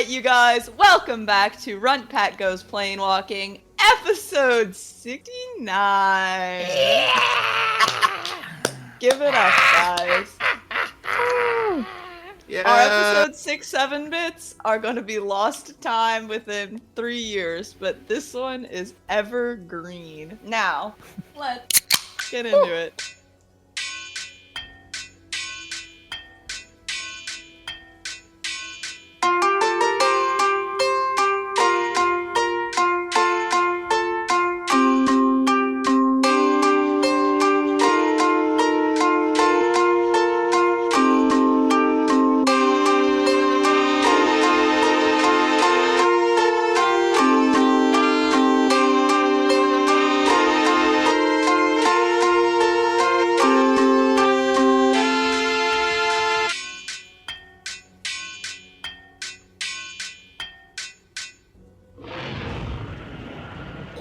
right, you guys, welcome back to Runt Pat Goes Plane Walking, episode 69. Give it up, guys. Yeah. Our episode 6-7 bits are going to be lost to time within 3 years, but this one is evergreen. Now, let's get into it.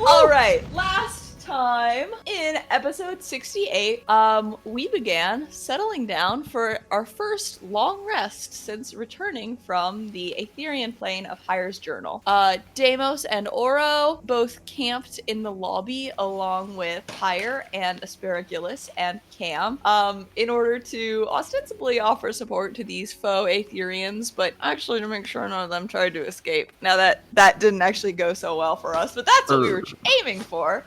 Alright, last time in episode 68, we began settling down for our first long rest since returning from the Aetherian plane of Hire's journal. Deimos and Oro both camped in the lobby along with Hire and Asparagus and Cam, in order to ostensibly offer support to these faux Aetherians, but actually to make sure none of them tried to escape. Now that didn't actually go so well for us, but that's what we were aiming for.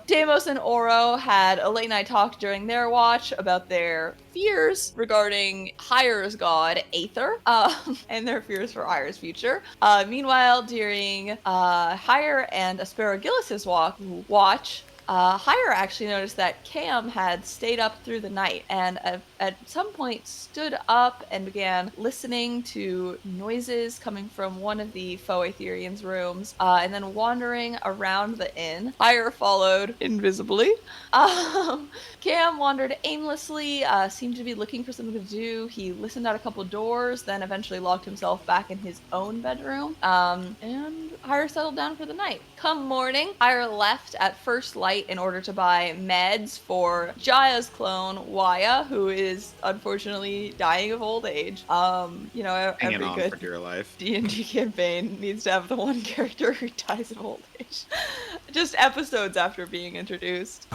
Deimos and Oro had a late night talk during their watch about their fears regarding Hire's god, Aether, and their fears for Hire's future. Meanwhile, during Hire and Asparagus' watch, Hire actually noticed that Cam had stayed up through the night and at some point stood up and began listening to noises coming from one of the faux Aetherians' rooms, and then wandering around the inn. Hire followed invisibly. Cam wandered aimlessly, seemed to be looking for something to do. He listened at a couple doors, then eventually locked himself back in his own bedroom, and Hire settled down for the night. Come morning, Hire left at first light in order to buy meds for Jaya's clone, Waya, who is unfortunately dying of old age. Every good for dear life D&D campaign needs to have the one character who dies of old age. Just episodes after being introduced.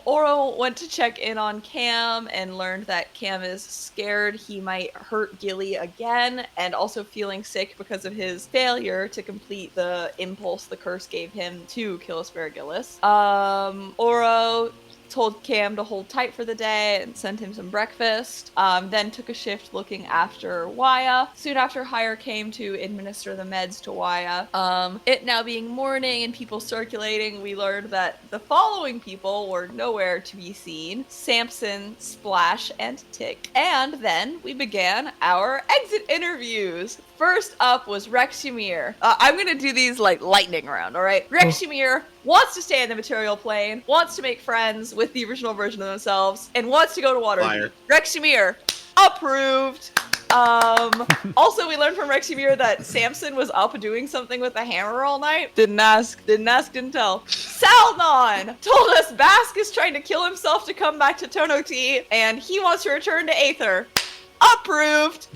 Oro went to check in on Cam and learned that Cam is scared he might hurt Gilly again, and also feeling sick because of his failure to complete the impulse the curse gave him to kill Asparagus. Oro told Cam to hold tight for the day and sent him some breakfast, then took a shift looking after Waya. Soon after, Hire came to administer the meds to Waya. It now being morning and people circulating, we learned that the following people were nowhere to be seen: Samson, Splash, and Tick. And then we began our exit interviews. First up was Rexumir. I'm gonna do these like lightning round, alright? Rexumir wants to stay in the material plane, wants to make friends with the original version of themselves, and wants to go to Waterdeep. Rexumir, approved. Also, we learned from Rexumir that Samson was up doing something with a hammer all night. Didn't ask, didn't tell. Saldon told us Bask is trying to kill himself to come back to Tonoti, and he wants to return to Aether. Approved.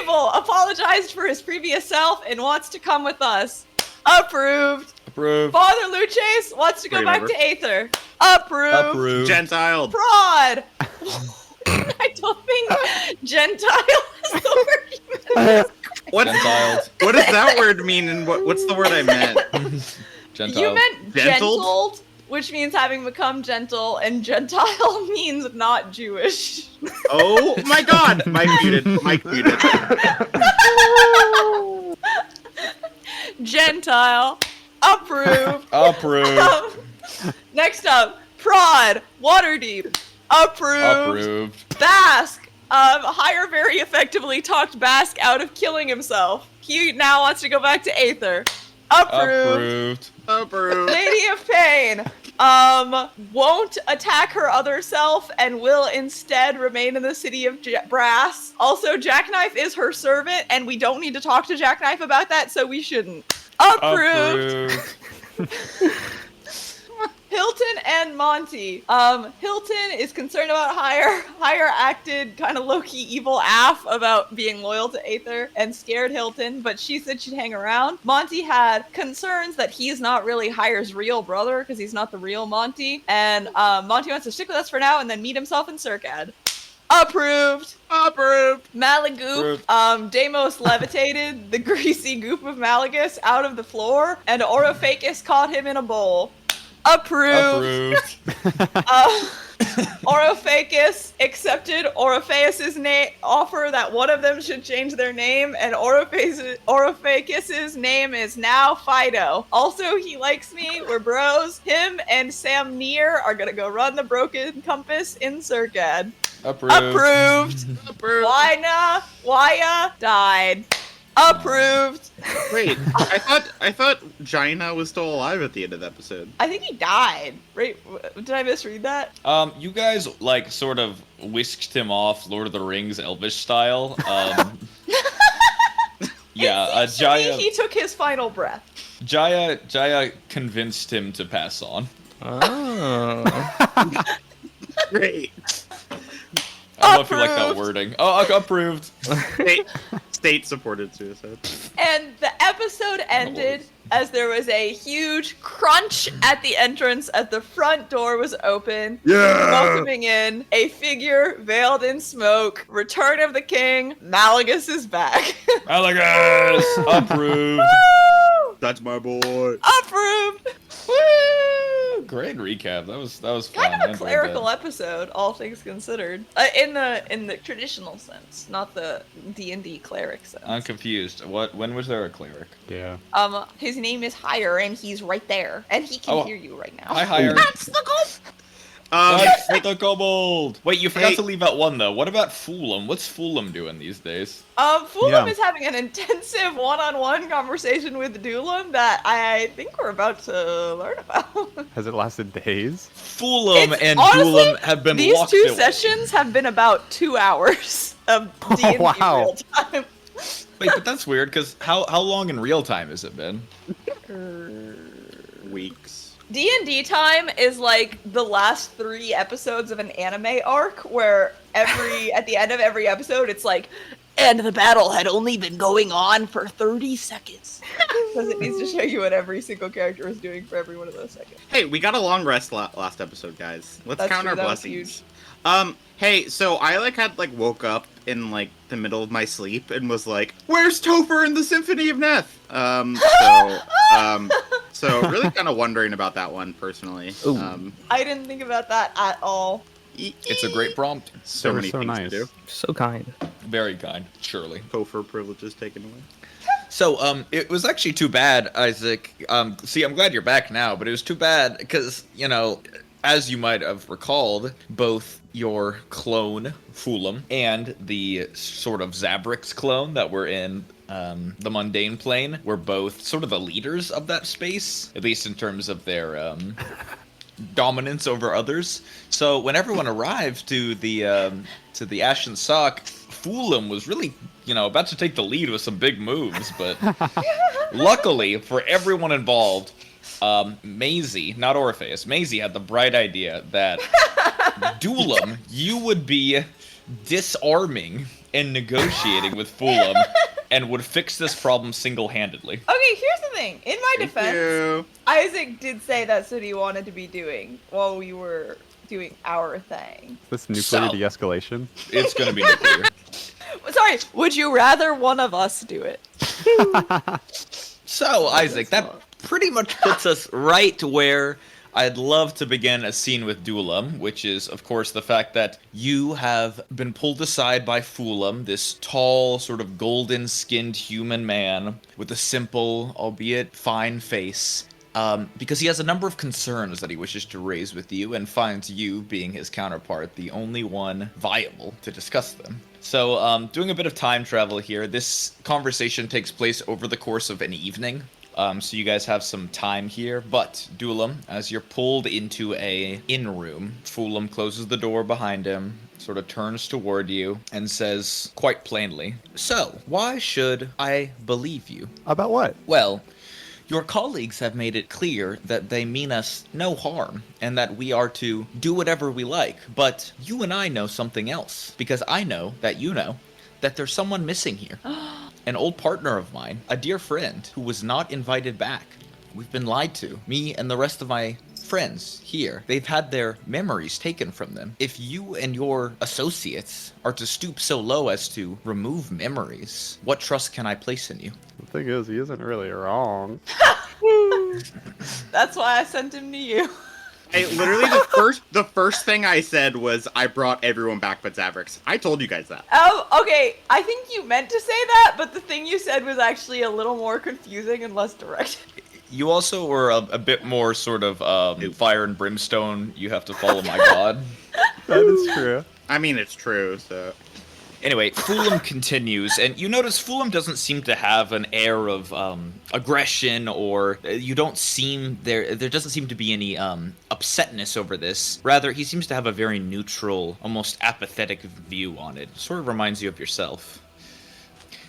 Abel apologized for his previous self and wants to come with us. Approved. Approved. Father Luces wants to go back to Aether. Approved. Approved. Gentile. Prod. I don't think Gentile is the word. What does that word mean, and what's the word I meant? Gentile. You meant gentled, which means having become gentle, and Gentile means not Jewish. Oh my god! Mike muted. Gentile. Approved. Approved. Next up, Prod. Waterdeep. Approved. Bask. Hire very effectively talked Bask out of killing himself. He now wants to go back to Aether. Approved. Lady of Pain. Won't attack her other self and will instead remain in the city of Brass. Also, Jackknife is her servant, and we don't need to talk to Jackknife about that, so we shouldn't. Approved. Hilton and Monty. Hilton is concerned about Hire acted kind of low-key evil af about being loyal to Aether and scared Hilton, but she said she'd hang around. Monty had concerns that he's not really Hire's real brother because he's not the real Monty, and Monty wants to stick with us for now and then meet himself in Circad. Approved. Malagoop. Deimos levitated the greasy goop of Malagus out of the floor, and Orophacus caught him in a bowl. Approved. Orophacus accepted Orpheus's offer that one of them should change their name, and Orophacus's name is now Fido. Also, he likes me. We're bros. Him and Samir are gonna go run the Broken Compass in Circad. Approved. Why died. Approved. Wait, I thought Jaina was still alive at the end of the episode. I think he died. Right? Did I misread that? You guys like sort of whisked him off, Lord of the Rings, Elvish style. Yeah, Jaya. He took his final breath. Jaya convinced him to pass on. Oh. Great. I don't know if you like that wording. Oh, approved. State-supported suicide. And the episode ended as there was a huge crunch at the entrance as the front door was open. Yeah! Welcoming in a figure veiled in smoke. Return of the King. Malagus is back. Malagus! Approved. Woo! That's my boy. Approved. Woo! Great recap. That was fun. Kind of a clerical episode, all things considered. In the traditional sense, not the D&D cleric sense. I'm confused. When was there a cleric? Yeah. His name is Hire, and he's right there, and he can hear you right now. Hi, Hire. That's the goal. That's the kobold. Wait, you forgot Hey. to leave out one though. What about Fulham? What's Fulham doing these days? Fulham is having an intensive one-on-one conversation with Doolam that I think we're about to learn about. Has it lasted days? Fulham It's- and honestly, Fulham have been These locked two away. sessions have been about 2 hours of D&D wow. real time. Wait, but that's weird because how long in real time has it been? Weeks. D&D time is like the last 3 episodes of an anime arc where at the end of every episode it's like, and the battle had only been going on for 30 seconds. Because it needs to show you what every single character is doing for every one of those seconds. Hey, we got a long rest last episode, guys. Let's That's count true, our that was blessings. Hey, so I woke up in the middle of my sleep and was like, "Where's Topher in the Symphony of Neth?" So really kind of wondering about that one personally. I didn't think about that at all. It's a great prompt. So many so things nice. to do. So kind. Very kind, surely. Topher privileges taken away. So, it was actually too bad, Isaac. See, I'm glad you're back now, but it was too bad because, as you might have recalled, both your clone, Fulham, and the sort of Zabrix clone that were in the mundane plane were both sort of the leaders of that space, at least in terms of their dominance over others. So when everyone arrived to the Ashen Sock, Fulham was really, about to take the lead with some big moves, but luckily for everyone involved, Maisie, not Orpheus, Maisie had the bright idea that Doolam, you would be disarming and negotiating with Fulham and would fix this problem single-handedly. Okay, here's the thing. In my Thank defense, you. Isaac did say that's what he wanted to be doing while we were doing our thing. This nuclear So- de-escalation. It's gonna be nuclear. Sorry, would you rather one of us do it? So, Isaac, that pretty much puts us right where I'd love to begin a scene with Doolam, which is, of course, the fact that you have been pulled aside by Fulham, this tall, sort of golden-skinned human man with a simple, albeit fine face, because he has a number of concerns that he wishes to raise with you and finds you, being his counterpart, the only one viable to discuss them. So, doing a bit of time travel here, this conversation takes place over the course of an evening. So you guys have some time here, but Doolam, as you're pulled into a inn room, Fulham closes the door behind him, sort of turns toward you, and says quite plainly, "So, why should I believe you?" About what? Well, Your colleagues have made it clear that they mean us no harm, and that we are to do whatever we like. But you and I know something else, because I know that you know that there's someone missing here. An old partner of mine, a dear friend, who was not invited back. We've been lied to, me and the rest of my friends here. They've had their memories taken from them. If you and your associates are to stoop so low as to remove memories, what trust can I place in you? The thing is, he isn't really wrong. That's why I sent him to you. Literally the first thing I said was I brought everyone back but Zavrix. I told you guys that. Oh, okay. I think you meant to say that, but the thing you said was actually a little more confusing and less direct. You also were a bit more sort of fire and brimstone. You have to follow my god. That is true. I mean, it's true, so... Anyway, Fulham continues, and you notice Fulham doesn't seem to have an air of aggression, or you don't seem there doesn't seem to be any upsetness over this. Rather, he seems to have a very neutral, almost apathetic view on it. Sort of reminds you of yourself.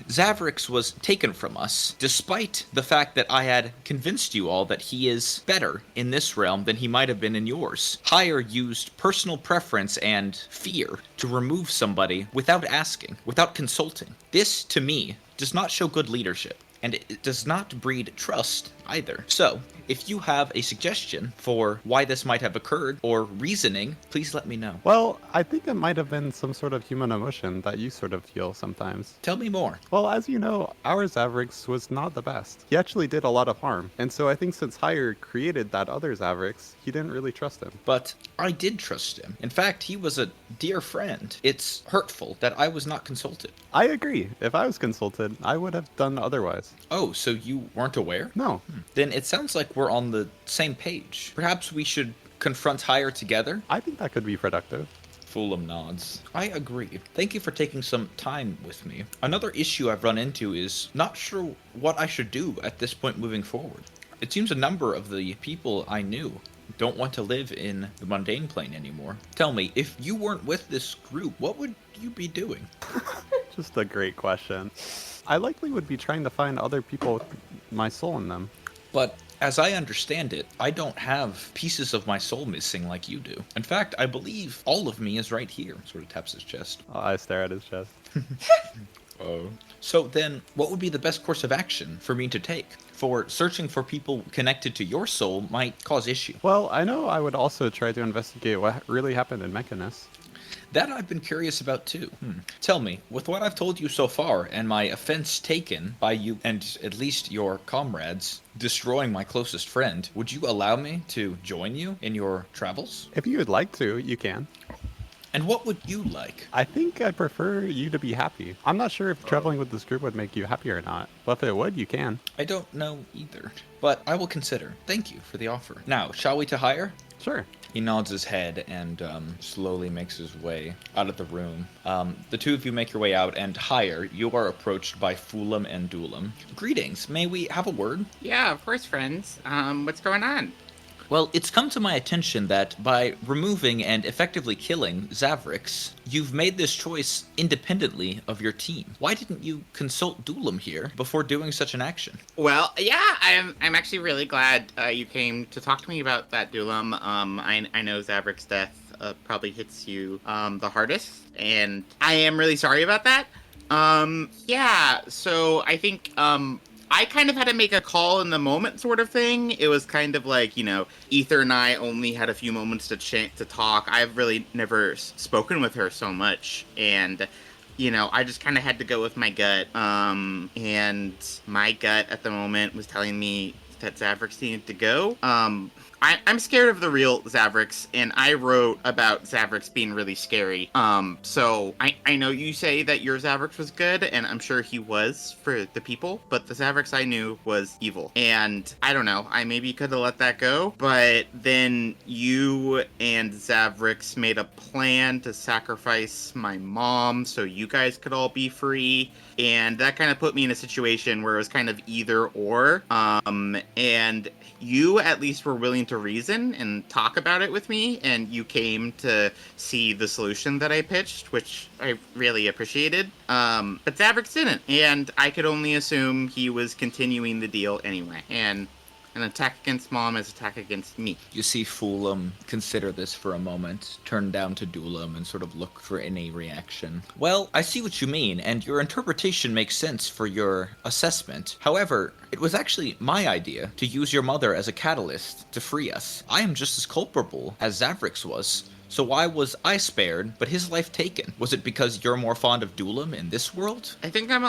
Zavrix was taken from us, despite the fact that I had convinced you all that he is better in this realm than he might have been in yours. Hire used personal preference and fear to remove somebody without asking, without consulting. This, to me, does not show good leadership, and it does not breed trust either. So, if you have a suggestion for why this might have occurred, or reasoning, please let me know. Well, I think it might have been some sort of human emotion that you sort of feel sometimes. Tell me more. Well, as you know, our Zavrix was not the best. He actually did a lot of harm. And so I think since Hire created that other Zavrix, he didn't really trust him. But I did trust him. In fact, he was a dear friend. It's hurtful that I was not consulted. I agree. If I was consulted, I would have done otherwise. Oh, so you weren't aware? No. Then it sounds like we're on the same page. Perhaps we should confront Hire together? I think that could be productive. Fulham nods. I agree. Thank you for taking some time with me. Another issue I've run into is not sure what I should do at this point moving forward. It seems a number of the people I knew don't want to live in the mundane plane anymore. Tell me, if you weren't with this group, what would you be doing? Just a great question. I likely would be trying to find other people with my soul in them. But as I understand it, I don't have pieces of my soul missing like you do. In fact, I believe all of me is right here. Sort of taps his chest. I stare at his chest. Oh. So then, what would be the best course of action for me to take? For searching for people connected to your soul might cause issue. Well, I know I would also try to investigate what really happened in Mechanus. That I've been curious about too. Tell me, with what I've told you so far, and my offense taken by you and at least your comrades destroying my closest friend, would you allow me to join you in your travels? If you would like to, you can. And what would you like? I think I'd prefer you to be happy. I'm not sure if traveling with this group would make you happy or not, but if it would, you can. I don't know either, but I will consider. Thank you for the offer. Now, shall we to Hire? Sure. He nods his head and slowly makes his way out of the room. The two of you make your way out, and Hire, you are approached by Fulham and Dulam. Greetings, may we have a word? Yeah, of course, friends. What's going on? Well, it's come to my attention that by removing and effectively killing Zavrix, you've made this choice independently of your team. Why didn't you consult Dulam here before doing such an action? Well, yeah, I'm actually really glad you came to talk to me about that, Dulam. I know Zavrix's death probably hits you the hardest, and I am really sorry about that. Yeah, so I think I kind of had to make a call in the moment sort of thing. It was kind of like, you know, Ether and I only had a few moments to talk. I've really never spoken with her so much, and you know, I just kind of had to go with my gut. And my gut at the moment was telling me that Zavrix needed to go. I'm scared of the real Zavrix, and I wrote about Zavrix being really scary. So I know you say that your Zavrix was good, and I'm sure he was for the people, but the Zavrix I knew was evil. And I don't know, I maybe could have let that go, but then you and Zavrix made a plan to sacrifice my mom so you guys could all be free. And that kind of put me in a situation where it was kind of either or. And you at least were willing to reason and talk about it with me, and you came to see the solution that I pitched, which I really appreciated. But Zavrix didn't, and I could only assume he was continuing the deal anyway. And an attack against Mom is attack against me. You see Fulham consider this for a moment, turn down to Dulam, and sort of look for any reaction. Well, I see what you mean, and your interpretation makes sense for your assessment. However, it was actually my idea to use your mother as a catalyst to free us. I am just as culpable as Zavrix was. So why was I spared, but his life taken? Was it because you're more fond of Dulam in this world? I think I'm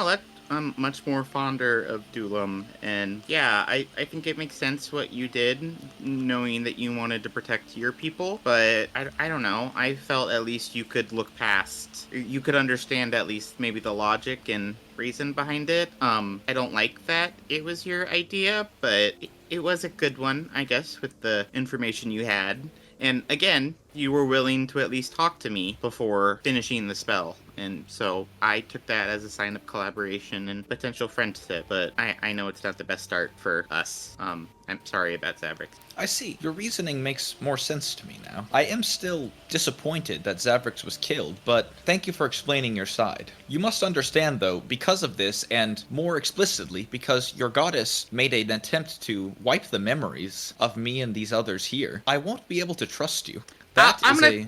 much more fonder of Dulam, and yeah, I think it makes sense what you did, knowing that you wanted to protect your people, but I don't know, I felt at least you could look past, you could understand at least maybe the logic and reason behind it. I don't like that it was your idea, but it was a good one, I guess, with the information you had. And again, you were willing to at least talk to me before finishing the spell. And so I took that as a sign of collaboration and potential friendship. But I know it's not the best start for us. I'm sorry about Zavrix. I see. Your reasoning makes more sense to me now. I am still disappointed that Zavrix was killed, but thank you for explaining your side. You must understand, though, because of this, and more explicitly, because your goddess made an attempt to wipe the memories of me and these others here, I won't be able to trust you.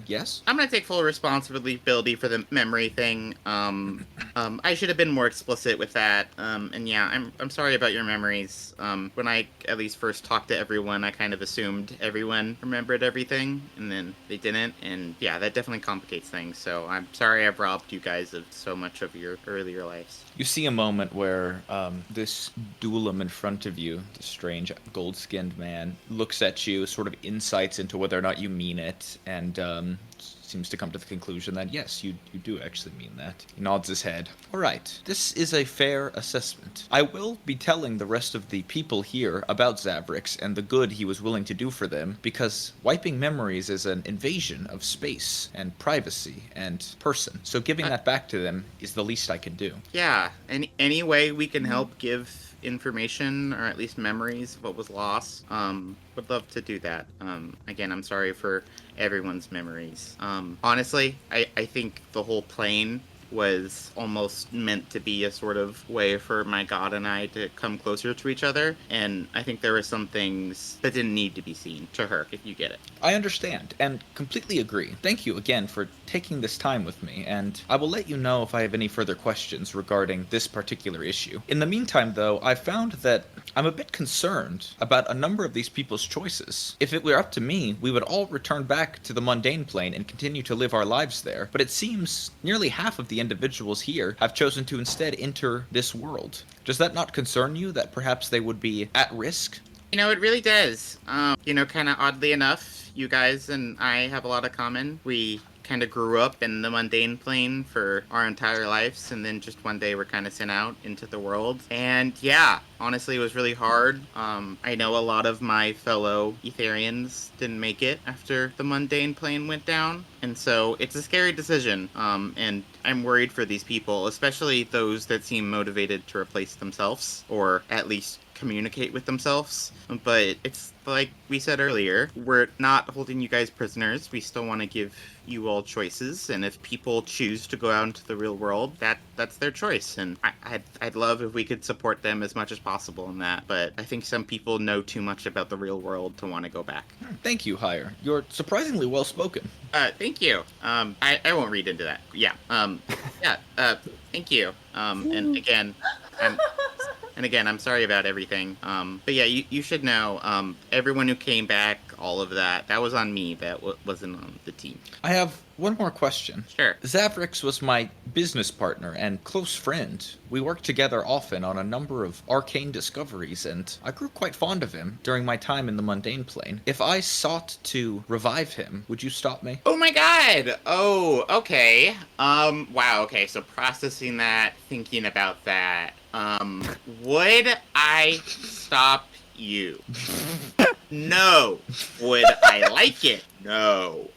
Yes? I'm gonna take full responsibility for the memory thing. I should have been more explicit with that. And yeah, I'm sorry about your memories. When I at least first talked to everyone, I kind of assumed everyone remembered everything, and then they didn't. And yeah, that definitely complicates things. So I'm sorry I've robbed you guys of so much of your earlier lives. You see a moment where this Dulam in front of you, the strange gold-skinned man, looks at you, sort of insights into whether or not you mean it, and seems to come to the conclusion that yes, you do actually mean that. He nods his head. All right, this is a fair assessment. I will be telling the rest of the people here about Zavrix and the good he was willing to do for them, because wiping memories is an invasion of space and privacy and person. So giving that back to them is the least I can do. Yeah, any way we can help give information or at least memories of what was lost, would love to do that. Again, I'm sorry for everyone's memories. Honestly, I think the whole plane was almost meant to be a sort of way for my god and I to come closer to each other, and I think there were some things that didn't need to be seen to her, if you get it. I understand, and completely agree. Thank you again for taking this time with me, and I will let you know if I have any further questions regarding this particular issue. In the meantime, though, I found that I'm a bit concerned about a number of these people's choices. If it were up to me, we would all return back to the mundane plane and continue to live our lives there, but it seems nearly half of the individuals here have chosen to instead enter this world. Does that not concern you, that perhaps they would be at risk? You know, it really does. Kind of oddly enough, you guys and I have a lot of common. We kind of grew up in the mundane plane for our entire lives, and then just one day we're kind of sent out into the world. And yeah, honestly, it was really hard. I know a lot of my fellow Etherians didn't make it after the mundane plane went down, and so it's a scary decision. And I'm worried for these people, especially those that seem motivated to replace themselves, or at least communicate with themselves. But it's like we said earlier, we're not holding you guys prisoners. We still want to give you all choices, and if people choose to go out into the real world, that's their choice, and I'd love if we could support them as much as possible in that, but I think some people know too much about the real world to want to go back. Thank you, Hire. You're surprisingly well spoken. Thank you. I won't read into that. Yeah. Thank you. And again, I'm sorry about everything. But yeah, you should know, everyone who came back, all of that was on me. That wasn't on the team. I have one more question. Sure. Zavrix was my business partner and close friend. We worked together often on a number of arcane discoveries, and I grew quite fond of him during my time in the mundane plane. If I sought to revive him, would you stop me? Oh my god! Oh, okay. Wow, okay, so processing that, thinking about that, would I stop you? No. Would I like it? No.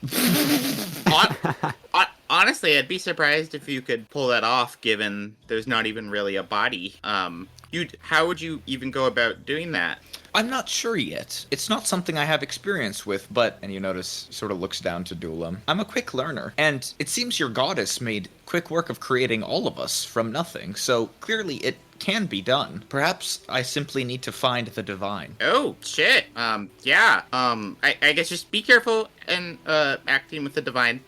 honestly, I'd be surprised if you could pull that off, given there's not even really a body. How would you even go about doing that? I'm not sure yet. It's not something I have experience with, but, and you notice, sort of looks down to Dulam. I'm a quick learner, and it seems your goddess made quick work of creating all of us from nothing, so clearly it can be done. Perhaps I simply need to find the divine. Oh, shit. Yeah. I guess just be careful and, acting with the divine.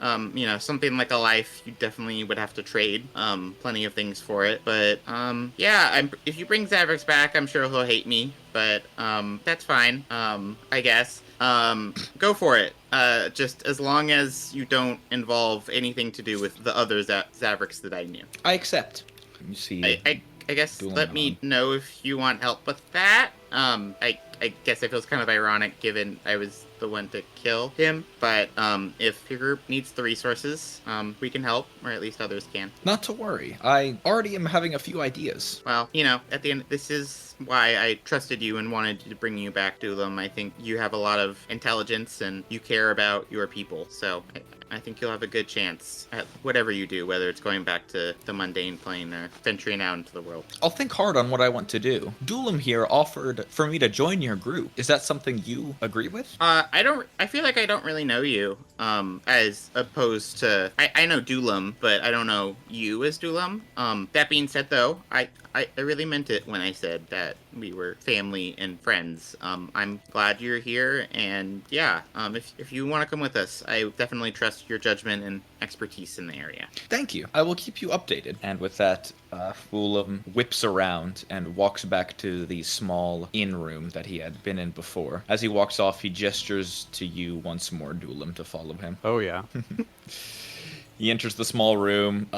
Something like a life, you definitely would have to trade, plenty of things for it. But, yeah, if you bring Zavrix back, I'm sure he'll hate me. But, that's fine, I guess. Go for it. Just as long as you don't involve anything to do with the other Zavrix that I knew. I accept. You see... I guess Dueling let me know if you want help with that. I guess it feels kind of ironic given I was the one to kill him, but if your group needs the resources, we can help, or at least others can. Not to worry. I already am having a few ideas. Well, at the end, this is why I trusted you and wanted to bring you back to them. I think you have a lot of intelligence and you care about your people, so I think you'll have a good chance at whatever you do, whether it's going back to the mundane plane or venturing out into the world. I'll think hard on what I want to do. Dulam here offered for me to join your group. Is that something you agree with? I feel like I don't really know you, as opposed to, I know Dulam, but I don't know you as Dulam. That being said, though, I really meant it when I said that we were family and friends. I'm glad you're here, and yeah, if you want to come with us, I definitely trust your judgment and expertise in the area. Thank you. I will keep you updated. And with that, Fulham whips around and walks back to the small inn room that he had been in before. As he walks off, he gestures to you once more, Dulam, to follow him. Oh, yeah. He enters the small room,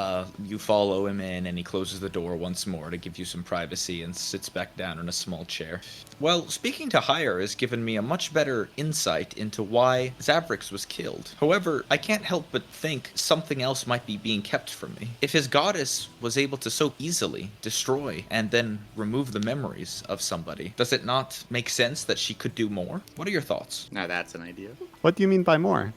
you follow him in, and he closes the door once more to give you some privacy and sits back down in a small chair. Well, speaking to Hire has given me a much better insight into why Zavrix was killed. However, I can't help but think something else might be being kept from me. If his goddess was able to so easily destroy and then remove the memories of somebody, does it not make sense that she could do more? What are your thoughts? Now that's an idea. What do you mean by more?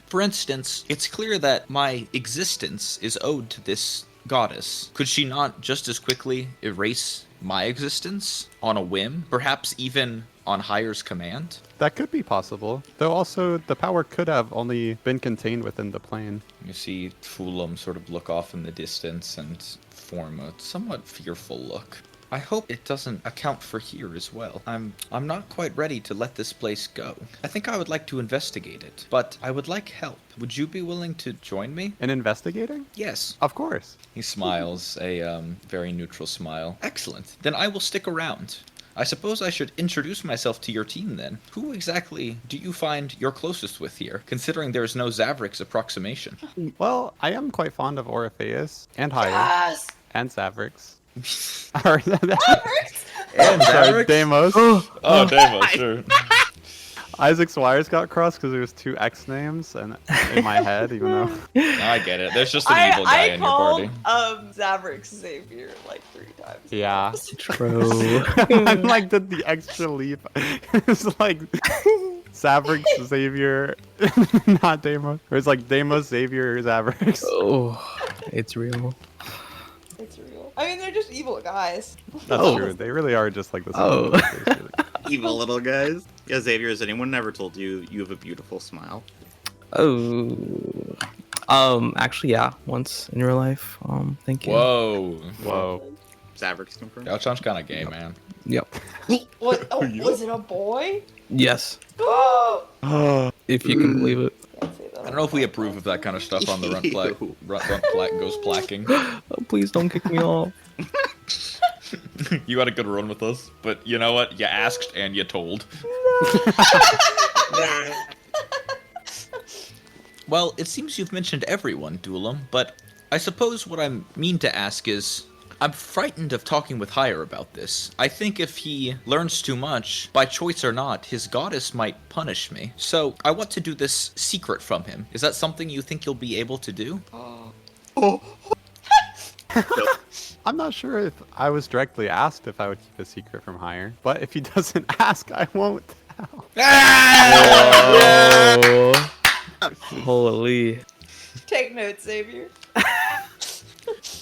For instance, it's clear that my existence is owed to this goddess. Could she not just as quickly erase my existence on a whim? Perhaps even on Hire's command? That could be possible. Though also, the power could have only been contained within the plane. You see Fulham sort of look off in the distance and form a somewhat fearful look. I hope it doesn't account for here as well. I'm not quite ready to let this place go. I think I would like to investigate it, but I would like help. Would you be willing to join me? In investigating? Yes. Of course. He smiles, a very neutral smile. Excellent. Then I will stick around. I suppose I should introduce myself to your team then. Who exactly do you find you're closest with here, considering there's no Zavrix approximation? Well, I am quite fond of Orpheus and Hire Yes! and Zavrix. Zavrix! And Sorry, Deimos. Oh, Deimos, sure. Isaac's wires got crossed because there was two X names and in my head, even though. I get it. There's just an evil guy in your party. Zavrix Xavier like 3 times. Yeah. True. I like did the extra leap. It's like Zavrix Xavier, not Deimos. Or it's like Deimos Xavier Zavrix. Oh, it's real. It's real. I mean, they're just evil guys. That's Oh. true. They really are just like the same. Oh. characters, really. Evil little guys. Yeah, Xavier, has anyone ever told you you have a beautiful smile? Oh. Actually, yeah. Once in real life. Thank you. Whoa. Whoa. Zavrix confirmed. Gauchon's kind of gay, man. Yep. What? Oh, was it a boy? Yes. Oh! If you can believe it. Can't say that I don't know if we approve of that kind of stuff on the Runt Plaque Goes Placking. Oh, please don't kick me off. You had a good run with us, but you know what? You asked and you told. Well, it seems you've mentioned everyone, Dulam, but I suppose what I mean to ask is, I'm frightened of talking with Hire about this. I think if he learns too much, by choice or not, his goddess might punish me. So, I want to do this secret from him. Is that something you think you'll be able to do? I'm not sure if I was directly asked if I would keep a secret from Hire, but if he doesn't ask, I won't tell. Whoa. Holy. Take notes, Xavier.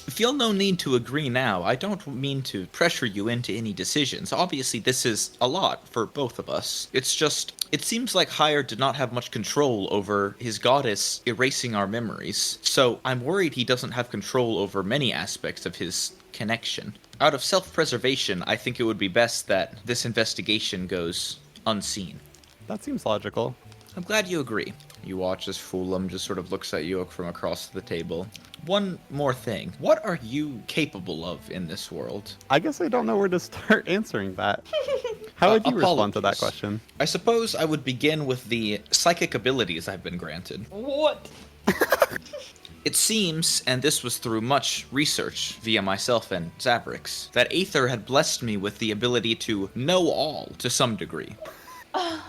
Feel no need to agree now. I don't mean to pressure you into any decisions. Obviously, this is a lot for both of us. It's just, it seems like Hire did not have much control over his goddess erasing our memories. So I'm worried he doesn't have control over many aspects of his connection. Out of self-preservation, I think it would be best that this investigation goes unseen. That seems logical. I'm glad you agree. You watch as Fulham just sort of looks at you from across the table. One more thing. What are you capable of in this world? I guess I don't know where to start answering that. How would you respond to that Apologies. question? I suppose I would begin with the psychic abilities I've been granted. What? It seems, and this was through much research via myself and Zabrix, that Aether had blessed me with the ability to know all to some degree.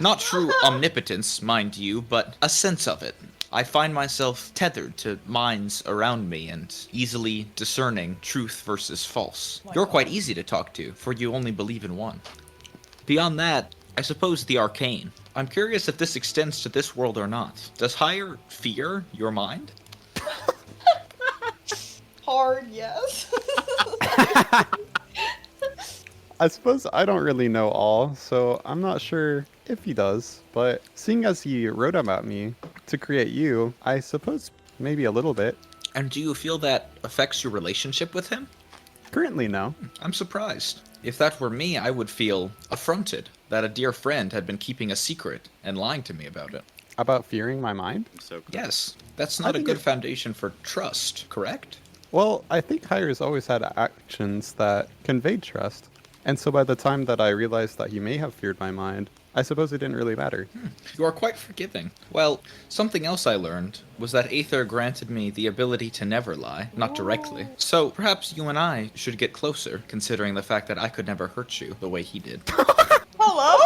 Not true omnipotence, mind you, but a sense of it. I find myself tethered to minds around me and easily discerning truth versus false. You're quite easy to talk to, for you only believe in one. Beyond that, I suppose the arcane. I'm curious if this extends to this world or not. Does Hire fear your mind? Hard, yes. I suppose I don't really know all, so I'm not sure if he does. But seeing as he wrote about me to create you, I suppose maybe a little bit. And do you feel that affects your relationship with him? Currently, no. I'm surprised. If that were me, I would feel affronted that a dear friend had been keeping a secret and lying to me about it. About fearing my mind? So Yes, that's I not a think good it- foundation for trust, correct? Well, I think Hire's always had actions that conveyed trust. And so by the time that I realized that he may have feared my mind, I suppose it didn't really matter. You are quite forgiving. Well, something else I learned was that Aether granted me the ability to never lie, not directly. So perhaps you and I should get closer, considering the fact that I could never hurt you the way he did. Hello?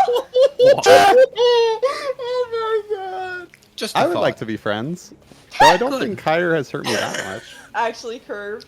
Oh my god. Just a I would thought. like to be friends. Though I don't Good. think Hire has hurt me that much. Actually curved.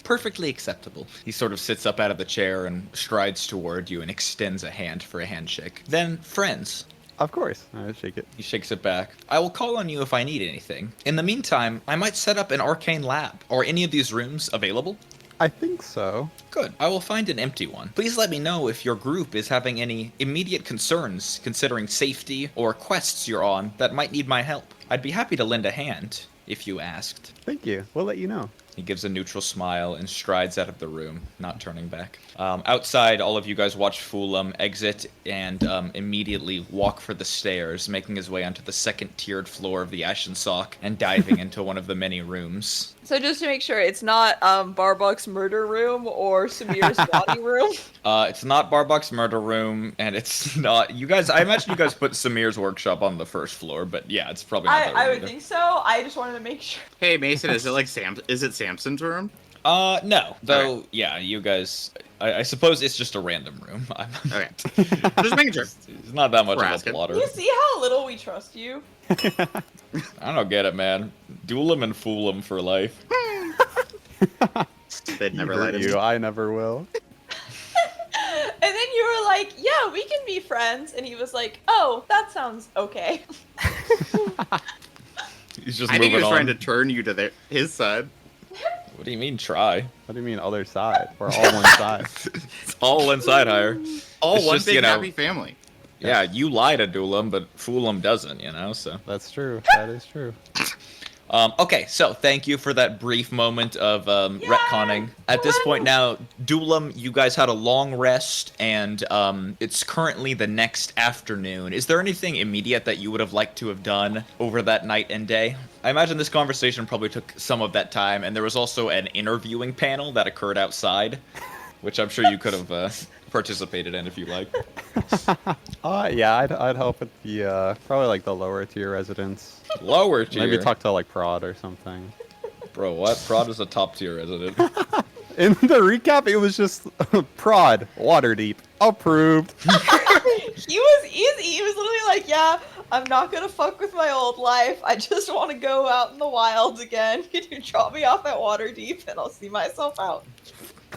Perfectly acceptable. He sort of sits up out of the chair and strides toward you and extends a hand for a handshake. Then, friends. Of course. I shake it. He shakes it back. I will call on you if I need anything. In the meantime, I might set up an arcane lab. Are any of these rooms available? I think so. Good. I will find an empty one. Please let me know if your group is having any immediate concerns considering safety or quests you're on that might need my help. I'd be happy to lend a hand, if you asked. Thank you. We'll let you know. He gives a neutral smile and strides out of the room, not turning back. Outside, all of you guys watch Fulham exit and immediately walk for the stairs, making his way onto the second-tiered floor of the Ashen Sock and diving into one of the many rooms. So just to make sure, it's not Barbuck's murder room or Samir's body room. It's not Barbuk's murder room, and it's not... You guys... I imagine you guys put Samir's workshop on the first floor, but yeah, it's probably not that room I would either. think so. I just wanted to make sure. Hey Mason, is it like is it Samson's room? No. Though, Okay. yeah, you guys... I suppose it's just a random room. Okay. Just making sure. It's not that much We're of a asking. plotter. You see how little we trust you? I don't get it, man. Duel him and fool him for life. They'd He never hurt let him. you. I never will. And then you were like, yeah, we can be friends. And he was like, oh, that sounds okay. He's just I think moving he was on. trying to turn you to his side. What do you mean, try? What do you mean other side? We're all one side. It's all inside hire. All It's one just, big you know, happy family. Yeah, you lie to duel him, but fool him doesn't, you know, so. That's true. That is true. Okay, so thank you for that brief moment of retconning. At this point now, Duelam, you guys had a long rest, and it's currently the next afternoon. Is there anything immediate that you would have liked to have done over that night and day? I imagine this conversation probably took some of that time, and there was also an interviewing panel that occurred outside, which I'm sure you could have participated in if you like. Yeah, I'd help with the probably like the lower tier residents. Lower tier? Maybe talk to like Prod or something. Bro, what? Prod is a top tier resident. In the recap, it was just Prod, Waterdeep, approved. He was easy. He was literally like, yeah, I'm not gonna fuck with my old life. I just want to go out in the wilds again. Can you drop me off at Waterdeep and I'll see myself out?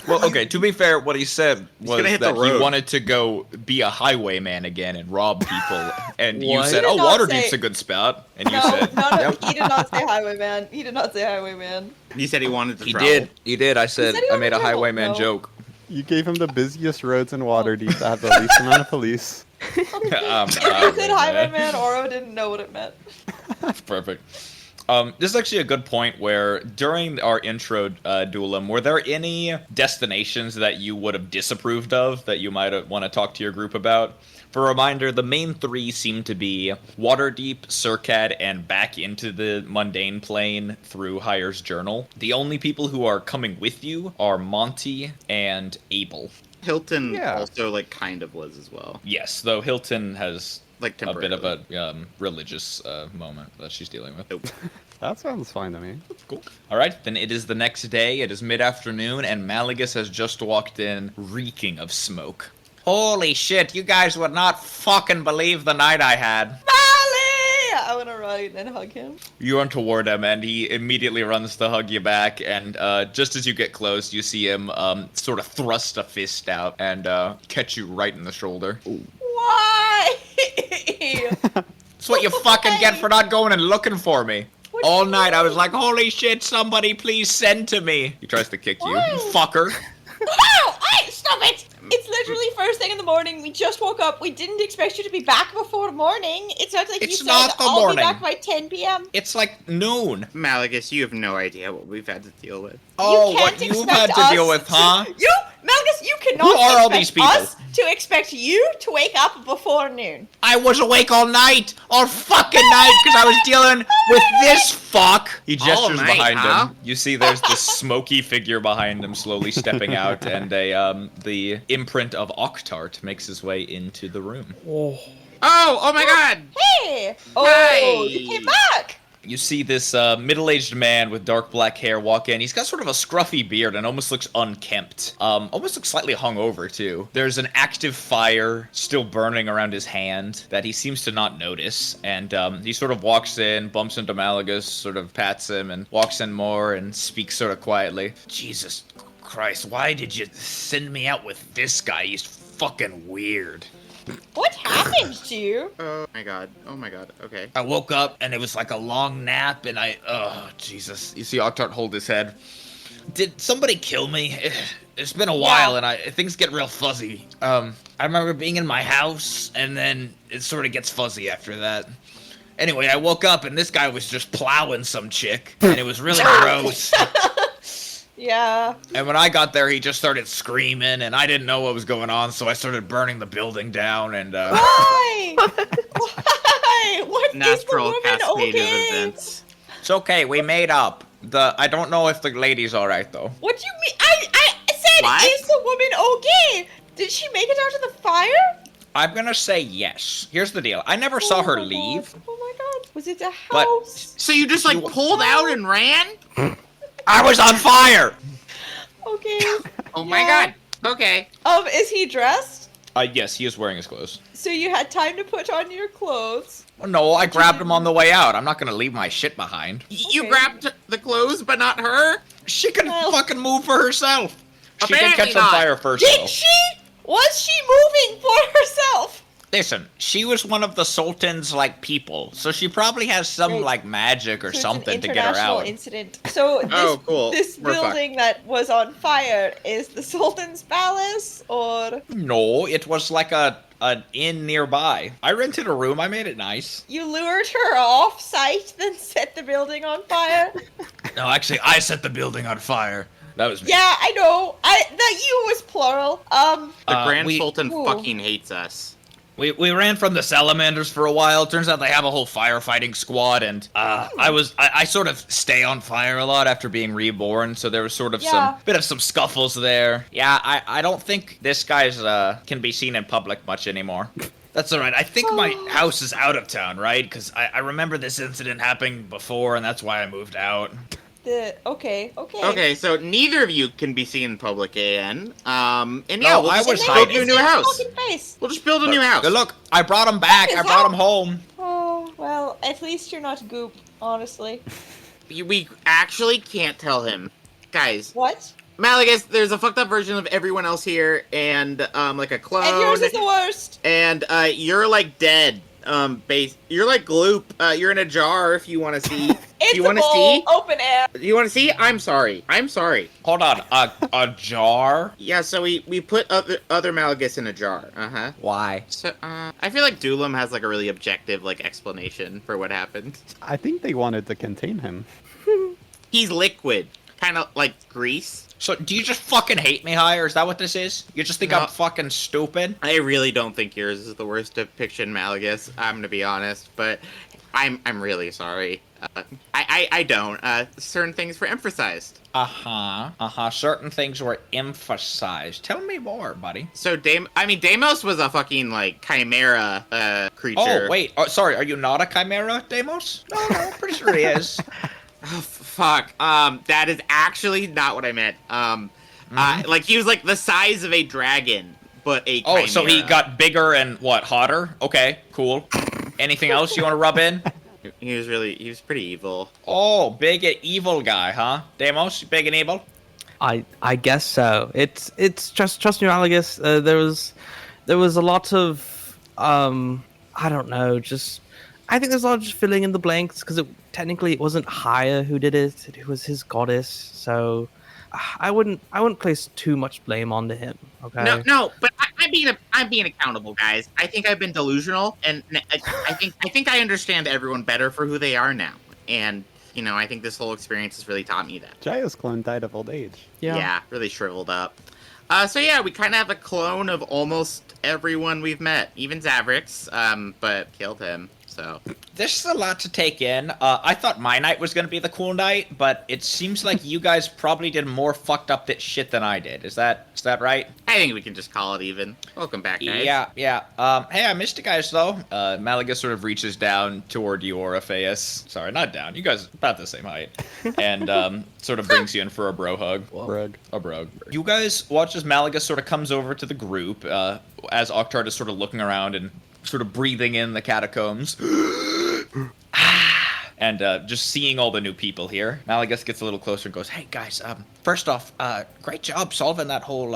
Well, okay, to be fair, what he said was gonna hit the that he road. wanted to go be a highwayman again and rob people. And you What? said, He oh, did not Waterdeep's say- a good spot. And you No, said, no, yep. he did not say highwayman. He did not say highwayman. He said he wanted to He travel. did. He did. I said, said he I wanted made a to travel. highwayman No. joke. You gave him the busiest roads in Waterdeep that have the least amount of police. If you said highwayman, Oro didn't know what it meant. Perfect. This is actually a good point where during our intro dueling, were there any destinations that you would have disapproved of that you might want to talk to your group about? For a reminder, the main three seem to be Waterdeep, Surcat, and back into the mundane plane through Hire's journal. The only people who are coming with you are Monty and Abel. Hilton Yeah. also like kind of was as well. Yes, though Hilton has Like a bit of temporarily. a religious moment that she's dealing with. Nope. That sounds fine to me. Cool. All right, then it is the next day. It is mid-afternoon, and Malagus has just walked in, reeking of smoke. Holy shit! You guys would not fucking believe the night I had. Molly! I want to run and hug him. You run toward him, and he immediately runs to hug you back. And just as you get close, you see him sort of thrust a fist out and catch you right in the shoulder. Why? That's what you fucking get for not going and looking for me. What All you night I was mean? like, holy shit, somebody please send to me. He tries to kick you. Why? Fucker. Wow! Hey, stop it! It's literally first thing in the morning. We just woke up. We didn't expect you to be back before morning. It's not like you It's said not the I'll morning. be back by 10 p.m. It's like noon. Malagus, you have no idea what we've had to deal with. Oh, You what can't you've expect had to deal us with, huh? You, Malgus, you cannot Who are all expect these people? us to expect you to wake up before noon. I was awake all night, all fucking night, because I was dealing with this fuck. He gestures night, behind huh? him. You see, there's this smoky figure behind him, slowly stepping out, and the imprint of Octart makes his way into the room. Oh my god! Hey! Oh, Hi. you came back! You see this middle-aged man with dark black hair walk in. He's got sort of a scruffy beard and almost looks unkempt. Almost looks slightly hungover, too. There's an active fire still burning around his hand that he seems to not notice. And he sort of walks in, bumps into Malagus, sort of pats him, and walks in more and speaks sort of quietly. Jesus Christ, why did you send me out with this guy? He's fucking weird. What happened to you? Oh my god. Okay. I woke up and it was like a long nap and oh, Jesus. You see Octart hold his head. Did somebody kill me? It's been a while and things get real fuzzy. I remember being in my house and then it sort of gets fuzzy after that. Anyway, I woke up and this guy was just plowing some chick and it was really gross. Yeah. And when I got there, he just started screaming and I didn't know what was going on, so I started burning the building down and Why? Why? What is the Natural woman cascade okay? of events. It's okay, we made up. I don't know if the lady's alright though. What do you mean? I said, What? is the woman okay? Did she make it out of the fire? I'm gonna say yes. Here's the deal. I never saw Oh her my leave, God. Oh my god. Was it a but house? So you just like You- pulled out and ran? I was on fire! Okay. Oh my Yeah. god. Okay. Is he dressed? Yes, he is wearing his clothes. So you had time to put on your clothes. Well, no, I grabbed him on the way out. I'm not gonna leave my shit behind. You Okay. grabbed the clothes, but not her? She can Well- fucking move for herself. She did Apparently catch on not. fire first, Did though. she? Was she moving for herself? Listen, she was one of the Sultan's, like, people, so she probably has some, Right. like, magic or So something it's to an get her international out. incident. So this, Oh, cool. this We're fucked. building that was on fire is the Sultan's palace, or No, it was like an inn nearby. I rented a room. I made it nice. you lured her off site, then set the building on fire? No, actually, I set the building on fire. That was me. Yeah, I know. That you was plural. The Grand we- Sultan Ooh. fucking hates us. We ran from the salamanders for a while. Turns out they have a whole firefighting squad, and I sort of stay on fire a lot after being reborn. So there was sort of Yeah. some scuffles there. Yeah, I don't think this guy's can be seen in public much anymore. That's all right. I think my house is out of town, right? Because I remember this incident happening before, and that's why I moved out. Okay. Okay, so neither of you can be seen in public, AN. And yeah, No, we'll I just was build you a hiding. new house. Fucking face. We'll just build a new house. Look, I brought him back. His I brought him house? home. Oh well, at least you're not goop, honestly. We actually can't tell him. Guys, What? Malagus, there's a fucked up version of everyone else here, and like a clone. And yours is the worst. And you're like dead. You're like Gloop. You're in a jar. If you want to see. It's you a want to bowl, see? open air. You want to see? I'm sorry. I'm sorry. Hold on, a jar? Yeah. So we put other Malagus in a jar. Why? So I feel like Dulam has like a really objective like explanation for what happened. I think they wanted to contain him. He's liquid, kind of like grease. So, do you just fucking hate me, Hire? Is that what this is? You just think No. I'm fucking stupid? I really don't think yours is the worst depiction, Malagus. I'm gonna be honest, but I'm really sorry. I don't. Certain things were emphasized. Certain things were emphasized. Tell me more, buddy. So Deimos was a fucking like chimera creature. Oh, wait. Oh, sorry, are you not a chimera, Deimos? No, I'm pretty sure he is. Oh, fuck. That is actually not what I meant. Like he was like the size of a dragon, but a chimera. Oh, so he got bigger and what, hotter? Okay, cool. Anything else you want to rub in? He was pretty evil. Oh, big and evil guy, huh? Deimos, you big and evil? I guess so. It's just trust me, Malagus. There was a lot of I don't know. Just I think there's a lot of just filling in the blanks because technically it wasn't Haya who did it. It was his goddess. So I wouldn't place too much blame onto him. Okay. No, but I'm being accountable, guys. I think I've been delusional, and I think I understand everyone better for who they are now. And I think this whole experience has really taught me that. Jaya's clone died of old age. Yeah. Really shriveled up. So yeah, we kind of have a clone of almost everyone we've met, even Zavrix, but killed him. So This is a lot to take in. I thought my night was going to be the cool night, but it seems like you guys probably did more fucked up shit than I did. Is that right? I think we can just call it even. Welcome back, guys. Yeah. Hey, I missed you guys, though. Malaga sort of reaches down toward you, Orpheus. Sorry, not down. You guys about the same height. And sort of brings you in for a bro hug. Brug. A bro. You guys watch as Malaga sort of comes over to the group, as Octard is sort of looking around and sort of breathing in the catacombs. And just seeing all the new people here, Malagus gets a little closer and goes, "Hey guys, first off, great job solving that whole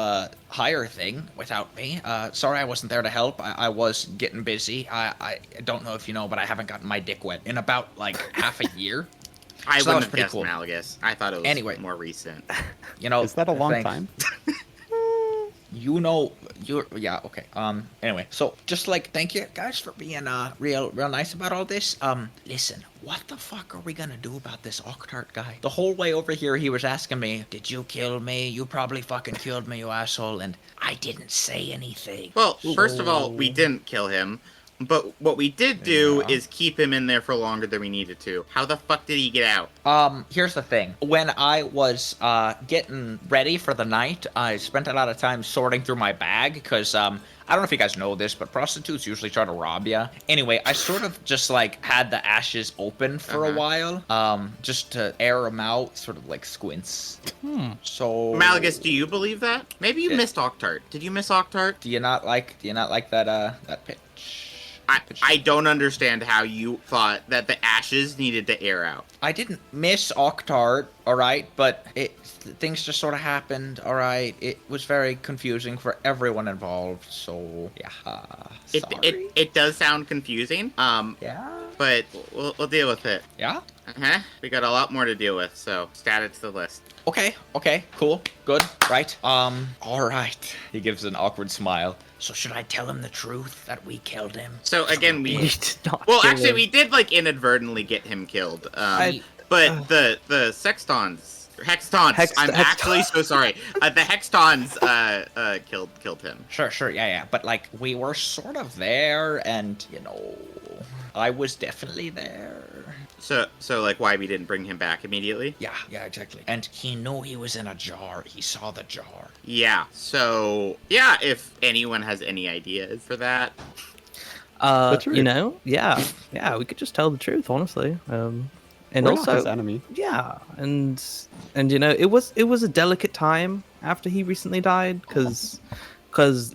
hire thing without me. Sorry I wasn't there to help. I was getting busy. I don't know if you know, but I haven't gotten my dick wet in about like half a year. I So that wouldn't was have pretty guessed cool. Malagus. I thought it was more recent. You know, Is that a long thanks. time? You know, yeah, okay. Anyway, so just like, thank you guys for being real nice about all this. Listen, what the fuck are we gonna do about this Octart guy? The whole way over here, he was asking me, "Did you kill me? You probably fucking killed me, you asshole." And I didn't say anything. Well, first of all, we didn't kill him. But what we did do is keep him in there for longer than we needed to. How the fuck did he get out? Here's the thing. When I was getting ready for the night, I spent a lot of time sorting through my bag because I don't know if you guys know this, but prostitutes usually try to rob you. Anyway, I sort of just like had the ashes open for a while, just to air them out, sort of like squints. So Malagus, do you believe that? Maybe you missed Octart. Did you miss Octart? Do you not like that pitch? I don't understand how you thought that the ashes needed to air out. I didn't miss Octart, alright, but things just sort of happened, alright? It was very confusing for everyone involved, so yeah. Sorry. It does sound confusing. Yeah? But we'll deal with it. Yeah? We got a lot more to deal with, so add it to the list. Okay, cool, good, right. Alright. He gives an awkward smile. So should I tell him the truth that we killed him? So again, We did not well, kill actually, him. we did like inadvertently get him killed. But the Hextons. I'm actually so sorry. The Hextons killed him. Sure, yeah. But like we were sort of there, and I was definitely there. So like why we didn't bring him back immediately? Yeah, exactly. And he knew he was in a jar. He saw the jar. Yeah. So yeah, if anyone has any ideas for that. truth. Yeah, we could just tell the truth, honestly. And We're also, not his enemy. yeah, and it was a delicate time after he recently died because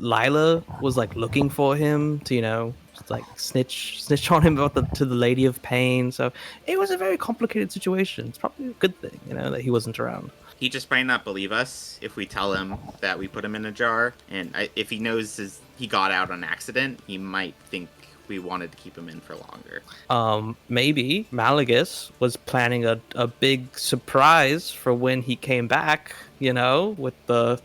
Lila was like looking for him to just, like snitch on him about to the Lady of Pain. So it was a very complicated situation. It's probably a good thing that he wasn't around. He just might not believe us if we tell him that we put him in a jar. And if he knows he got out on accident, he might think we wanted to keep him in for longer. Maybe Malagus was planning a big surprise for when he came back, you know, with the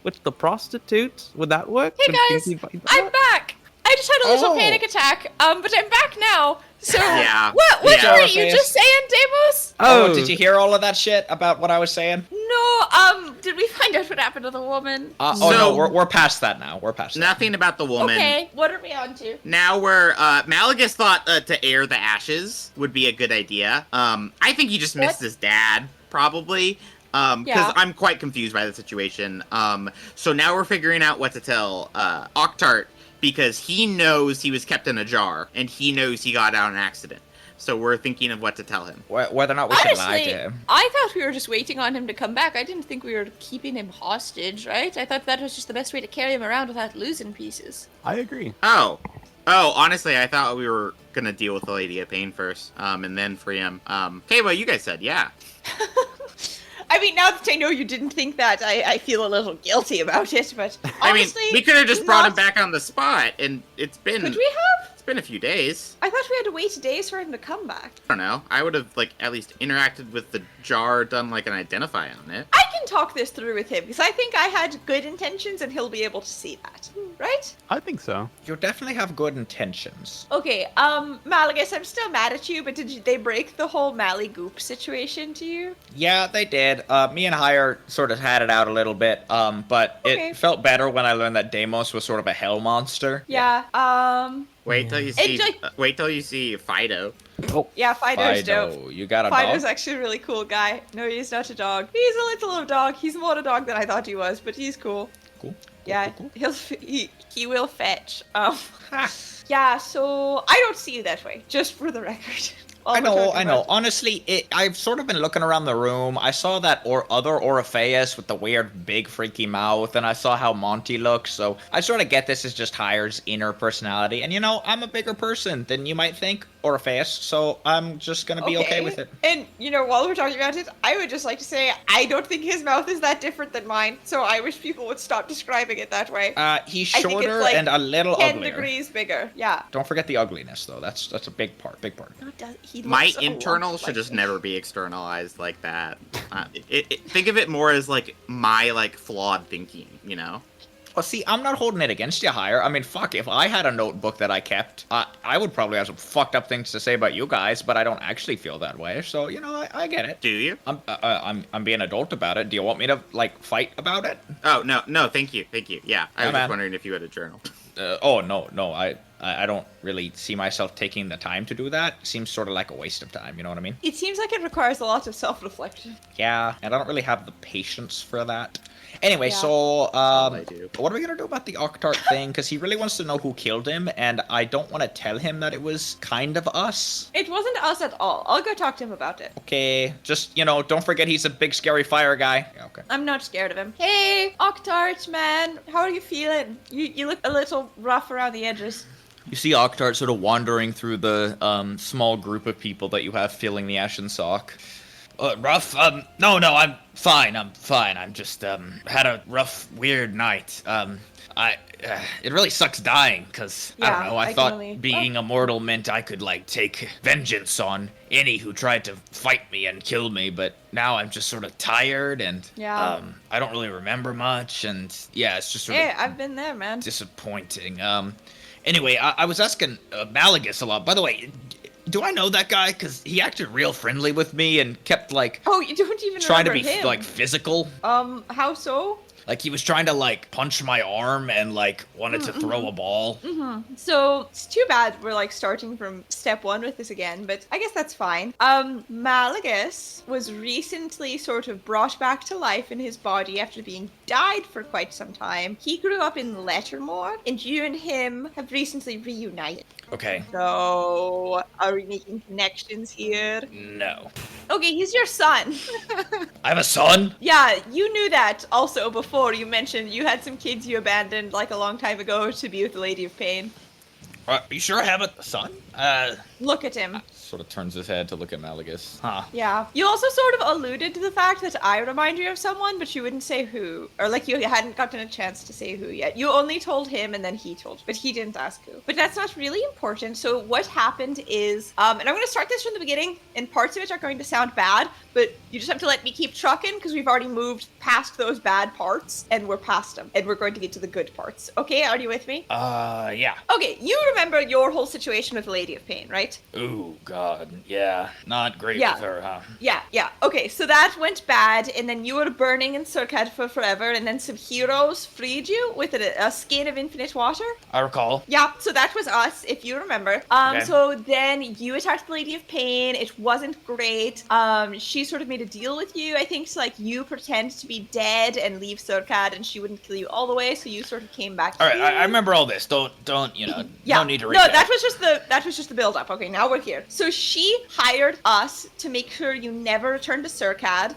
with the prostitute. Would that work? Hey guys, I'm back. I just had a little panic attack, but I'm back now. So, Yeah. what Yeah. were you just saying, Deimos? Oh, did you hear all of that shit about what I was saying? No, did we find out what happened to the woman? No, we're past that now. We're past that. Nothing about the woman. Okay, what are we on to? Now Malagus thought to air the ashes would be a good idea. I think he just missed his dad, probably. Because Yeah. I'm quite confused by the situation. So now we're figuring out what to tell Octart, because he knows he was kept in a jar, and he knows he got out in an accident. So we're thinking of what to tell him. Whether or not we should lie Honestly, to him. I thought we were just waiting on him to come back. I didn't think we were keeping him hostage, right? I thought that was just the best way to carry him around without losing pieces. I agree. Oh, honestly, I thought we were gonna deal with the Lady of Pain first, and then free him. Okay, well, you guys said, yeah. I mean, now that I know you didn't think that, I feel a little guilty about it, but honestly... I mean, we could have just brought him back on the spot, and it's been... Could we have? It's been a few days. I thought we had to wait days for him to come back. I don't know. I would have, at least interacted with the jar, done, an identify on it. I can talk this through with him, because I think I had good intentions and he'll be able to see that. Right? I think so. You definitely have good intentions. Okay, Malagus, I'm still mad at you, but did they break the whole Mally Goop situation to you? Yeah, they did. Me and Hire sort of had it out a little bit, but Okay. it felt better when I learned that Deimos was sort of a hell monster. Yeah, Wait till you see. And, Wait till you see Fido. yeah, Fido's dope. Fido, you got a Fido's dog? actually a really cool guy. No, he's not a dog. He's a little dog. He's more a dog than I thought he was, but he's cool. Cool. Yeah, Cool. he will fetch. Yeah, so I don't see you that way, just for the record. All I we're know, talking I know. about. Honestly, I've sort of been looking around the room. I saw that other Orpheus with the weird, big, freaky mouth, and I saw how Monty looks, so I sort of get this as just Hire's inner personality. And, I'm a bigger person than you might think, Orpheus, so I'm just gonna be okay with it. And, while we're talking about it, I would just like to say, I don't think his mouth is that different than mine, so I wish people would stop describing it that way. He's I think it's shorter like and a little 10 uglier. degrees bigger, yeah. Don't forget the ugliness, though. That's a big part, big part. No, he My looks a lot internal should like just him. never be externalized like that. Think of it more as my flawed thinking, Well, see, I'm not holding it against you, Hire. I mean, fuck, if I had a notebook that I kept, I would probably have some fucked up things to say about you guys, but I don't actually feel that way. So, I get it. Do you? I'm being adult about it. Do you want me to fight about it? Oh no, thank you. Yeah, I Yeah, was man. just wondering if you had a journal. No. I don't really see myself taking the time to do that. Seems sort of like a waste of time. You know what I mean? It seems like it requires a lot of self-reflection. Yeah, and I don't really have the patience for that. Anyway, Yeah. so all I do. what are we gonna do about the Octart thing? Because he really wants to know who killed him, and I don't want to tell him that it was kind of us. It wasn't us at all. I'll go talk to him about it. Okay, just don't forget he's a big scary fire guy. Yeah, okay. I'm not scared of him. Hey, Octart, man. How are you feeling? You look a little rough around the edges. You see Octart sort of wandering through the small group of people that you have filling the Ashen Sock. Rough? No, I'm fine. I'm just, had a rough, weird night. It really sucks dying, because, I Yeah, don't know, I I can thought only- being immortal meant I could, take vengeance on any who tried to fight me and kill me, but now I'm just sort of tired, and, Yeah. I don't really remember much, and, yeah, it's just sort Hey, of I've been there, man. disappointing. Anyway, I was asking Malagus a lot. By the way, do I know that guy? Because he acted real friendly with me and kept, Oh, you don't even trying to be, remember him. physical. How so? He was trying to, punch my arm and, wanted to throw a ball. So, it's too bad we're, starting from step one with this again, but I guess that's fine. Malagus was recently sort of brought back to life in his body after being died for quite some time. He grew up in Lettermore, and you and him have recently reunited. Okay. So, are we making connections here? No. Okay, he's your son. I have a son? Yeah, you knew that also before you mentioned you had some kids you abandoned a long time ago to be with the Lady of Pain. Are you sure I have a son? Look at him. Sort of turns his head to look at Malagus. Huh. Yeah. You also sort of alluded to the fact that I remind you of someone, but you wouldn't say who. Or like you hadn't gotten a chance to say who yet. You only told him and then he told you, but he didn't ask who. But that's not really important. So what happened is, and I'm going to start this from the beginning, and parts of it are going to sound bad, but you just have to let me keep trucking because we've already moved past those bad parts and we're past them. And we're going to get to the good parts. Okay, are you with me? Yeah. Okay, you remember your whole situation with the Lady of Pain, right? Ooh, God. Yeah. Not great Yeah. with her, huh? Yeah. Okay, so that went bad, and then you were burning in Surkat for forever, and then some heroes freed you with a skin of infinite water. I recall. Yeah, so that was us, if you remember. Okay. So then you attacked the Lady of Pain. It wasn't great. She sort of made a deal with you, I think, so like you pretend to be dead and leave Surkat, and she wouldn't kill you all the way, so you sort of came back. All right, here. I remember all this. Don't, Yeah. no need to No, recap. that was just the build up. Okay, now we're here. So she hired us to make sure you never return to Surkad.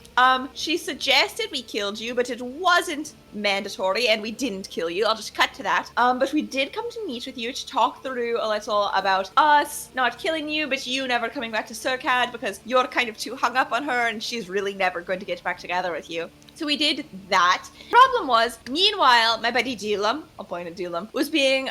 She suggested we killed you, but it wasn't mandatory, and we didn't kill you. I'll just cut to that. But we did come to meet with you to talk through a little about us not killing you, but you never coming back to Surkad because you're kind of too hung up on her, and she's really never going to get back together with you. So we did that. Problem was, meanwhile, my buddy Dulam, I'll point at Dulam, was being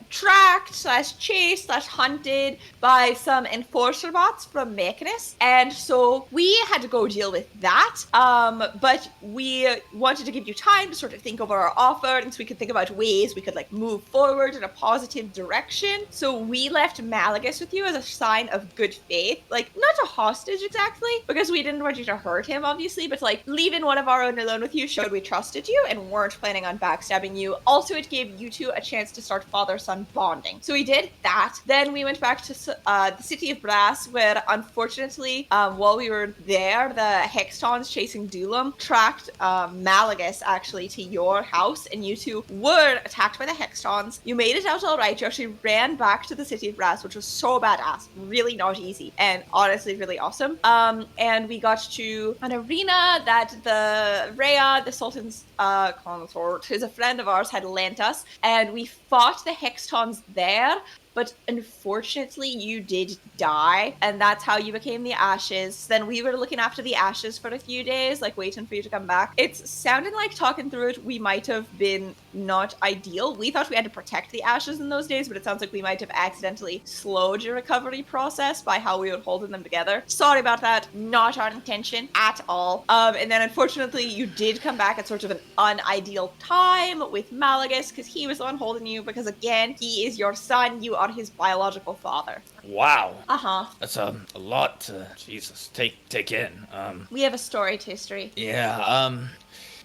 tracked / chased / hunted by some enforcer bots from Mechanus. And so we had to go deal with that. But we wanted to give you time to sort of think over our offer, and so we could think about ways we could like move forward in a positive direction. So we left Malagus with you as a sign of good faith. Like, not a hostage exactly, because we didn't want you to hurt him, obviously, but like leaving one of our own alone with you showed we trusted you and weren't planning on backstabbing you. Also, it gave you two a chance to start father-son bonding. So we did that. Then we went back to the City of Brass, where unfortunately, while we were there, the Hextons chasing Dulam tracked Malagus actually to your house, and you two were attacked by the Hextons. You made it out all right. You actually ran back to the City of Brass, which was so badass. Really not easy, and honestly really awesome. And we got to an arena that the Rhea, the Sultan's consort, who's a friend of ours, had lent us, and we fought the Hextons there. But unfortunately, you did die, and that's how you became the Ashes. Then we were looking after the Ashes for a few days, like waiting for you to come back. It's sounding like talking through it, we might have been not ideal. We thought we had to protect the Ashes in those days, but it sounds like we might have accidentally slowed your recovery process by how we were holding them together. Sorry about that. Not our intention at all. And then unfortunately, you did come back at sort of an unideal time with Malagus, because he was the one holding you, because again, he is your son. You are his biological father. Wow. Uh-huh. That's a lot to, Jesus, take in. We have a storied history. Yeah,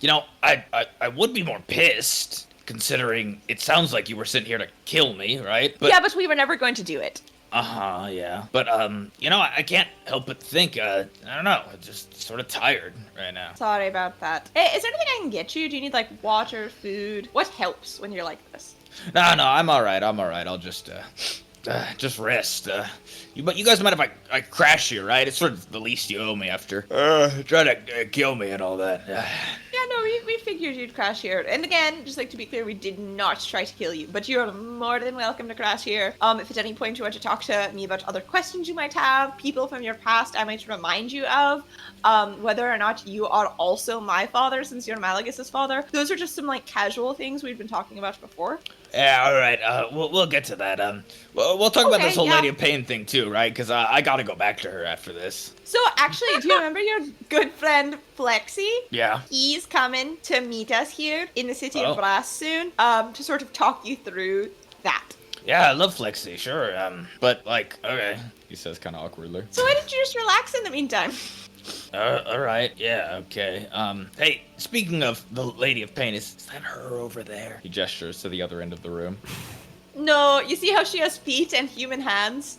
you know, I would be more pissed, considering it sounds like you were sent here to kill me, right? But, yeah, but we were never going to do it. Uh-huh, yeah. But, you know, I can't help but think, I don't know, I'm just sort of tired right now. Sorry about that. Hey, is there anything I can get you? Do you need, like, water, food? What helps when you're like this? No, I'm alright, I'll just rest. But you guys mind if I crash here, right? It's sort of the least you owe me after trying to kill me and all that. Yeah, no, we figured you'd crash here. And again, just like to be clear, we did not try to kill you, but you're more than welcome to crash here. If at any point you want to talk to me about other questions you might have, people from your past I might remind you of, whether or not you are also my father since you're Malagus's father. Those are just some like casual things we've been talking about before. Yeah, all right. We'll get to that. We'll talk about this whole yeah. Lady of Pain thing too, right? Because I gotta go back to her after this. So actually, do you remember your good friend Flexi? Yeah. He's coming to meet us here in the City Oh. of Brass soon, to sort of talk you through that. Yeah, I love Flexi, sure. But like, okay. He says kind of awkwardly. So why don't you just relax in the meantime? All right. Yeah. Okay. Hey, speaking of the Lady of Pain, is that her over there? He gestures to the other end of the room. No, you see how she has feet and human hands?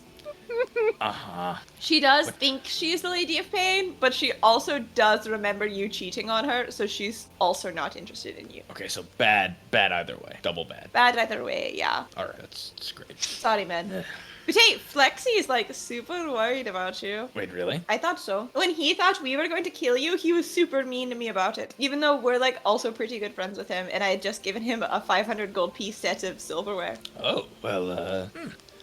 Uh-huh. She does think she's the Lady of Pain, but she also does remember you cheating on her, so she's also not interested in you. Okay, so bad either way. Double bad. Bad either way, yeah. All right, that's great. Sorry, man. But hey, Flexi is like super worried about you. Wait, really? I thought so. When he thought we were going to kill you, he was super mean to me about it. Even though we're like also pretty good friends with him, and I had just given him a 500 gold piece set of silverware. Oh, well,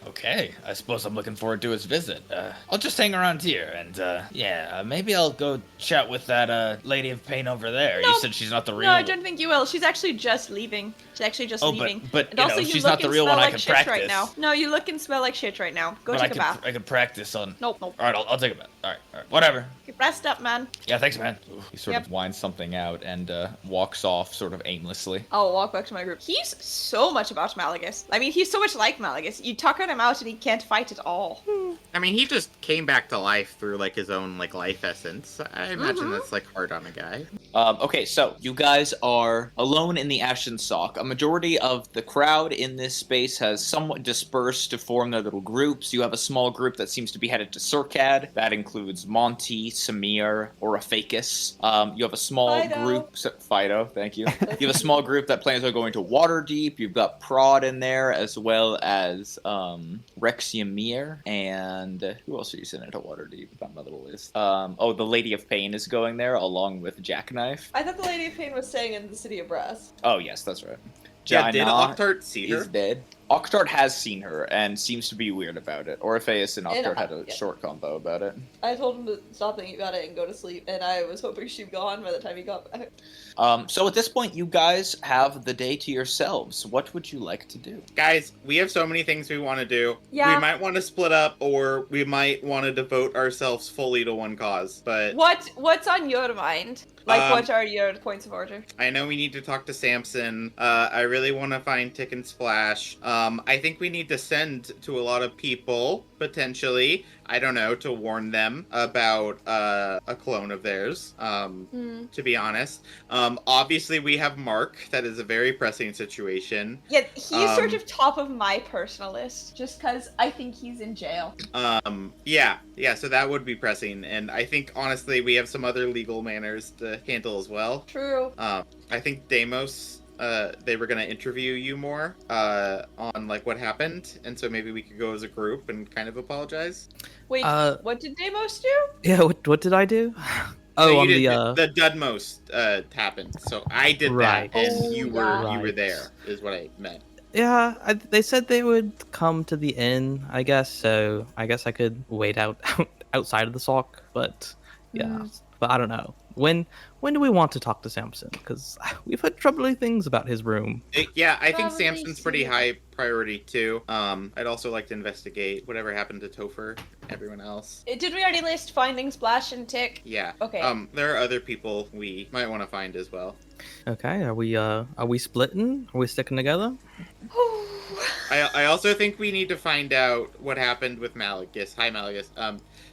okay. I suppose I'm looking forward to his visit. I'll just hang around here, and, maybe I'll go chat with that, Lady of Pain over there. No. You said she's not the real No, I don't think you will. She's actually just leaving. She's actually just Oh, leaving. but, and you also, know, you she's look not the and real smell one I like can shit practice. right now. No, you look and smell like shit right now. Go But take a bath. I could practice on... Nope. Alright, I'll take a bath. Alright, whatever. Get rest up, man. Yeah, thanks, man. Ooh. He sort Yep. of whines something out and walks off sort of aimlessly. I'll walk back to my group. He's so much about Malagus. I mean, he's so much like Malagus. You tucker him out and he can't fight at all. I mean, he just came back to life through like his own like life essence. I imagine that's like hard on a guy. Okay, so you guys are alone in the Ashen Sock. A majority of the crowd in this space has somewhat dispersed to form their little groups. You have a small group that seems to be headed to Circad. That includes Monty, Samir, Orifacus. You have a small Fido. group... Fido, thank you. You have a small group that plans on going to Waterdeep. You've got Prod in there, as well as Rexiamir. And who else are you sending to Waterdeep? It's on my little list. The Lady of Pain is going there, along with Jackknife. I thought the Lady of Pain was staying in the City of Brass. Oh, yes, that's right. Yeah, did Jaina Octart see her? is dead. Octart has seen her and seems to be weird about it. Orpheus and And, Octart had a yeah. short combo about it. I told him to stop thinking about it and go to sleep, and I was hoping she'd be gone by the time he got back. So at this point, you guys have the day to yourselves. What would you like to do? Guys, we have so many things we want to do. Yeah. We might want to split up, or we might want to devote ourselves fully to one cause. But What's on your mind? Like, what are your points of order? I know we need to talk to Samson. I really want to find Tick and Splash. I think we need to send to a lot of people, potentially. I don't know, to warn them about a clone of theirs, to be honest. Obviously, we have Mark. That is a very pressing situation. Yeah, he's sort of top of my personal list, just because I think he's in jail. Yeah, so that would be pressing. And I think, honestly, we have some other legal matters to handle as well. True. I think Deimos, they were going to interview you more on, like, what happened. And so maybe we could go as a group and kind of apologize. Wait, what did Deimos do? Yeah, what did I do? Oh, So on you the did, the Dudmost happened. So I did Right. that, and Oh, you yeah. were there, is what I meant. yeah, they said they would come to the inn, I guess. So I guess I could wait outside of the sock, but yeah, but I don't know. When do we want to talk to Samson? Because we've heard troubling things about his room. Yeah, I think Probably Samson's pretty soon. high priority too. I'd also like to investigate whatever happened to Topher, everyone else. Did we already list finding Splash and Tick? Yeah. Okay. There are other people we might want to find as well. Okay, are we splitting? Are we sticking together? I also think we need to find out what happened with Malagus. Hi, Malagus.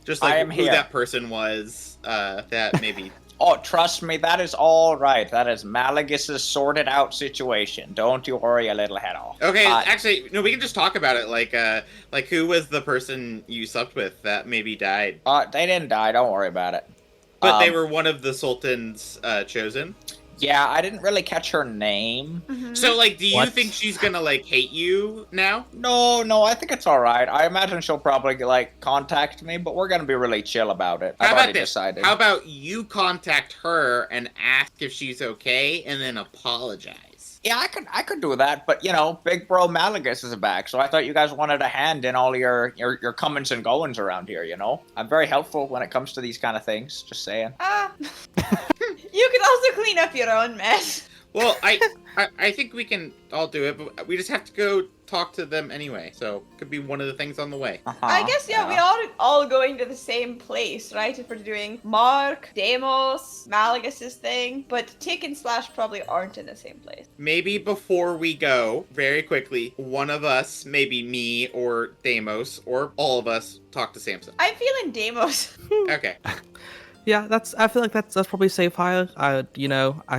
Just I like am who here. that person was. That maybe. Oh, trust me, that is all right. That is Malagus's sorted out situation. Don't you worry a little head off. Okay, actually, no, we can just talk about it. Like who was the person you slept with that maybe died? They didn't die. Don't worry about it. But they were one of the Sultan's chosen. Yeah, I didn't really catch her name. So, like, do you What? think she's gonna like hate you now? No, I think it's all right. I imagine she'll probably like contact me, but we're gonna be really chill about it. How I've about already this? decided. How about you contact her and ask if she's okay, and then apologize? Yeah, I could do that, but you know, Big Bro Malagus is back, so I thought you guys wanted a hand in all your comings and goings around here. You know, I'm very helpful when it comes to these kind of things. Just saying. You could also clean up your own mess. Well, I think we can all do it, but we just have to go talk to them anyway. So could be one of the things on the way. I guess, yeah, we are all going to the same place, right? If we're doing Mark, Deimos, Malagus's thing, but Tick and Slash probably aren't in the same place. Maybe before we go, very quickly, one of us, maybe me or Deimos, or all of us, talk to Samson. I'm feeling Deimos. Okay. Yeah, I feel like that's probably safe hire. I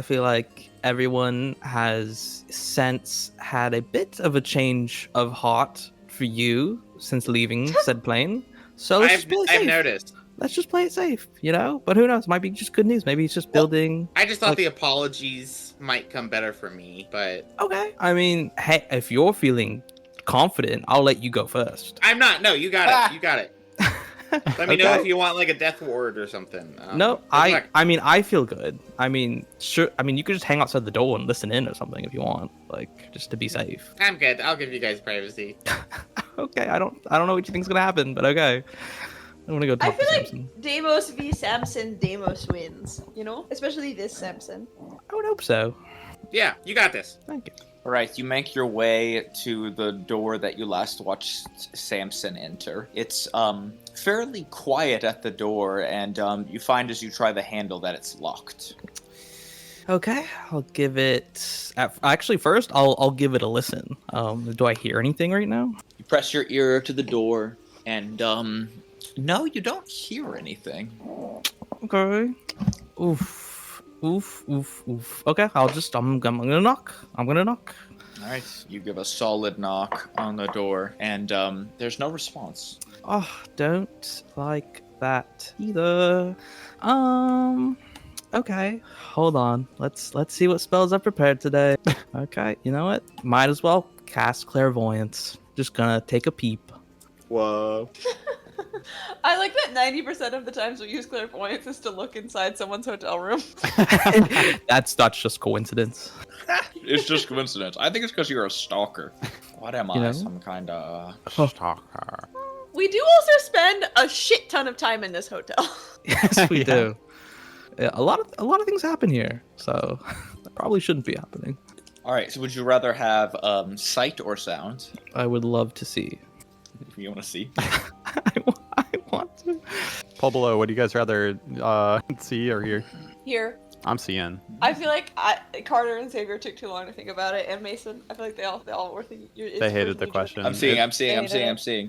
feel like everyone has since had a bit of a change of heart for you since leaving said plane. So let's just play it I've safe. noticed. Let's just play it safe, But who knows? Might be just good news. Maybe he's just building. I just thought Like- the apologies might come better for me, but Okay. I mean, hey, if you're feeling confident, I'll let you go first. I'm not. No, you got it. You got it. Let me know Okay. if you want like a death ward or something. No, good I luck. I mean I feel good. I mean, sure. I mean, you could just hang outside the door and listen in or something if you want, like just to be safe. I'm good. I'll give you guys privacy. Okay, I don't know what you think's gonna happen, but okay. I want to go I talk to feel like Samson. Deimos v Samson, Deimos wins. You know, especially this Samson. I would hope so. Yeah, you got this. Thank you. All right, you make your way to the door that you last watched Samson enter. It's fairly quiet at the door, and you find as you try the handle that it's locked. Okay, I'll give it. Actually, first I'll give it a listen. Do I hear anything right now? You press your ear to the door, and no, you don't hear anything. Okay. Oof. Okay, I'm gonna knock. I'm gonna knock. All right, you give a solid knock on the door, and there's no response. Oh, don't like that either. Okay, hold on. Let's see what spells I've prepared today. Okay, you know what? Might as well cast clairvoyance. Just gonna take a peep. Whoa. I like that 90% of the times we use clairvoyance is to look inside someone's hotel room. That's just coincidence. It's just coincidence. I think it's because you're a stalker. What am You I? know? Some kind of... Stalker. We do also spend a shit ton of time in this hotel. Yes, we Yeah. do. Yeah, a lot of things happen here, so that probably shouldn't be happening. All right, so would you rather have sight or sound? I would love to see. If you want to see. I want to. Pull below. What do you guys rather see or hear? Here, I'm seeing. I feel like Carter and Xavier took too long to think about it, and Mason. I feel like they all were thinking. They hated the question. I'm seeing.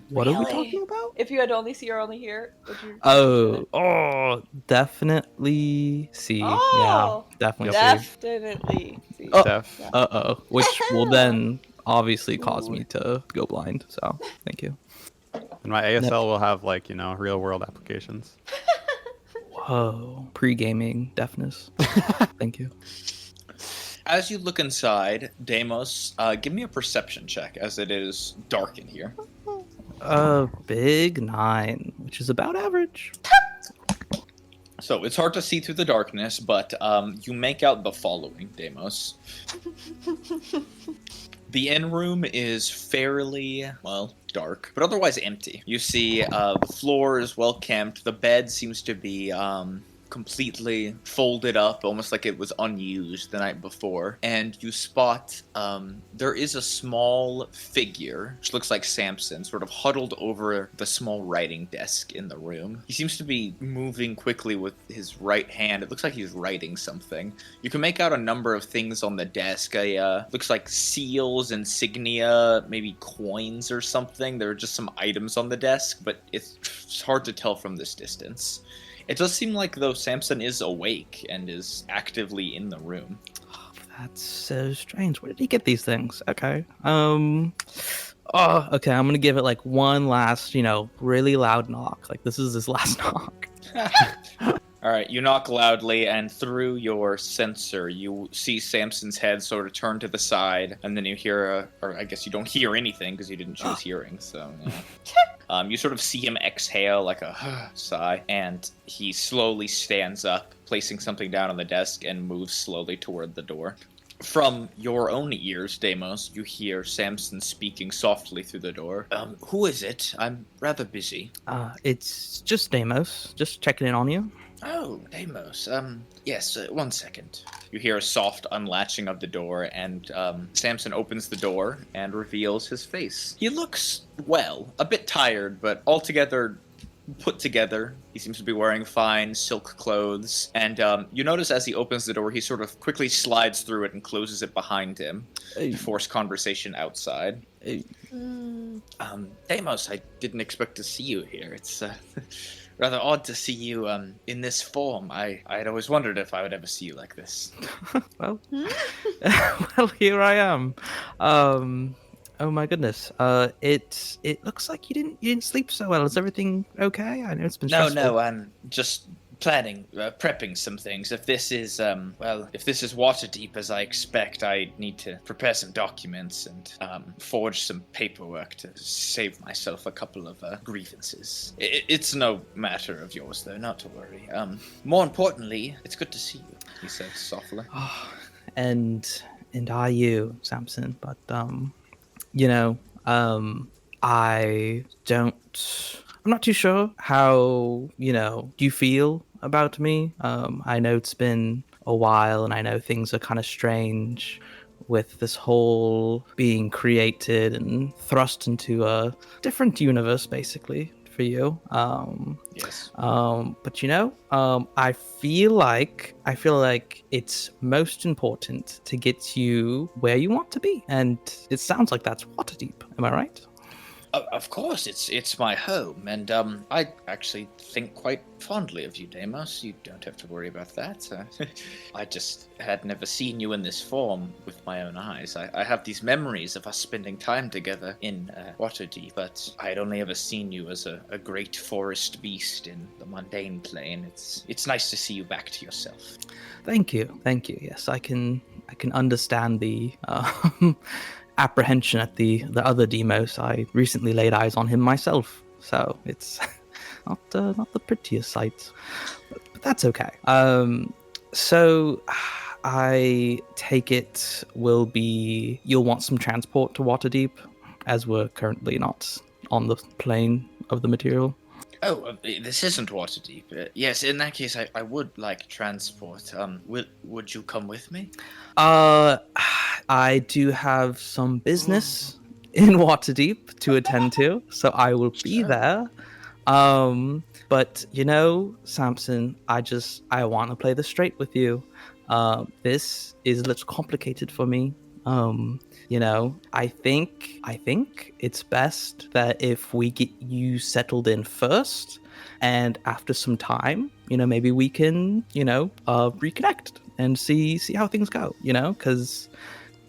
What are we Really? talking about? If you had to only see or only hear, would you? Oh, definitely see. Oh, Yeah, definitely definitely. See. Oh. Def. see. Which will then obviously cause me to go blind. So, thank you. And my ASL will have real world applications. Whoa, pre-gaming deafness. Thank you. As you look inside, Deimos, give me a perception check, as it is dark in here. Big 9, which is about average. So it's hard to see through the darkness, but you make out the following, Deimos. The inn room is fairly, dark, but otherwise empty. You see the floor is well kept. The bed seems to be completely folded up, almost like it was unused the night before. And you spot there is a small figure, which looks like Samson, sort of huddled over the small writing desk in the room. He seems to be moving quickly with his right hand. It looks like he's writing something. You can make out a number of things on the desk. Looks like seals, insignia, maybe coins or something. There are just some items on the desk, but it's hard to tell from this distance. It does seem like though Samson is awake and is actively in the room. Oh, that's so strange. Where did he get these things? Okay. Okay, I'm gonna give it like one last, really loud knock. Like this is his last knock. All right, you knock loudly, and through your sensor, you see Samson's head sort of turn to the side, and then you hear, or I guess you don't hear anything because you didn't choose hearing, so... Yeah. You sort of see him exhale like a sigh, and he slowly stands up, placing something down on the desk, and moves slowly toward the door. From your own ears, Deimos, you hear Samson speaking softly through the door. Who is it? I'm rather busy. It's just Deimos. Just checking in on you. Oh, Deimos. Yes, 1 second. You hear a soft unlatching of the door, and Samson opens the door and reveals his face. He looks, well, a bit tired, but altogether put together. He seems to be wearing fine silk clothes, and you notice as he opens the door, he sort of quickly slides through it and closes it behind him to force conversation outside. Deimos, I didn't expect to see you here. It's rather odd to see you in this form. I'd always wondered if I would ever see you like this. Well, well, here I am. Oh my goodness. It looks like you didn't sleep so well. Is everything okay? I know it's been stressful. No, just prepping some things. If this is, if this is Waterdeep as I expect, I need to prepare some documents and forge some paperwork to save myself a couple of grievances. It's no matter of yours, though, not to worry. More importantly, it's good to see you, he said softly. And are you, Samson? But I don't. I'm not too sure how you feel about me. I know it's been a while, and I know things are kind of strange with this whole being created and thrust into a different universe, basically, for you. Yes. But I feel like it's most important to get you where you want to be, and it sounds like that's Waterdeep. Am I right? Of course, it's my home, and I actually think quite fondly of you, Deimos. You don't have to worry about that. I just had never seen you in this form with my own eyes. I have these memories of us spending time together in Waterdeep, but I had only ever seen you as a great forest beast in the mundane plane. It's nice to see you back to yourself. Thank you. Yes, I can understand the apprehension at the other Demos. I recently laid eyes on him myself, so it's not the prettiest sight, but that's okay. So I take it you'll want some transport to Waterdeep, as we're currently not on the plane of the material. Oh, this isn't Waterdeep. Yes, in that case, I would like transport. Would you come with me? I do have some business in Waterdeep to attend to, so I will be there. But Samson, I want to play this straight with you. This is a little complicated for me. I think it's best that if we get you settled in first, and after some time, maybe we can, reconnect and see how things go. Because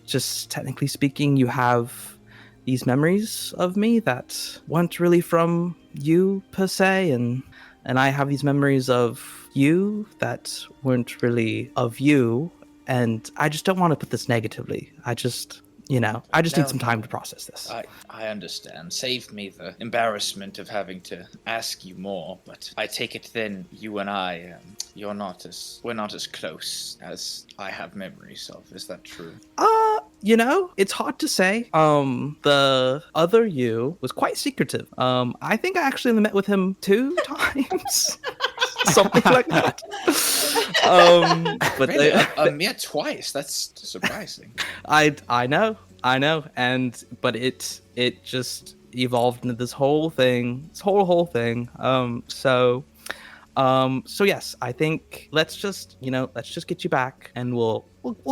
just technically speaking, you have these memories of me that weren't really from you per se, and I have these memories of you that weren't really of you, and I just don't want to put this negatively. I just need some time to process this. I understand. Save me the embarrassment of having to ask you more, but I take it then you and I, we're not as close as I have memories of. Is that true? It's hard to say. The other you was quite secretive. I think I actually only met with him 2 times. Something like that. But really? Yeah, twice. That's surprising. I know, but it just evolved into this whole thing, So yes, I think let's just get you back, and we'll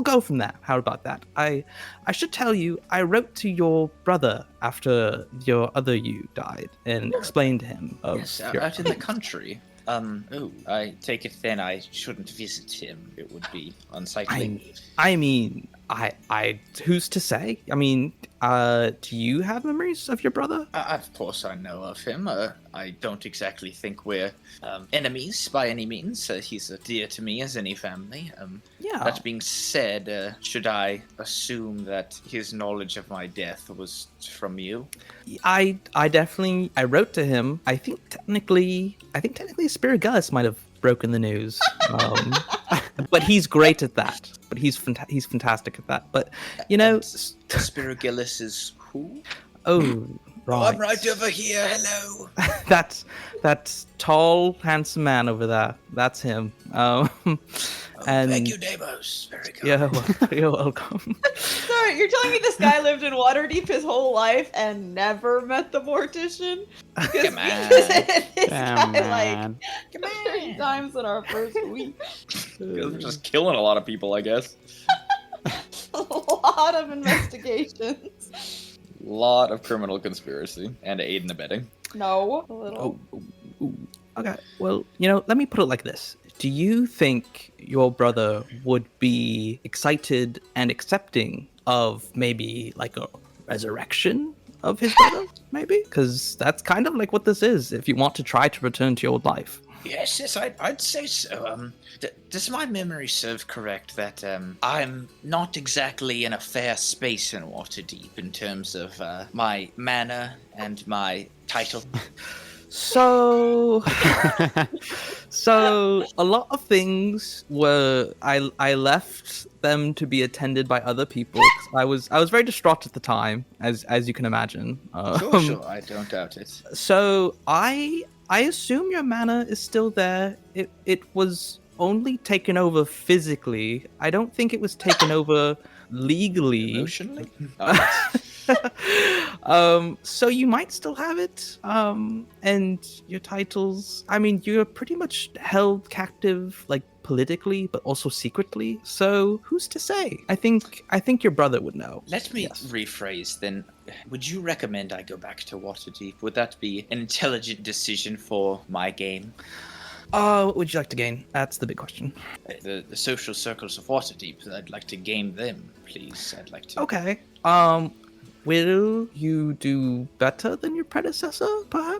go from there. How about that? I should tell you, I wrote to your brother after your other you died and explained to him of yes, out in the country. I take it then I shouldn't visit him. It would be unsightly. I mean, I who's to say? I mean, do you have memories of your brother? Of course I know of him. I don't exactly think we're enemies by any means. He's dear to me as any family. Yeah. That being said, should I assume that his knowledge of my death was from you? I definitely wrote to him. I think technically Spirigus might have broken the news. But he's great at that. But he's fantastic at that. But Spirigillus is who? Oh, right. I'm right over here. Hello. that's tall, handsome man over there. That's him. And thank you, Deimos. Very good. Yeah, you're welcome. Sorry, you're telling me this guy lived in Waterdeep his whole life and never met the mortician? Come on. This Damn, guy, man. Come 3 times in our first week. We're just killing a lot of people, I guess. A lot of investigations. Lot of criminal conspiracy and aid and abetting. No, a little. Okay, well, let me put it like this. Do you think your brother would be excited and accepting of maybe like a resurrection of his brother? Maybe? Because that's kind of like what this is, if you want to try to return to your old life. Yes, I'd say so. Does my memory serve correct that I'm not exactly in a fair space in Waterdeep in terms of my mana and my title? So, so a lot of things were I left them to be attended by other people. 'Cause I was very distraught at the time, as you can imagine. Sure, I don't doubt it. So I assume your mana is still there. It was only taken over physically. I don't think it was taken over legally. Emotionally? So you might still have it. And your titles. I mean, you're pretty much held captive, like politically, but also secretly. So who's to say? I think your brother would know. Let me rephrase then. Would you recommend I go back to Waterdeep? Would that be an intelligent decision for my game? What would you like to gain? That's the big question. The social circles of Waterdeep, I'd like to game them, please. I'd like to. Okay. Will you do better than your predecessor,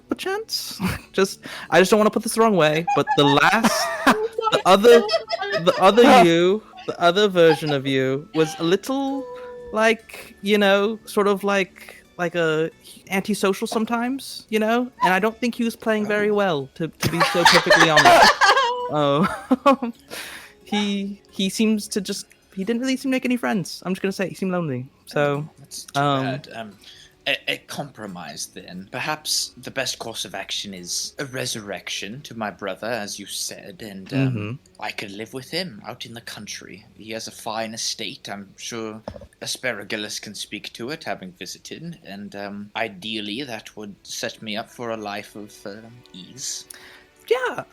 perchance? I just don't want to put this the wrong way, but the other version of you was a little like, sort of like a antisocial sometimes, and I don't think he was playing very well, to be so perfectly honest. He seems to just. He didn't really seem to make any friends. I'm just gonna say he seemed lonely. So That's too bad. A compromise then. Perhaps the best course of action is a resurrection to my brother, as you said, and I could live with him out in the country. He has a fine estate. I'm sure Asparagus can speak to it, having visited, and ideally that would set me up for a life of ease. yeah,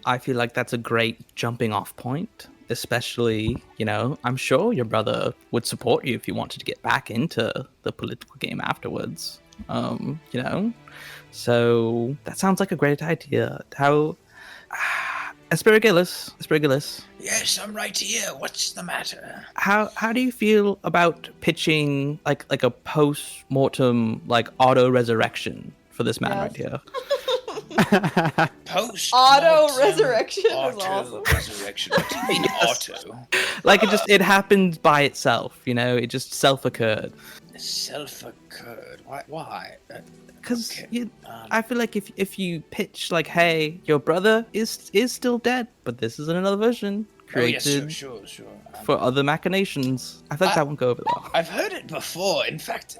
I feel like that's a great jumping off point. Especially, I'm sure your brother would support you if you wanted to get back into the political game afterwards. So that sounds like a great idea. How, Asparagus. Yes, I'm right here. What's the matter? How do you feel about pitching like a post-mortem auto resurrection for this man right here? Post Auto resurrection is awesome. Resurrection. What do you mean auto? Like it happened by itself, it just self-occurred. Self-occurred. Why? Because I feel like if you pitch hey, your brother is still dead, but this is another version created sure. for other machinations. I feel like that won't go over well. I've heard it before. In fact,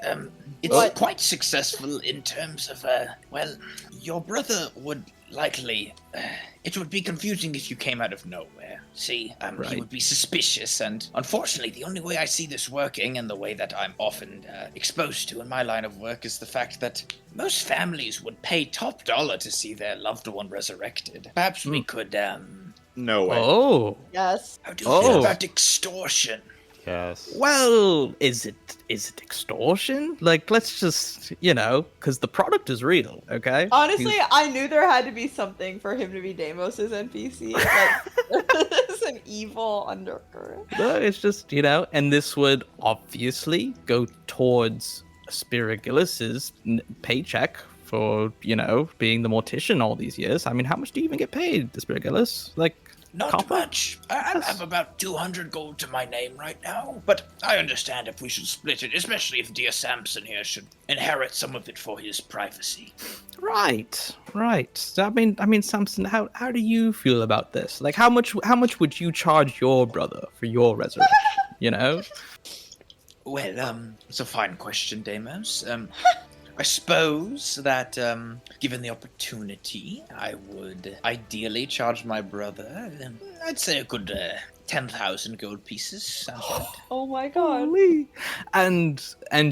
it's quite successful in terms of, your brother would likely... it would be confusing if you came out of nowhere. See, he would be suspicious, and unfortunately, the only way I see this working, and the way that I'm often exposed to in my line of work, is the fact that most families would pay top dollar to see their loved one resurrected. Perhaps we could, No way. Oh. Yes. How do you feel about extortion? Yes. Well, is it extortion? Let's just, because the product is real, okay? Honestly, I knew there had to be something for him to be Deimos's NPC. There's an evil undercurrent. No, it's just, and this would obviously go towards Asparagus' paycheck for, being the mortician all these years. I mean, how much do you even get paid, Asparagus? Not copper? much. I have about 200 gold to my name right now, but I understand if we should split it, especially if dear Samson here should inherit some of it for his privacy. Right. So, I mean, Samson, how do you feel about this? How much would you charge your brother for your resurrection? Well, it's a fine question, Deimos. I suppose that, given the opportunity, I would ideally charge my brother, I'd say a good 10,000 gold pieces. Sounds right. Oh my god. Holy. And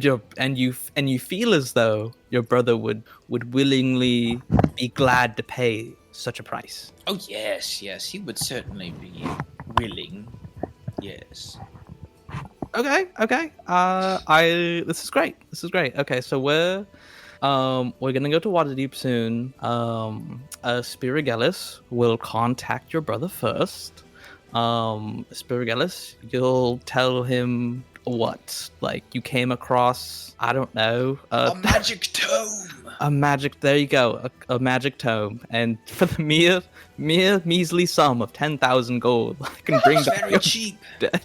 you feel as though your brother would willingly be glad to pay such a price. Oh yes, he would certainly be willing. Yes. Okay. This is great. Okay, so we're gonna go to Waterdeep soon. Spirigellis will contact your brother first. Spirigellis, you'll tell him what? You came across, I don't know, a magic tome. A magic. There you go. A magic tome, and for the mere measly sum of 10,000 gold, I can bring It's back very cheap.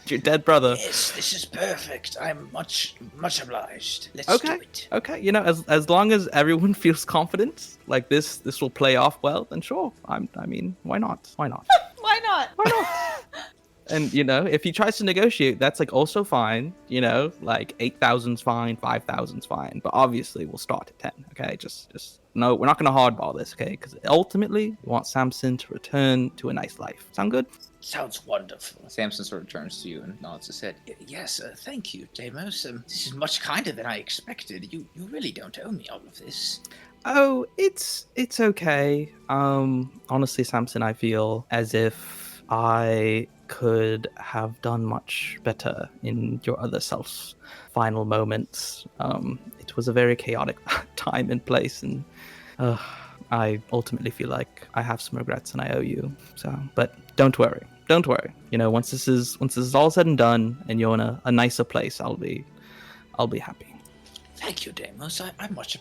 your dead brother. Yes, this is perfect. I'm much obliged. Let's Okay. do it. Okay. You know, as long as everyone feels confident, like this will play off well, then sure. I mean, why not? Why not? Why not? Why not? And you know, if he tries to negotiate, that's like also fine. You know, like 8,000's fine, 5,000's fine. But obviously, we'll start at 10. Okay, just no, we're not going to hardball this. Okay, because ultimately, we want Samson to return to a nice life. Sound good? Sounds wonderful. Samson sort of turns to you and nods his head. Yes, thank you, Deimos. This is much kinder than I expected. You really don't owe me all of this. Oh, it's okay. Honestly, Samson, I feel as if I could have done much better in your other self's final moments. It was a very chaotic time and place, and I ultimately feel like I have some regrets and I owe you. So, but don't worry. You know, once this is all said and done, and you're in a nicer place, I'll be happy. Thank you, Deimos. I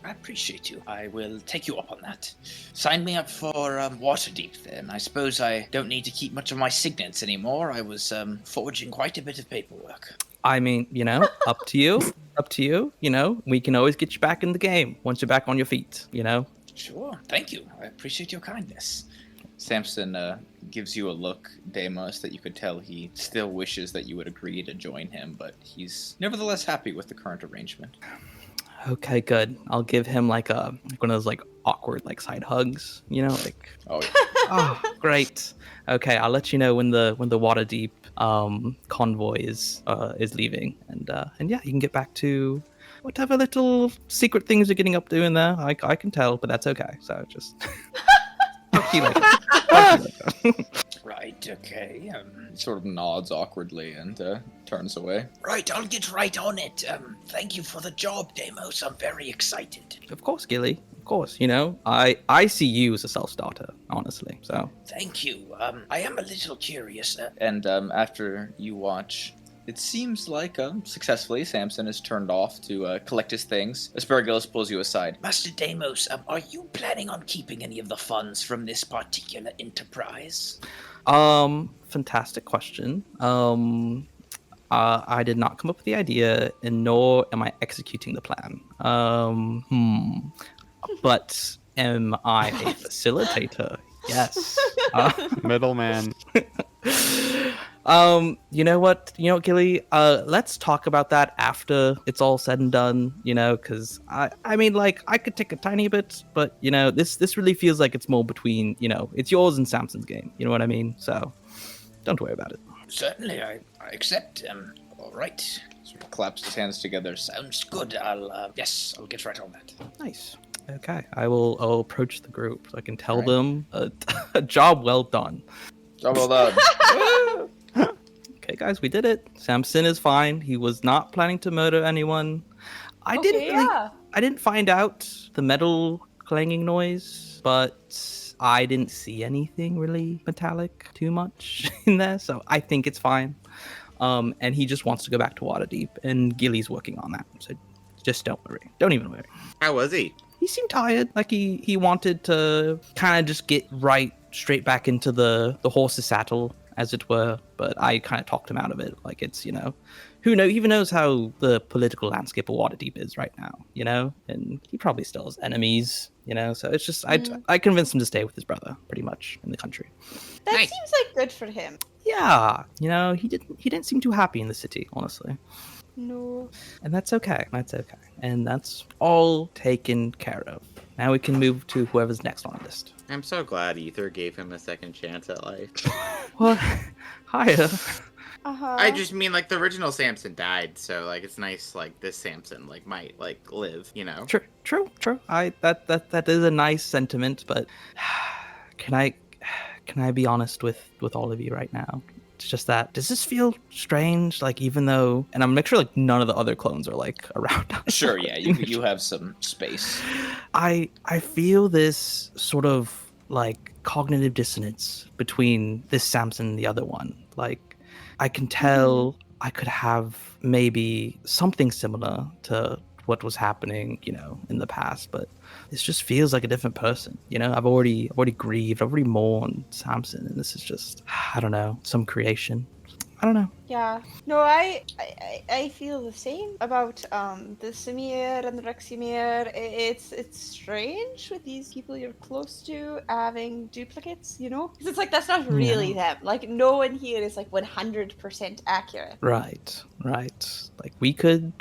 appreciate you. I will take you up on that. Sign me up for Waterdeep, then. I suppose I don't need to keep much of my signets anymore. I was forging quite a bit of paperwork. I mean, you know, up to you. You know, we can always get you back in the game once you're back on your feet, you know? Sure. Thank you. I appreciate your kindness. Samson gives you a look, Deimos, that you could tell he still wishes that you would agree to join him, but he's nevertheless happy with the current arrangement. Okay, good. I'll give him like one of those like awkward like side hugs, you know, like Oh, yeah. oh, great. Okay, I'll let you know when the Waterdeep convoy is leaving, and yeah, you can get back to whatever little secret things you're getting up to in there. I can tell, but that's okay. So just talk to you later. Right, okay. Sort of nods awkwardly and turns away. Right, I'll get right on it. Thank you for the job, Deimos. I'm very excited. Of course, Gilly. Of course, you know, I see you as a self-starter, honestly. So Thank you. I am a little curious. And after you watch, it seems like successfully Samson is turned off to collect his things. Aspergillus pulls you aside. Master Deimos, are you planning on keeping any of the funds from this particular enterprise? Fantastic question. I did not come up with the idea, and nor am I executing the plan. But am I a facilitator? Yes. Middleman. You know what, Gilly? Let's talk about that after it's all said and done. You know, because I mean, like, I could take a tiny bit, but you know, this really feels like it's more between, you know, it's yours and Samson's game. You know what I mean? So, don't worry about it. Certainly, I accept. All right. Sort of claps his hands together. Sounds good. I'll get right on that. Nice. Okay, I'll approach the group. I can tell Right. them a job well done. Job well done. Okay, guys, we did it. Samson is fine. He was not planning to murder anyone. I didn't find out the metal clanging noise, but I didn't see anything really metallic too much in there, so I think it's fine. And he just wants to go back to Waterdeep, and Gilly's working on that. So just don't worry. Don't even worry. How was he? He seemed tired, like he wanted to kind of just get straight back into the horse's saddle, as it were. But I kind of talked him out of it. Like, it's, you know, who even knows how the political landscape of Waterdeep is right now, you know? And he probably still has enemies, you know? So it's just, I convinced him to stay with his brother, pretty much, in the country. That Nice. seems like good for him. Yeah, you know, he didn't seem too happy in the city, honestly. No. And that's okay. And that's all taken care of. Now we can move to whoever's next on the list. I'm so glad Ether gave him a second chance at life. Well, hiya. Uh-huh. I just mean, like, the original Samson died, so, like, it's nice, like, this Samson, like, might, like, live, you know? True. That is a nice sentiment, but can I be honest with all of you right now? It's just that, does this feel strange? Like, even though, and I'm make sure like none of the other clones are like around. Sure, yeah, you have some space. I feel this sort of like cognitive dissonance between this Samson and the other one. Like, I can tell I could have maybe something similar to what was happening, in the past, but this just feels like a different person. I've already grieved, I've already mourned Samson, and this is just, I don't know, some creation. I don't know. Yeah. No, I feel the same about the Samir and the Reximir. It's strange with these people you're close to having duplicates, Because it's like that's not really them. Like no one here is like 100% accurate. Right. Like we could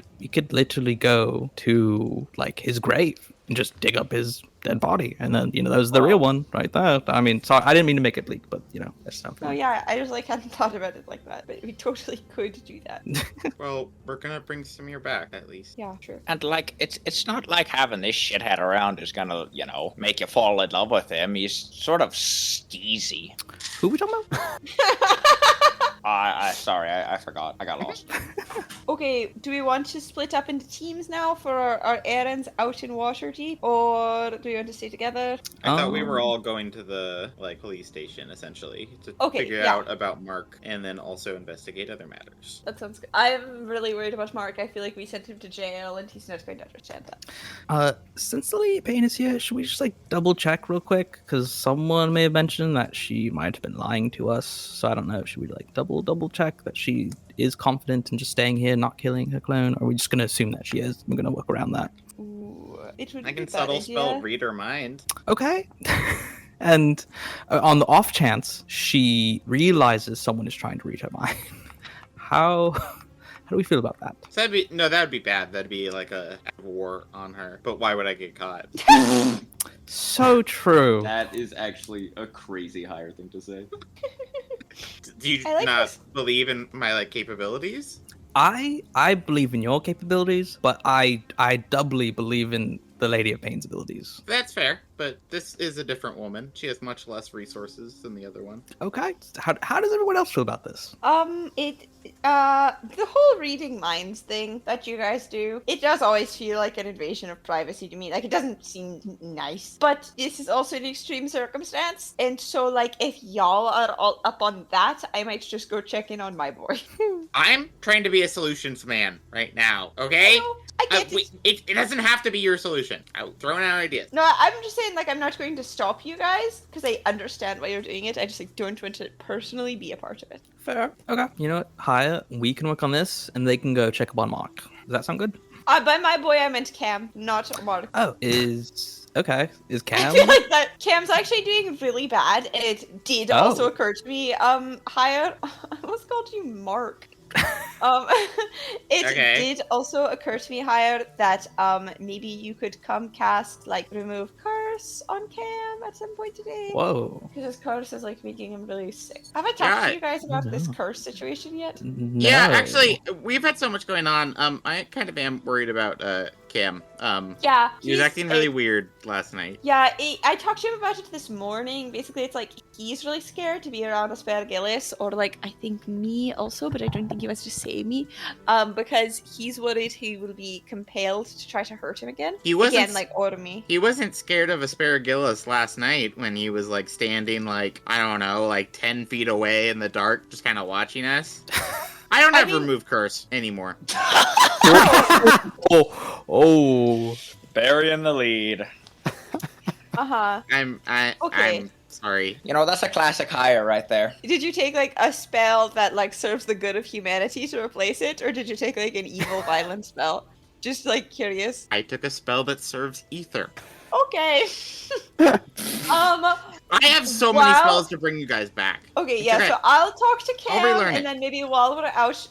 literally go to like his grave and just dig up his dead body, and then that was the real one right there. I mean, sorry, I didn't mean to make it bleak, but that's not. No, yeah, I just like hadn't thought about it like that, but we totally could do that. Well, we're gonna bring Samir back at least. Yeah, true. And like, it's not like having this shithead around is gonna, make you fall in love with him. He's sort of steezy. Who we talking about? Sorry, I forgot. I got lost. Okay, do we want to split up into teams now for our errands out in Waterdeep, or do we want to stay together? I thought we were all going to the police station essentially to figure yeah. out about Mark and then also investigate other matters. That sounds good. I'm really worried about Mark. I feel like we sent him to jail and he's not going to understand that. Since the Lady of Pain is here, should we just double check real quick? Because someone may have mentioned that she might have been lying to us. So I don't know. Should we double check that she is confident in just staying here, not killing her clone? Or are we just gonna assume that she is? We're gonna work around that. Ooh, it would I be can a bad subtle idea. spell read her mind. Okay. And on the off chance she realizes someone is trying to read her mind, how do we feel about that? So that would be bad. That'd be like a war on her. But why would I get caught? So true. That is actually a crazy higher thing to say. Do you I like not this. believe in my capabilities? I believe in your capabilities, but I doubly believe in the Lady of Pain's abilities. That's fair, but this is a different woman. She has much less resources than the other one. Okay. How does everyone else feel about this? The whole reading minds thing that you guys do, it does always feel like an invasion of privacy to me. Like, it doesn't seem nice. But this is also an extreme circumstance, and so, if y'all are all up on that, I might just go check in on my boy. I'm trying to be a solutions man right now, okay? I get it. It doesn't have to be your solution. I'm throwing out ideas. No, I'm just saying, I'm not going to stop you guys, because I understand why you're doing it. I just, don't want to personally be a part of it. Fair. Okay. You know what? Haya, we can work on this, and they can go check up on Mark. Does that sound good? By my boy, I meant Cam, not Mark. Oh, is I Cam? feel like that Cam's actually doing really bad, and it did also occur to me, Haya, I almost called you Mark. It did also occur to me, Haya, that maybe you could come cast remove curse on Cam at some point today. Whoa. Because his curse is making him really sick. Have I talked to you guys about this curse situation yet? No. Yeah, actually, we've had so much going on. I kind of am worried about Cam. Yeah. He was acting really weird last night. Yeah, I talked to him about it this morning. Basically, it's he's really scared to be around Aspergillus, or I think me also, but I don't think he wants to say me, because he's worried he will be compelled to try to hurt him again. He wasn't or me. He wasn't scared of Aspergillus last night when he was standing 10 feet away in the dark, just kind of watching us. I don't have remove curse anymore. Oh. Burying the lead. Uh-huh. I'm sorry. That's a classic hire right there. Did you take a spell that serves the good of humanity to replace it, or did you take an evil violent spell? Just curious. I took a spell that serves ether. Okay. I have so many spells to bring you guys back. Okay, yeah, so I'll talk to I'll Cam, relearn and it. then maybe while we're out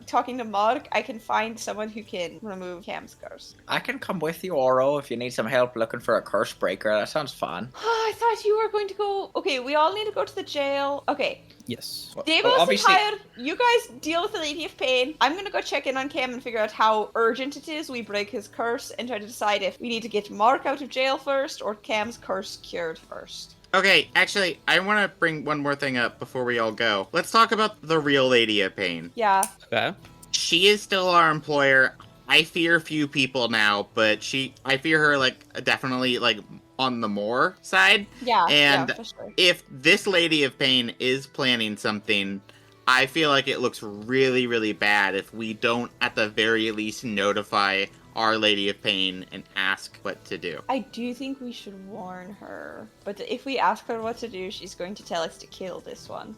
talking to Mark, I can find someone who can remove Cam's curse. I can come with you, Oro, if you need some help looking for a curse breaker. That sounds fun. I thought you were going to go... Okay, we all need to go to the jail. Okay. Yes. Deimos and obviously- Hire, you guys deal with the Lady of Pain. I'm gonna go check in on Cam and figure out how urgent it is we break his curse, and try to decide if we need to get Mark out of jail first, or Cam's curse cured first. Okay, actually, I want to bring one more thing up before we all go. Let's talk about the real Lady of Pain. Yeah. Okay. She is still our employer. I fear few people now, but I fear her, definitely, on the more side. Yeah, And for sure. if this Lady of Pain is planning something, I feel like it looks really, really bad if we don't, at the very least, notify Our Lady of Pain and ask what to do. I do think we should warn her. But if we ask her what to do, she's going to tell us to kill this one.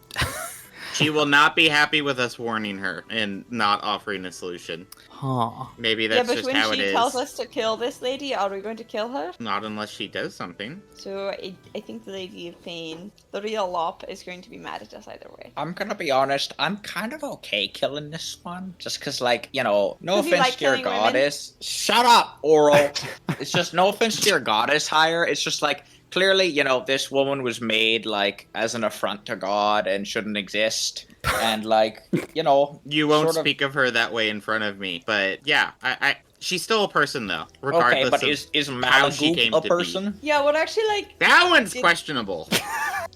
She will not be happy with us warning her and not offering a solution. Huh. Maybe that's but just when how it she is. tells us to kill this lady, are we going to kill her? Not unless she does something. So I think the Lady of Pain, the real Lop, is going to be mad at us either way. I'm gonna be honest, I'm kind of okay killing this one. Just because, like, you know, no Does he offense like to your killing women? goddess. Shut up, Oral. It's just no offense to your goddess hire. It's just like, clearly, you know, this woman was made, like, as an affront to God and shouldn't exist. And, like, you know. You won't sort of- speak of her that way in front of me, but yeah, I she's still a person though, regardless Okay, but of is how she came Malagoop a to be. person? Yeah, we're actually like... That one's questionable.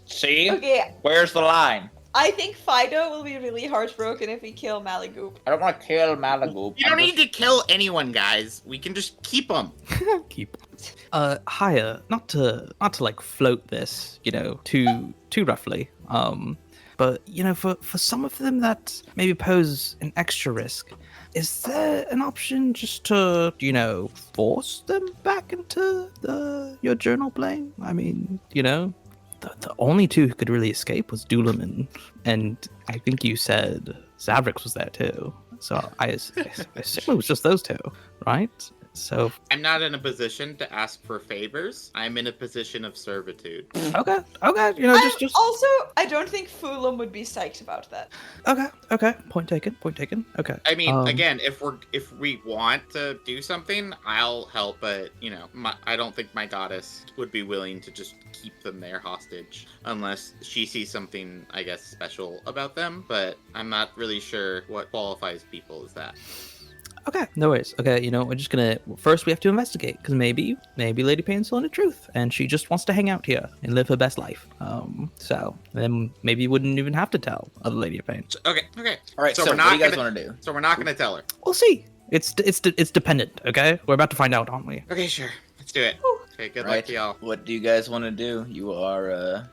See? Okay, Where's the line? I think Fido will be really heartbroken if we kill Malagoop. I don't want to kill Malagoop. You don't need to kill anyone, guys. We can just keep them. Keep. Higher. Not to like float this, you know, too roughly. But you know, for some of them that maybe pose an extra risk, is there an option just to, you know, force them back into your journal plane? I mean, you know, the only two who could really escape was Doolin and I think you said Zavrix was there too. So I assume it was just those two, right? So I'm not in a position to ask for favors. I'm in a position of servitude. okay, you know, just Also, I don't think Fulham would be psyched about that. okay. Point taken. Okay. I mean, again, if we want to do something, I'll help. But you know, I don't think my goddess would be willing to just keep them there hostage unless she sees something, I guess, special about them. But I'm not really sure what qualifies people as that. Okay, no worries. Okay, you know, we're just gonna first we have to investigate because maybe Lady Payne's telling the truth and she just wants to hang out here and live her best life. So then maybe you wouldn't even have to tell other Lady of Payne. Okay. All right, so we're what not do you guys gonna- want to do? So we're not going to tell her. We'll see. It's dependent. Okay, we're about to find out, aren't we? Okay, sure. Let's do it. Okay, good luck Right. to y'all. What do you guys want to do? You are,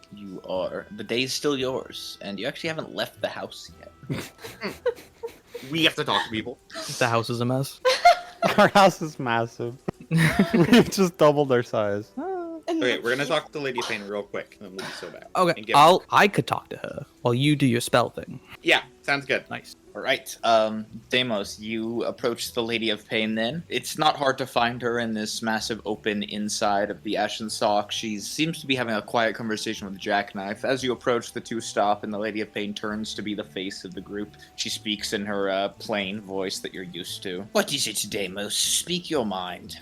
the day's still yours, and you actually haven't left the house yet. We have to talk to people. The house is a mess. Our house is massive. We've just doubled our size. Okay, we're gonna talk to Lady Payne real quick, and then we'll be so back. Okay, And get- I could talk to her while you do your spell thing. Yeah, sounds good. Nice. All right, Deimos, you approach the Lady of Pain then. It's not hard to find her in this massive open inside of the Ashen Sock. She seems to be having a quiet conversation with Jackknife. As you approach, the two stop, and the Lady of Pain turns to be the face of the group. She speaks in her plain voice that you're used to. What is it, Deimos? Speak your mind.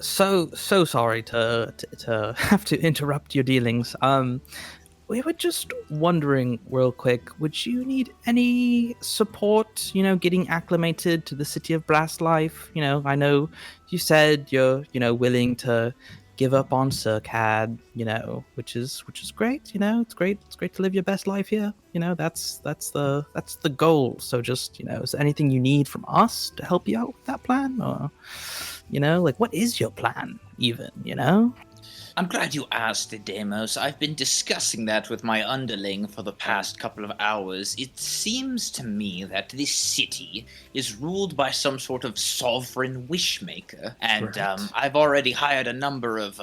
So sorry to have to interrupt your dealings. We were just wondering real quick, would you need any support, you know, getting acclimated to the city of Blast life? You know, I know you said you're, you know, willing to give up on Circad, you know, which is great, you know, it's great to live your best life here. You know, that's the goal. So just, you know, is there anything you need from us to help you out with that plan? Or, you know, like what is your plan even, you know? I'm glad you asked, Deimos. I've been discussing that with my underling for the past couple of hours. It seems to me that this city is ruled by some sort of sovereign wishmaker. And Right. I've already hired a number of,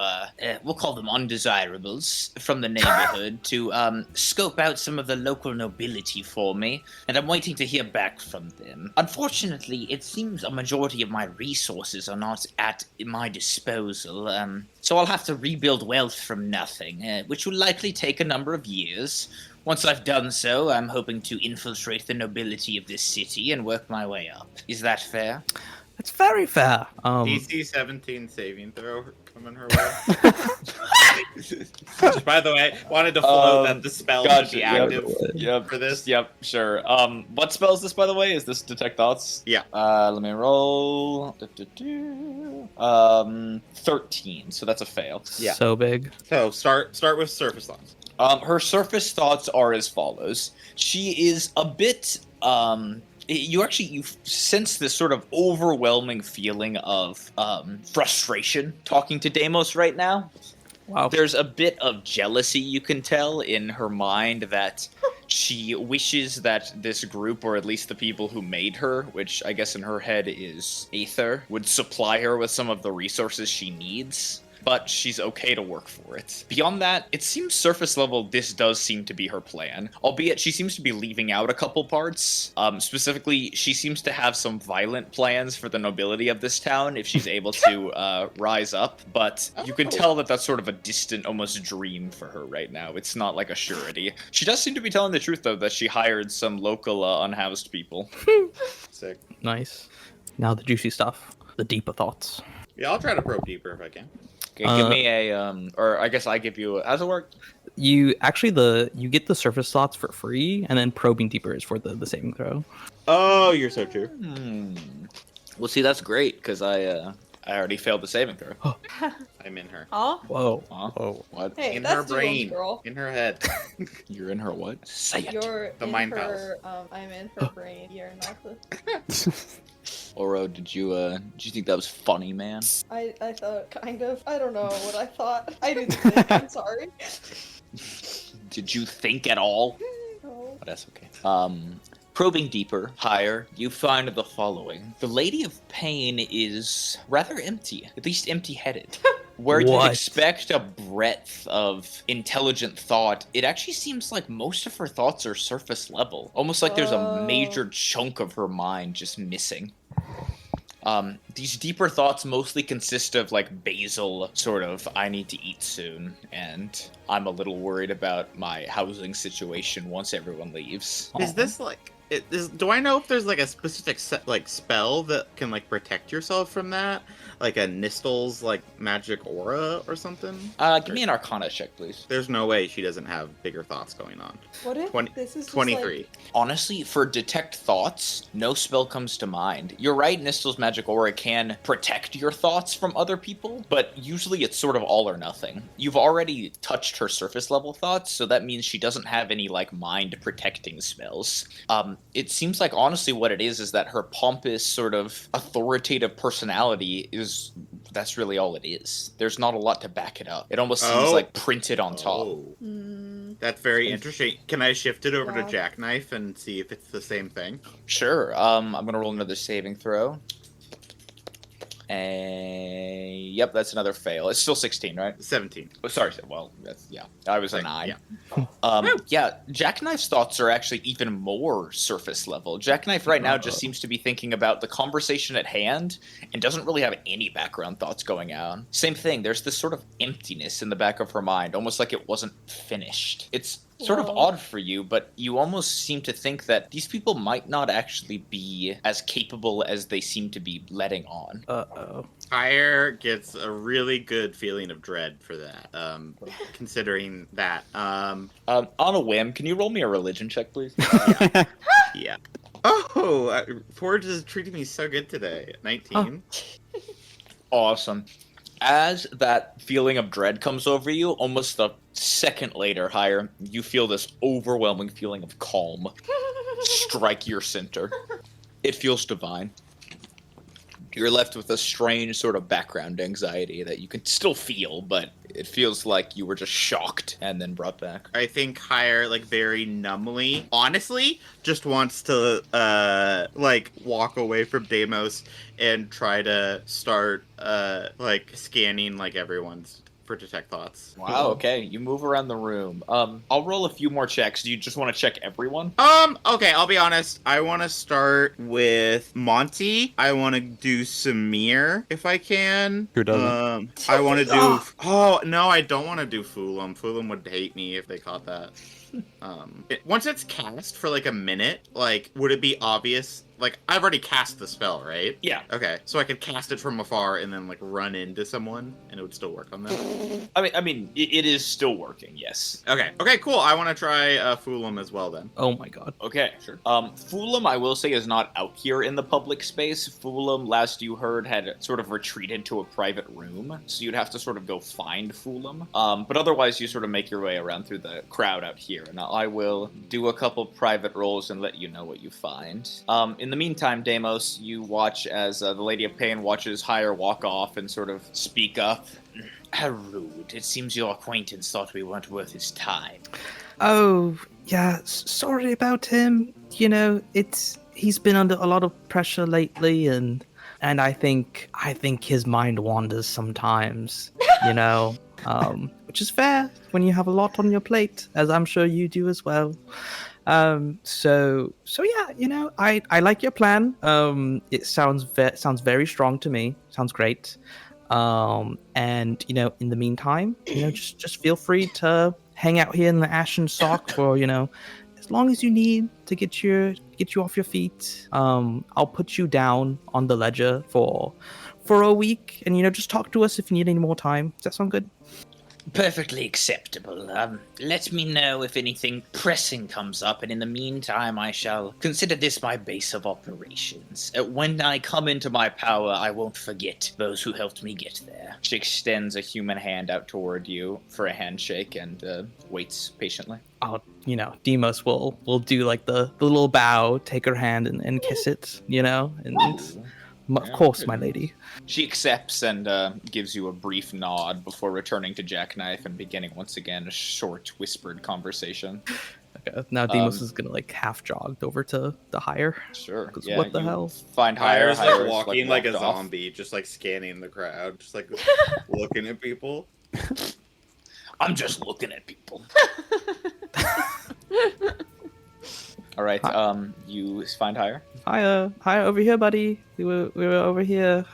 we'll call them undesirables, from the neighborhood to scope out some of the local nobility for me. And I'm waiting to hear back from them. Unfortunately, it seems a majority of my resources are not at my disposal. So I'll have to rebuild wealth from nothing, which will likely take a number of years. Once I've done so, I'm hoping to infiltrate the nobility of this city and work my way up. Is that fair? That's very fair. DC 17 saving throw coming her way. Just, by the way, wanted to float that the spell should be active Yep. for this. Yep, sure. What spell is this, by the way? Is this Detect Thoughts? Yeah. Let me roll. 13, so that's a fail. Yeah. So big. So start with surface thoughts. Her surface thoughts are as follows. She is a bit, you sense this sort of overwhelming feeling of frustration talking to Deimos right now. Wow. There's a bit of jealousy you can tell in her mind that She wishes that this group, or at least the people who made her, which I guess in her head is Aether, would supply her with some of the resources she needs. But she's okay to work for it. Beyond that, it seems surface level this does seem to be her plan. Albeit she seems to be leaving out a couple parts. Specifically, she seems to have some violent plans for the nobility of this town if she's able to rise up. But you can tell that that's sort of a distant, almost dream for her right now. It's not like a surety. She does seem to be telling the truth, though, that she hired some local unhoused people. Sick. Nice. Now the juicy stuff. The deeper thoughts. Yeah, I'll try to probe deeper if I can. Okay, give me a, or I guess I give you how's it work? You you get the surface thoughts for free, and then probing deeper is for the saving throw. Oh, you're so true. Well, see, that's great, because I already failed the saving throw. I'm in her. Huh? Whoa. Oh, What? Hey, In that's her Duo's brain. girl. In her head. You're in her what? Say it. You're The in mind her, I'm in her brain. You're not the... Oro, did you think that was funny, man? I thought, kind of. I don't know what I thought. I didn't think. I'm sorry. Did you think at all? No. But that's okay. Probing deeper, higher, you find the following. The Lady of Pain is rather empty, at least empty-headed. Where you'd What? expect a breadth of intelligent thought, it actually seems like most of her thoughts are surface level. Almost like there's a major chunk of her mind just missing. These deeper thoughts mostly consist of like basal sort of, I need to eat soon, and I'm a little worried about my housing situation once everyone leaves. Is this like... do I know if there's like a specific spell that can like protect yourself from that? Like a Nistel's like magic aura or something? Give me an Arcana check, please. There's no way she doesn't have bigger thoughts going on. What if 20 this is just 23. like... Honestly, for detect thoughts, no spell comes to mind. You're right, Nistel's magic aura can protect your thoughts from other people, but usually it's sort of all or nothing. You've already touched her surface level thoughts, so that means she doesn't have any like mind protecting spells. It seems like honestly what it is that her pompous sort of authoritative personality that's really all it is. There's not a lot to back it up. It almost seems like printed on top. Oh. That's very interesting. Can I shift it over to Wow. Jackknife and see if it's the same thing? Sure. I'm gonna roll another saving throw. Yep, that's another fail. It's still 16, right? 17. Oh, sorry. Well, I was a Like, 9. yeah. Jackknife's thoughts are actually even more surface level. Jackknife right now just seems to be thinking about the conversation at hand and doesn't really have any background thoughts going on. Same thing. There's this sort of emptiness in the back of her mind, almost like it wasn't finished. It's sort of Whoa. odd for you, but you almost seem to think that these people might not actually be as capable as they seem to be letting on. Uh-oh. Hire gets a really good feeling of dread for that, considering that. On a whim, can you roll me a religion check, please? Yeah. Oh, Forge is treating me so good today. 19. Awesome. As that feeling of dread comes over you, almost a second later, Higher, you feel this overwhelming feeling of calm strike your center. It feels divine. You're left with a strange sort of background anxiety that you can still feel, but it feels like you were just shocked and then brought back. I think Hire, like, very numbly, honestly, just wants to, like, walk away from Deimos and try to start, like, scanning, like, everyone's for detect thoughts. Wow, okay. You move around the room. I'll roll a few more checks. Do you just want to check everyone? Okay, I'll be honest. I want to start with Monty. I want to do Samir, if I can. Who doesn't? I want to do... Oh, no, I don't want to do Fulham. Fulham would hate me if they caught that. Once it's cast for, like, a minute, like, would it be obvious... Like, I've already cast the spell, right? Yeah. Okay, so I could cast it from afar and then, like, run into someone, and it would still work on them? I mean, it is still working, yes. Okay, cool. I want to try Fulham as well, then. Oh my god. Okay, sure. Fulham, I will say, is not out here in the public space. Fulham, last you heard, had sort of retreated to a private room, so you'd have to sort of go find Fulham. But otherwise, you sort of make your way around through the crowd out here. Now, I will do a couple private rolls and let you know what you find. In the meantime, Deimos, you watch as the Lady of Pain watches Hire walk off and sort of speak up. How rude. It seems your acquaintance thought we weren't worth his time. Oh, yeah, sorry about him. You know, he's been under a lot of pressure lately, and I think his mind wanders sometimes. You know, which is fair when you have a lot on your plate, as I'm sure you do as well. So yeah, you know, I like your plan. It sounds very strong to me. Sounds great. And you know, in the meantime, you know, just feel free to hang out here in the Ashen Sock for, you know, as long as you need to get you off your feet. I'll put you down on the ledger for a week, and you know, just talk to us if you need any more time. Does that sound good? Perfectly acceptable. Let me know if anything pressing comes up, and in the meantime, I shall consider this my base of operations. When I come into my power, I won't forget those who helped me get there. She extends a human hand out toward you for a handshake and waits patiently. You know, Demos will do like the little bow, take her hand and kiss it, you know, and of course, my lady. She accepts and gives you a brief nod before returning to Jackknife and beginning once again a short, whispered conversation. Okay, now Demos is gonna like half jogged over to the hire. Sure. Yeah, what the hell? Find Hire's Hire. like walking like a walked off. zombie, just like scanning the crowd, just like looking at people. I'm just looking at people. All right. You find Hire. Hire over here, buddy. We were over here.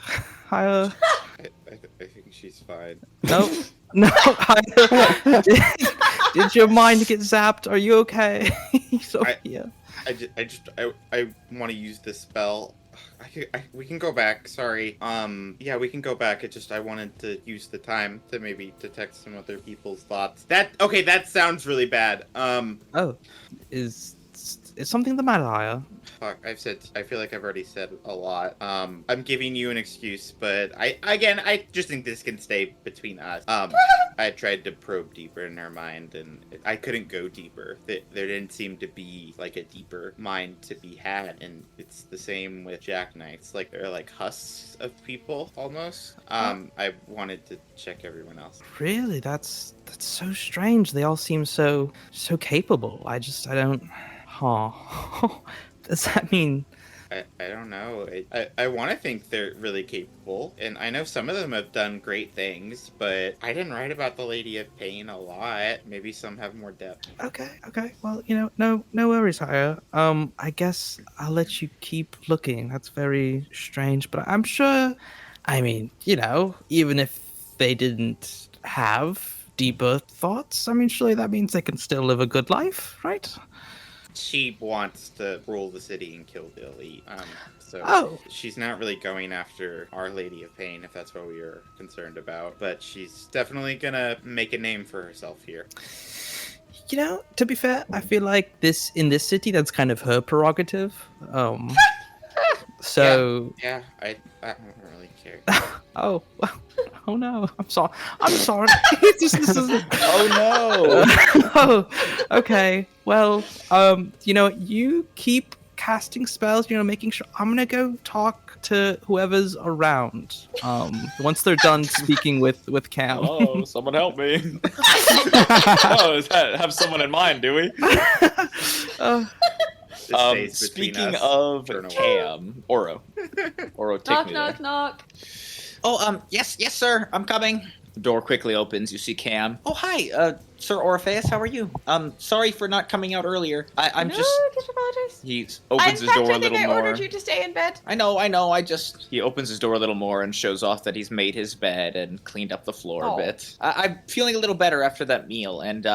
Hire. I think she's fine. No, no. Hire. Did your mind get zapped? Are you okay? He's over here. I want to use this spell. We can go back. Sorry. Yeah, we can go back. I wanted to use the time to maybe detect some other people's thoughts. That sounds really bad. Oh, is something the matter, Hire? Fuck, I feel like I've already said a lot. I'm giving you an excuse, but I just think this can stay between us. I tried to probe deeper in her mind, and I couldn't go deeper. There didn't seem to be like a deeper mind to be had, and it's the same with Jackknights. Like they're like husks of people almost. I wanted to check everyone else. Really, that's so strange. They all seem so capable. I don't. Huh. Does that mean? I don't know. I want to think they're really capable, and I know some of them have done great things, but I didn't write about the Lady of Pain a lot. Maybe some have more depth. Okay. Well, you know, no worries, Hire. I guess I'll let you keep looking. That's very strange, but I'm sure. I mean, you know, even if they didn't have deeper thoughts, I mean, surely that means they can still live a good life, right? She wants to rule the city and kill the elite. So she's not really going after Our Lady of Pain, if that's what we were concerned about. But she's definitely gonna make a name for herself here. You know, to be fair, I feel like in this city, that's kind of her prerogative. So yeah, I don't really care. Oh no! I'm sorry. This isn't... Oh no! Oh, okay. Well, you know, you keep casting spells. You know, making sure. I'm gonna go talk to whoever's around. Once they're done speaking with Cam. Oh, someone help me! Have someone in mind, do we? Speaking of Cam, Oro, take me there. Knock. Oh, yes, sir. I'm coming. The door quickly opens. You see Cam. Oh, hi, Sir Orpheus. How are you? Sorry for not coming out earlier. I'm No, just. don't apologize. He opens his door a little I more. ordered you to stay in bed. I know. He opens his door a little more and shows off that he's made his bed and cleaned up the floor a bit. I'm feeling a little better after that meal, and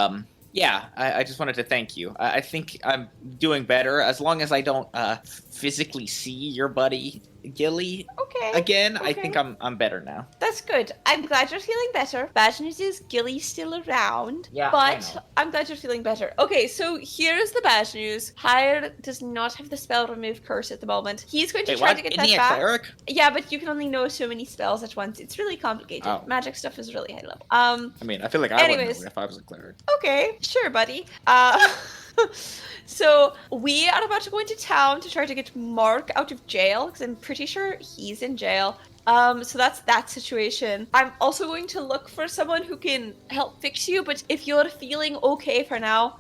yeah, I just wanted to thank you. I think I'm doing better as long as I don't physically see your buddy Gilly again. Okay. I think I'm better now. That's good. I'm glad you're feeling better. Bad news is Gilly's still around. Yeah, But I'm glad you're feeling better. Okay, so here's the bad news. Hire does not have the spell remove curse at the moment. He's going to try to get Isn't that he a back. cleric? Yeah, but you can only know so many spells at once. It's really complicated. Oh. Magic stuff is really high level. I mean, I feel like I would know anyways. if I was a cleric. Okay, sure, buddy. So we are about to go into town to try to get Mark out of jail because I'm pretty sure he's in jail. So that's that situation. I'm also going to look for someone who can help fix you, but if you're feeling okay for now,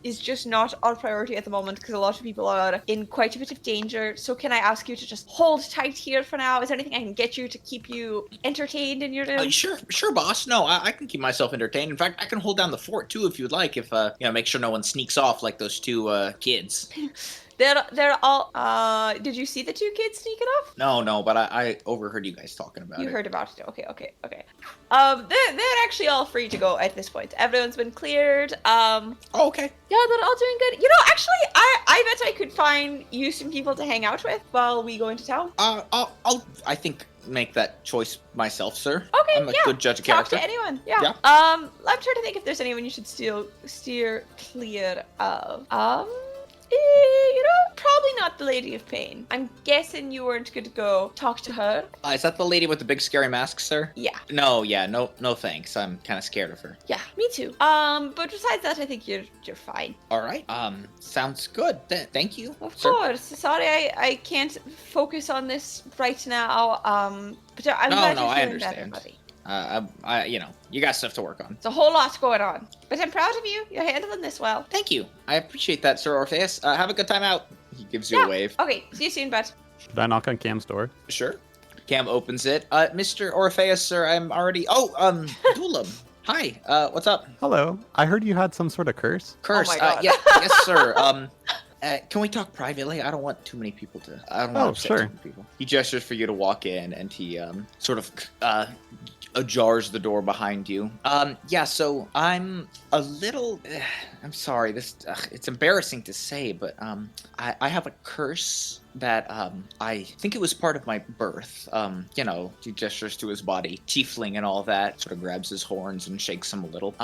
is just not our priority at the moment because a lot of people are in quite a bit of danger. So can I ask you to just hold tight here for now? Is there anything I can get you to keep you entertained in your room? Sure, boss. No, I can keep myself entertained. In fact, I can hold down the fort too if you'd like. If make sure no one sneaks off like those two kids. They're all. Did you see the two kids sneaking off? No, but I overheard you guys talking about it. You heard about it. Okay. They're actually all free to go at this point. Everyone's been cleared. Oh, okay. Yeah, they're all doing good. You know, actually, I bet I could find you some people to hang out with while we go into town. I think make that choice myself, sir. Okay, I'm a good judge of Talk character. to anyone. Yeah. I'm trying to think if there's anyone you should steer clear of. Probably not the Lady of Pain. I'm guessing you weren't going to go talk to her. Is that the lady with the big scary mask, sir? Yeah. No, thanks. I'm kind of scared of her. Yeah, me too. But besides that, I think you're fine. All right. Sounds good. Thank you. Of sir. course. Sorry, I can't focus on this right now. But I'm glad you're I feeling understand. better, buddy. You got stuff to work on. It's a whole lot going on. But I'm proud of you. You're handling this well. Thank you. I appreciate that, Sir Orpheus. Have a good time out. He gives you a wave. Okay, see you soon, bud. Should I knock on Cam's door? Sure. Cam opens it. Mr. Orpheus, sir, I'm already... Dulam. Hi, what's up? Hello. I heard you had some sort of curse. Curse. Oh my God. Yes, sir. Can we talk privately? I don't want too many people to... I don't want to upset sure. too many people. He gestures for you to walk in, and he sort of ajars the door behind you. So I'm a little... I'm sorry, it's embarrassing to say, but I have a curse that I think it was part of my birth. He gestures to his body, tiefling and all that, sort of grabs his horns and shakes him a little.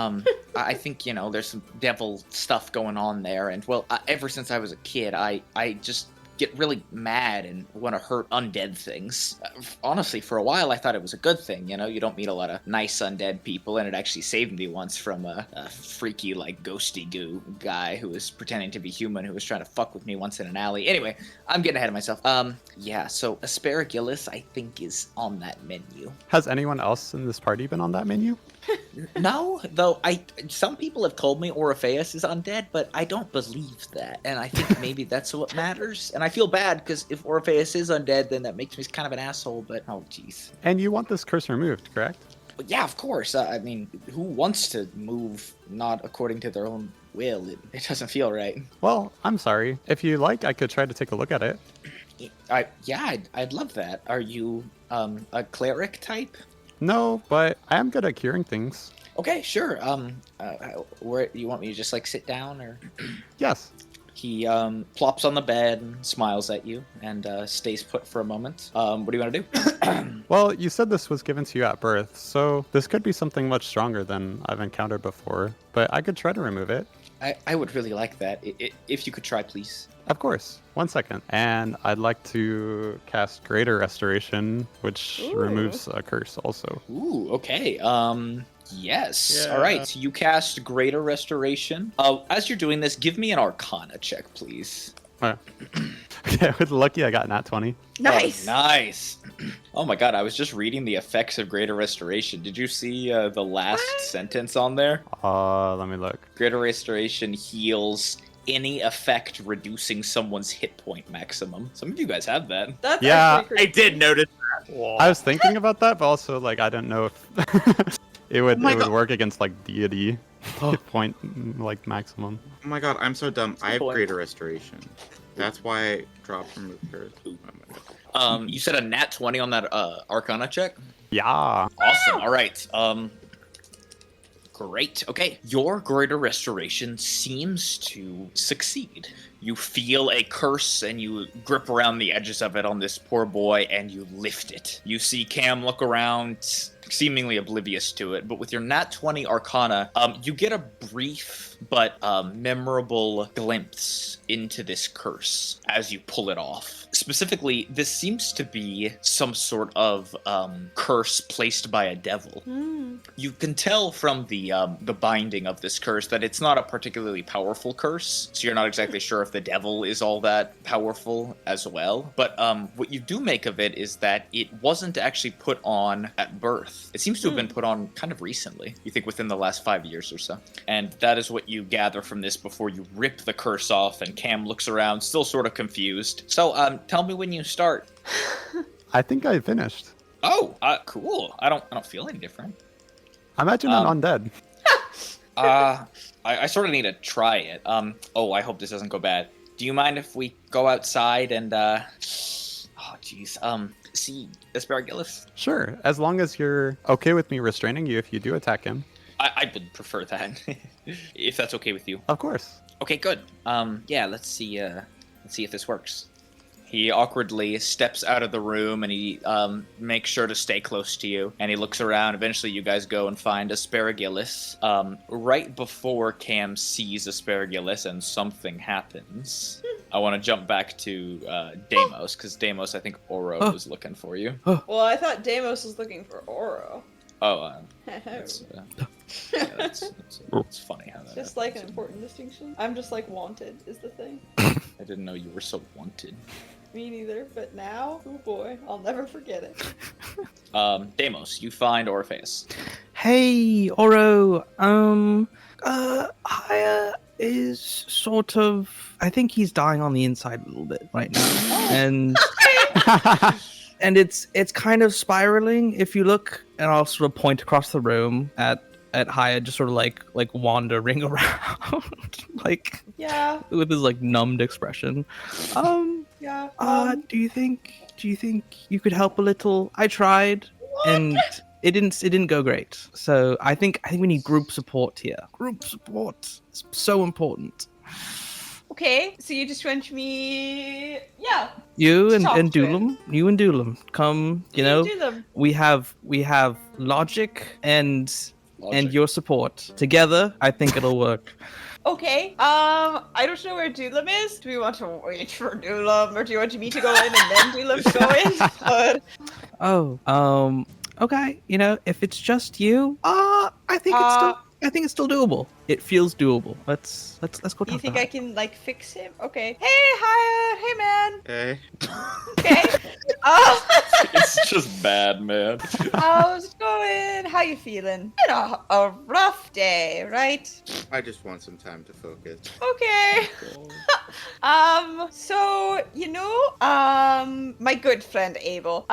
I think, there's some devil stuff going on there, and ever since I was a kid, I just get really mad and want to hurt undead things. Honestly, for a while I thought it was a good thing. You don't meet a lot of nice undead people, and it actually saved me once from a freaky, ghosty goo guy who was pretending to be human who was trying to fuck with me once in an alley. Anyway, I'm getting ahead of myself. So asparagus, I think, is on that menu. Has anyone else in this party been on that menu? No, though some people have told me Orpheus is undead, but I don't believe that, and I think maybe that's what matters. And I feel bad because if Orpheus is undead, then that makes me kind of an asshole. But oh, jeez. And you want this curse removed, correct? But yeah, of course. Who wants to move not according to their own will? It doesn't feel right. Well, I'm sorry. If you like, I could try to take a look at it. I'd love that. Are you a cleric type? No, but I am good at curing things. Okay, sure. Where you want me to just sit down or? Yes. He plops on the bed and smiles at you and stays put for a moment. What do you want to do? Well, you said this was given to you at birth, so this could be something much stronger than I've encountered before, but I could try to remove it. I would really like that. If you could try, please. Of course. 1 second. And I'd like to cast Greater Restoration, which removes a curse also. Ooh, okay. Yes. Yeah. All right. So you cast Greater Restoration. As you're doing this, give me an Arcana check, please. Okay, with lucky, I got nat 20. Nice. Oh, nice. Oh my god, I was just reading the effects of Greater Restoration. Did you see the last sentence on there? Let me look. Greater Restoration heals any effect reducing someone's hit point maximum. Some of you guys have that. That's Yeah, actually pretty I did notice that. I was thinking about that, but also, I didn't know if it would my it would God. work against, deity hit point, maximum. Oh my god, I'm so dumb. I have point. Greater Restoration. That's why I dropped from the curse. Oh my god. You said a nat 20 on that Arcana check? Yeah. Awesome. All right. Great. Okay. Your Greater Restoration seems to succeed. You feel a curse and you grip around the edges of it on this poor boy and you lift it. You see Cam look around, seemingly oblivious to it, but with your nat 20 Arcana, you get a brief but memorable glimpse into this curse as you pull it off. Specifically, this seems to be some sort of curse placed by a devil. You can tell from the binding of this curse that it's not a particularly powerful curse, so you're not exactly sure if if the devil is all that powerful as well. But what you do make of it is that it wasn't actually put on at birth. It seems to have been put on kind of recently. You think within the last 5 years or so. And that is what you gather from this before you rip the curse off. And Cam looks around, still sort of confused. So, tell me when you start. I think I finished. Oh, cool. I don't feel any different. Imagine an undead. I sort of need to try it. I hope this doesn't go bad. Do you mind if we go outside and, see Asparagus? Sure, as long as you're okay with me restraining you if you do attack him. I would prefer that, if that's okay with you. Of course. Okay, good. Yeah, let's see if this works. He awkwardly steps out of the room and he makes sure to stay close to you. And he looks around. Eventually, you guys go and find Asparagus. Right before Cam sees Asparagus and something happens, I want to jump back to Deimos, because Deimos, I think Oro was looking for you. Well, I thought Deimos was looking for Oro. Oh, that's funny how that Just like an important distinction. I'm just like wanted is the thing. I didn't know you were so wanted. Me neither, but now, oh boy, I'll never forget it. Deimos, you find Orpheus. Hey, Oro. Haya is sort of. I think he's dying on the inside a little bit right now, and and it's kind of spiraling. If you look, and I'll sort of point across the room at Haya, just sort of like wandering around, like with his like numbed expression. Do you think you could help a little? I tried, and it didn't go great. So I think we need group support here. Group support is so important. Okay, so you just want me... Yeah. You and Talk to Doolam. You and Doolam. Come, you know, Doolam. we have logic and your support. Together, I think it'll work. Okay, I don't know where Doolam is. Do we want to wait for Doolam, or do you want me to go in and then Doolam to go in? Okay. You know, if it's just you, I think it's still doable. It feels doable. Let's go talk Do you think to I her. can, like, fix him? Okay. Hey, Haya! Hey, man! Okay. Okay. It's just bad, man. How's it going? How you feeling? Been a rough day, right? I just want some time to focus. Okay. So, my good friend Abel.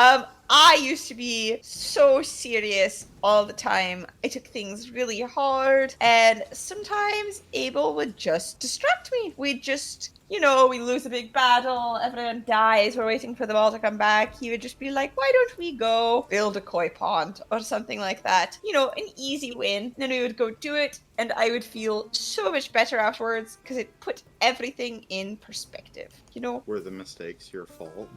I used to be so serious all the time. I took things really hard, and sometimes Abel would just distract me. We'd just, we lose a big battle, everyone dies, we're waiting for them all to come back. He would just be like, why don't we go build a koi pond or something like that? An easy win. Then we would go do it, and I would feel so much better afterwards because it put everything in perspective, Were the mistakes your fault?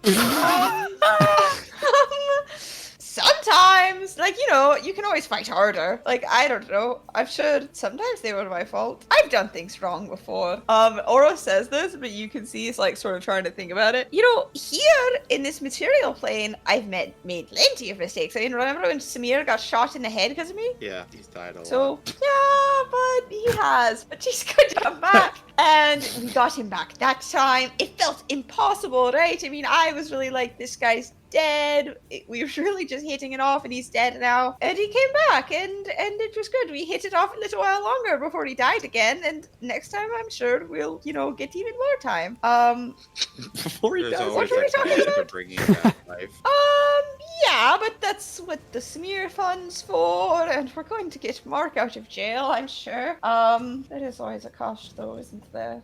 Sometimes, you can always fight harder. I don't know. I'm sure sometimes they were my fault. I've done things wrong before. Oro says this, but you can see he's sort of trying to think about it. Here in this material plane, I've made plenty of mistakes. I mean, remember when Samir got shot in the head because of me? Yeah, he's died a lot. So, yeah, but he has. But he's going to come back. And we got him back that time. It felt impossible, right? I mean, I was really like, this guy's dead. We were really just hitting it off, and he's dead now. And he came back, and it was good. We hit it off a little while longer before he died again. And next time, I'm sure we'll, get even more time. Before he There's dies. always What are we a talking time about? for bringing back life. Yeah, but that's what the Samir fund's for, and we're going to get Mark out of jail, I'm sure. There is always a cost, though, isn't there?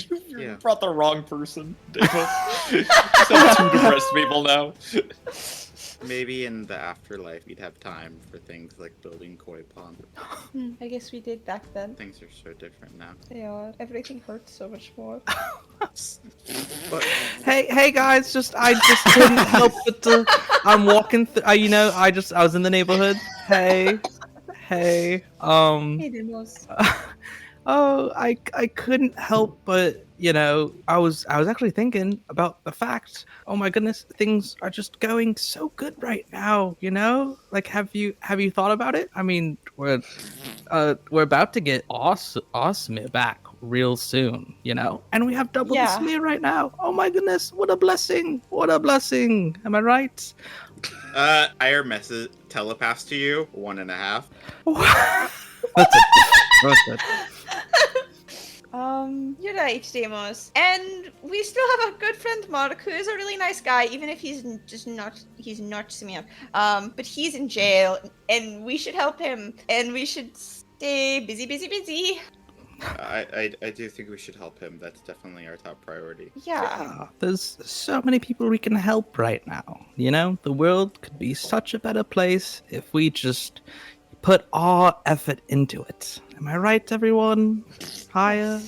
You Yeah. brought the wrong person, David. Some two depressed people now. Maybe in the afterlife we'd have time for things like building koi pond. I guess we did back then. Things are so different now. They are. Everything hurts so much more. But Hey guys, I just couldn't help but to. I'm walking. I was in the neighborhood. Hey. Hey, Demos. I couldn't help but I was actually thinking about the fact. Oh my goodness, things are just going so good right now. Have you thought about it? I mean, we're about to get Samir back real soon, you know? And we have double Yeah. the Samir right now. Oh my goodness, what a blessing. What a blessing. Am I right? Ire messes telepaths to you 1.5. That's it. That's it. You're right, Deimos. And we still have a good friend Mark, who is a really nice guy, even if he's not Samir. But he's in jail, and we should help him, and we should stay busy. I do think we should help him. That's definitely our top priority. Yeah. There's so many people we can help right now. You know, the world could be such a better place if we just put our effort into it. Am I right, everyone? Higher.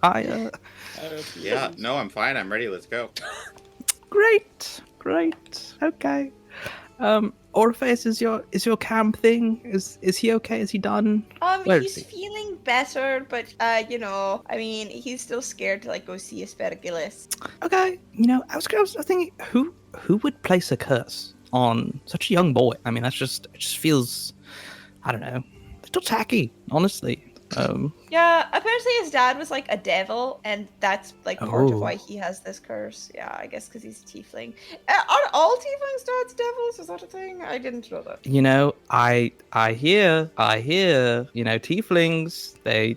Higher. Yeah, no, I'm fine. I'm ready. Let's go. Great. Okay. Orpheus, is your camp thing? Is he okay? Is he done? Where is He's he? feeling better, but I mean, he's still scared to like go see Aspergillus. Okay. You know, I was thinking, who would place a curse on such a young boy? I mean, it just feels, I don't know, a little tacky, honestly. Yeah, apparently his dad was like a devil, and that's like part of Oh. why he has this curse. Yeah, I guess because he's a tiefling. Are all tieflings dads devils? Is that a thing? I didn't know that. You know, I hear, you know, tieflings, they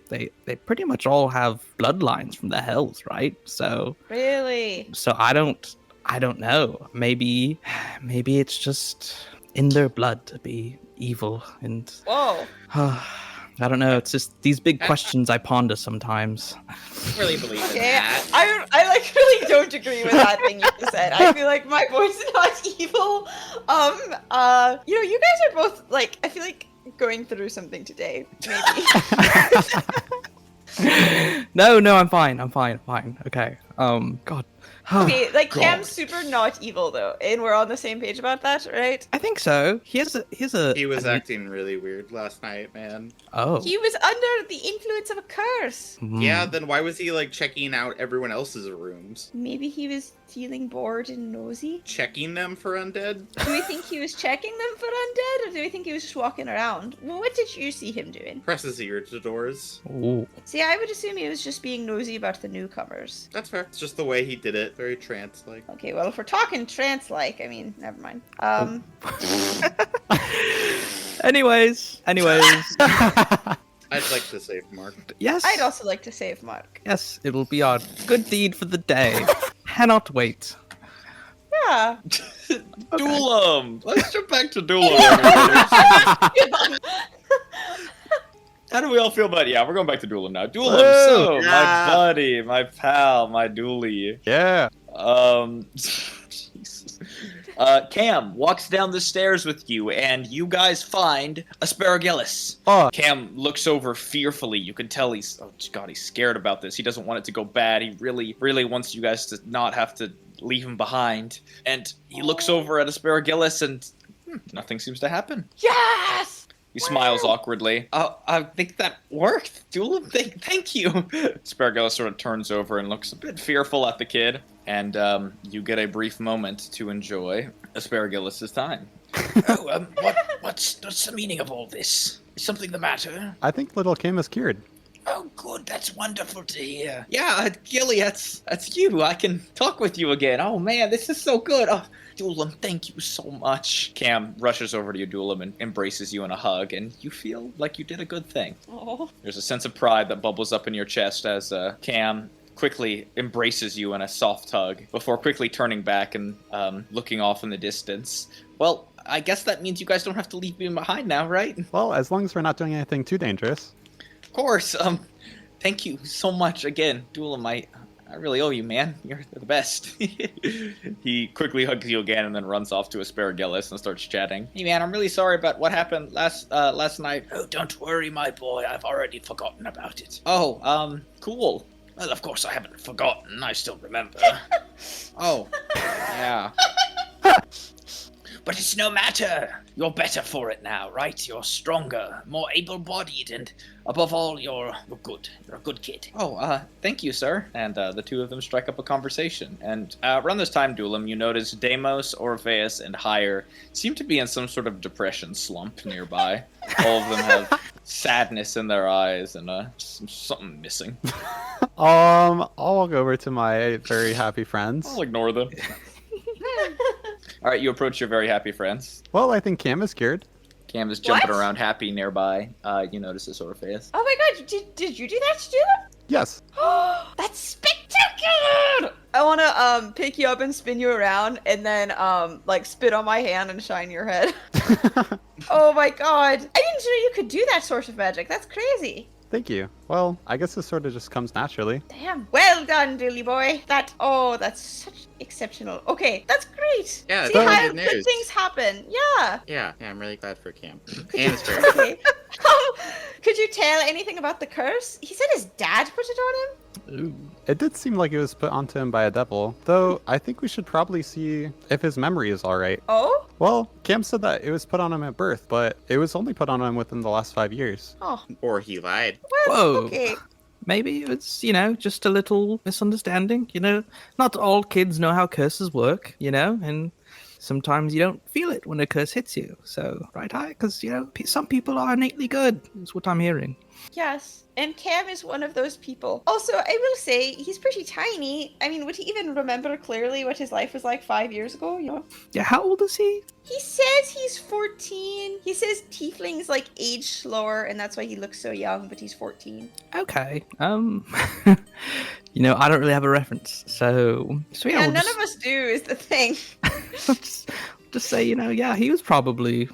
pretty much all have bloodlines from the hells, right? So Really? I don't know. Maybe it's just in their blood to be evil, and Whoa. I don't know. It's just these big questions I ponder sometimes. Really believe in Okay, that. I like really don't agree with that thing you just said. I feel like my voice is not evil. You guys are both like, I feel like going through something today. Maybe. No, I'm fine. Okay. God. Okay, like God. Cam's super not evil though, and we're on the same page about that, right? I think so. He was acting really weird last night, man. Oh. He was under the influence of a curse. Yeah, then why was he like checking out everyone else's rooms? Maybe he was feeling bored and nosy. Checking them for undead? Do we think he was checking them for undead, or do we think he was just walking around? What did you see him doing? Presses ear to doors. Ooh. See, I would assume he was just being nosy about the newcomers. That's fair. It's just the way he did it. Very trance-like. Okay, well, if we're talking trance-like, I mean, never mind. Anyways. I'd like to save Mark. Yes. I'd also like to save Mark. Yes, it'll be our good deed for the day. Cannot wait. Yeah. Duelam! Let's jump back to Duelam. everybody. How do we all feel about it? Yeah, we're going back to Duelam now. Duelam, so, Woo! my buddy, my pal, my duelie. Yeah. Jesus. Cam walks down the stairs with you, and you guys find Aspergillus. Oh. Cam looks over fearfully. You can tell he's scared about this. He doesn't want it to go bad. He really, really wants you guys to not have to leave him behind. And he looks over at Aspergillus, and nothing seems to happen. Yes! He smiles awkwardly. I think that worked. Duelam, thank you. Aspergillus sort of turns over and looks a bit fearful at the kid. And you get a brief moment to enjoy Aspergillus' time. What's the meaning of all this? Is something the matter? I think little Kim is cured. Oh, good. That's wonderful to hear. Yeah, Gilly, that's you. I can talk with you again. Oh man, this is so good. Oh, Duelam, thank you so much. Cam rushes over to you, Duelam, and embraces you in a hug, and you feel like you did a good thing. Oh. There's a sense of pride that bubbles up in your chest as Cam quickly embraces you in a soft hug before quickly turning back and looking off in the distance. Well, I guess that means you guys don't have to leave me behind now, right? Well, as long as we're not doing anything too dangerous. Of course. Thank you so much again, Duelam. I really owe you, man. You're the best. He quickly hugs you again and then runs off to Aspergillus and starts chatting. Hey, man, I'm really sorry about what happened last night. Oh, don't worry, my boy. I've already forgotten about it. Oh, cool. Well, of course I haven't forgotten. I still remember. Oh, yeah. But it's no matter. You're better for it now, right? You're stronger, more able-bodied, and above all, you're good. You're a good kid. Oh, thank you, sir. And the two of them strike up a conversation. And around this time, Dulam, you notice Deimos, Orpheus, and Hire seem to be in some sort of depression slump nearby. All of them have sadness in their eyes and something missing. I'll walk over to my very happy friends. I'll ignore them. All right, you approach your very happy friends. Well, I think Cam is cured. Cam is jumping What? around happy nearby. You notice this Orpheus. Oh my god, did you do that to do that? Yes. That's spectacular! I want to pick you up and spin you around and then like spit on my hand and shine your head. Oh my god. I didn't know you could do that sort of magic. That's crazy. Thank you. Well, I guess this sort of just comes naturally. Damn. Well done, Dilly boy. That's such exceptional. Okay, that's great. Yeah, See that's how good good news. things happen. Yeah. Yeah, I'm really glad for Cam. And his parents. Okay. Could you tell anything about the curse? He said his dad put it on him. It did seem like it was put onto him by a devil, though I think we should probably see if his memory is alright. Oh? Well, Cam said that it was put on him at birth, but it was only put on him within the last 5 years. Oh. Or he lied. Well, Whoa. okay. Maybe it's, just a little misunderstanding, Not all kids know how curses work, and sometimes you don't feel it when a curse hits you. So, right, because, some people are innately good, is what I'm hearing. Yes. And Cam is one of those people. Also, I will say, he's pretty tiny. I mean, would he even remember clearly what his life was like 5 years ago, Yeah, how old is he? He says he's 14. He says tieflings like age slower, and that's why he looks so young, but he's 14. Okay. I don't really have a reference, so yeah. Yeah, we'll none just, of us do, is the thing. just say, he was probably,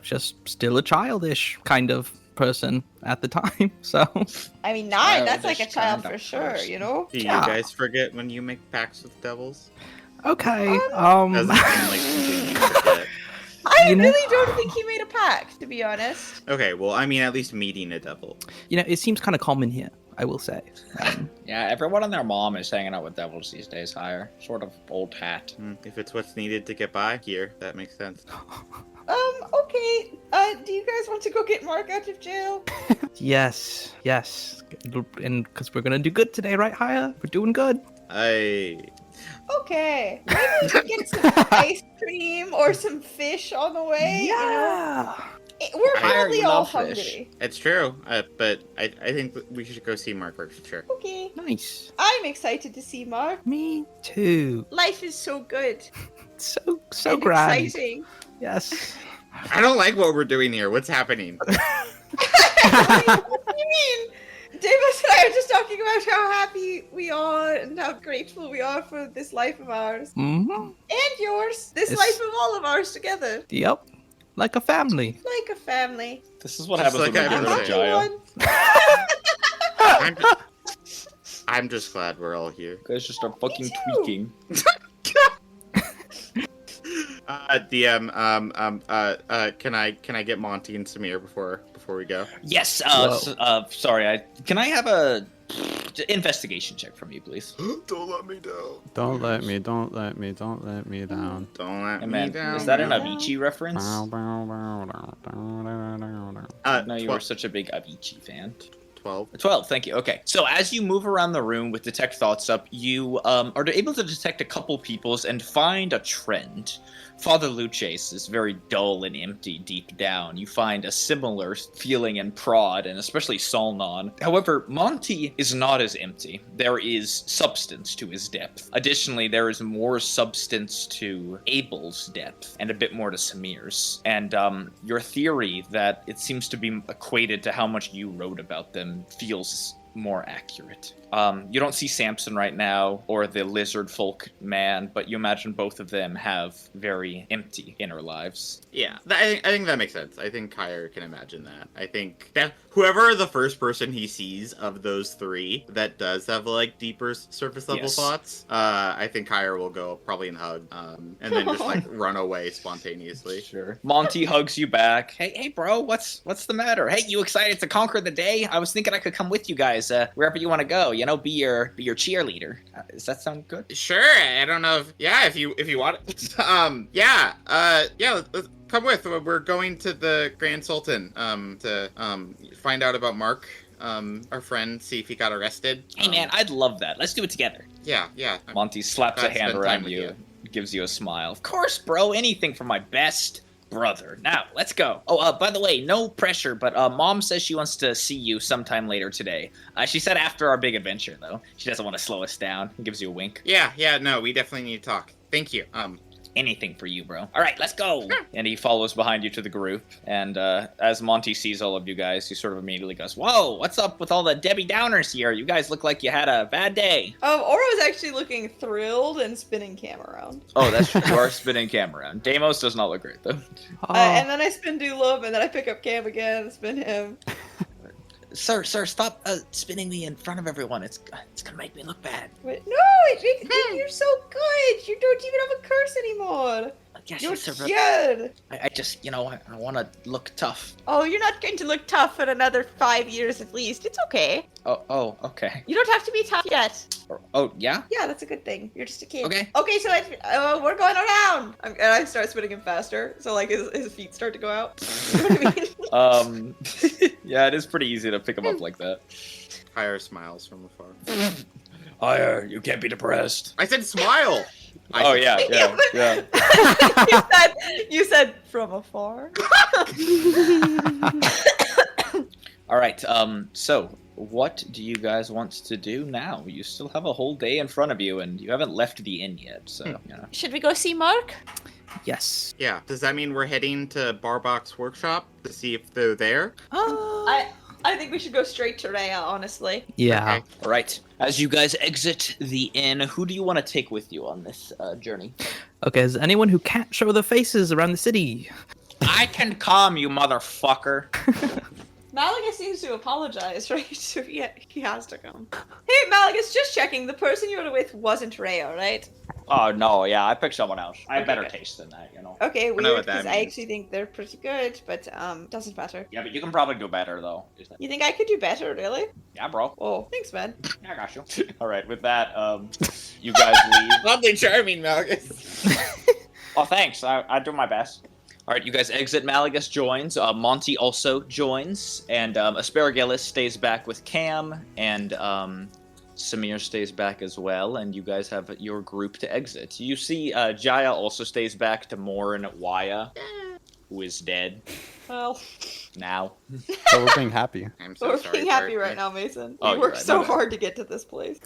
just still a childish kind of person at the time. So I mean, 9, that's like a Childish child kind for of sure, person. Do Yeah. you guys forget when you make pacts with devils? okay. Doesn't seem like something you forget. I You know- really don't think he made a pact, to be honest. Okay, well, I mean, at least meeting a devil. It seems kind of common here, I will say. Yeah, everyone and their mom is hanging out with devils these days, Hire. Sort of old hat. If it's what's needed to get by here, that makes sense. Okay. Do you guys want to go get Mark out of jail? Yes, and because we're gonna do good today, right, Haya? We're doing good. Okay. Maybe we can get some ice cream or some fish on the way. We're Hire, probably you all love fish. hungry. It's true, but I think we should go see Mark first, for sure. Okay. Nice. I'm excited to see Mark. Me too. Life is so good. So and grand. exciting. Yes. I don't like what we're doing here. What's happening? What do you mean? Davis and I are just talking about how happy we are and how grateful we are for this life of ours. Mm-hmm. And yours. This It's- life of all of ours together. Yep. Like a family. Like a family. This is what Just happens like when we I've get been rid of saying. Jaya. I'm just glad we're all here. You guys just are fucking too. tweaking. DM, can I get Monty and Samir before we go? Yes. Whoa. Sorry. Can I have a investigation check from you, please? Don't let me down. Don't let me down. Don't let Hey, me man, down. is that an Avicii reference? No, you were such a big Avicii fan. 12. 12, thank you. Okay. So as you move around the room with Detect Thoughts up, you are able to detect a couple peoples and find a trend. Father Luchase is very dull and empty deep down. You find a similar feeling in Prod, and especially Solnon. However, Monty is not as empty. There is substance to his depth. Additionally, there is more substance to Abel's depth, and a bit more to Samir's. And your theory that it seems to be equated to how much you wrote about them feels more accurate. You don't see Samson right now, or the lizard folk man, but you imagine both of them have very empty inner lives. Yeah, I think that makes sense. I think Kyre can imagine that. I think that whoever the first person he sees of those three that does have like deeper surface level Yes. thoughts, I think Kyre will go probably and hug, and then just like run away spontaneously. Sure. Monty hugs you back. Hey, bro, what's the matter? Hey, you excited to conquer the day? I was thinking I could come with you guys wherever you want to go. Yeah. You know, be your cheerleader. Does that sound good? Sure. I don't know if you want it. Let's come with. We're going to the Grand Sultan to find out about Mark, our friend, see if he got arrested. Hey man, I'd love that. Let's do it together. Yeah. Monty slaps a glad to hand spend around time with you, gives you a smile. Of course, bro. Anything for my best brother. Now, let's go. Oh, by the way, no pressure, but Mom says she wants to see you sometime later today. She said after our big adventure, though. She doesn't want to slow us down. Gives you a wink. Yeah. No, we definitely need to talk. Thank you. Anything for you, bro. All right, let's go. And he follows behind you to the group. And as Monty sees all of you guys, he sort of immediately goes, "Whoa, what's up with all the Debbie Downers here? You guys look like you had a bad day." Oro's actually looking thrilled and spinning Cam around. Oh, that's true. You are spinning Cam around. Deimos does not look great, though. And then I spin Dulum, and then I pick up Cam again and spin him. Sir, stop spinning me in front of everyone. It's gonna make me look bad. Wait, no, you're so good. You don't even have a curse anymore. Yes, You're sir. good. I just, I want to look tough. Oh, you're not going to look tough for another 5 years at least. It's okay. Oh, okay. You don't have to be tough yet. Oh, yeah? Yeah, that's a good thing. You're just a kid. Okay. Okay, so we're going around. And I start spinning him faster, so like his feet start to go out. You know what I mean? Yeah, it is pretty easy to pick him up like that. Hire smiles from afar. Hire, you can't be depressed. I said smile. Yeah. You said from afar. All right. So what do you guys want to do now? You still have a whole day in front of you, and you haven't left the inn yet. So Should we go see Mark? Yes. Yeah. Does that mean we're heading to Barbock's workshop to see if they're there? I think we should go straight to Rhea, honestly. Yeah. Okay. All right. As you guys exit the inn, who do you want to take with you on this journey? Okay, is there anyone who can't show their faces around the city? I can come, you motherfucker. Malagus seems to apologize, right? So he has to come. Hey, Malagus, just checking. The person you were with wasn't Rhea, right? Oh, no, yeah, I picked someone else. I have Okay, better good. taste than that, Okay, know what weird, that because I means. actually think they're pretty good, but doesn't matter. Yeah, but you can probably do better, though. You think I could do better, really? Yeah, bro. Oh, thanks, man. Yeah, I got you. All right, with that, you guys leave. Lovely, charming, Malgus. Oh, thanks. I do my best. All right, you guys exit. Malagus joins. Monty also joins, and Asparagus stays back with Cam, and Samir stays back as well. And you guys have your group to exit. You see, Jaya also stays back to mourn Waya, who is dead Well, now. So we're being happy. I'm so we're sorry. being happy Bert. right now, Mason. Oh, We you're worked right, so my bad. hard to get to this place.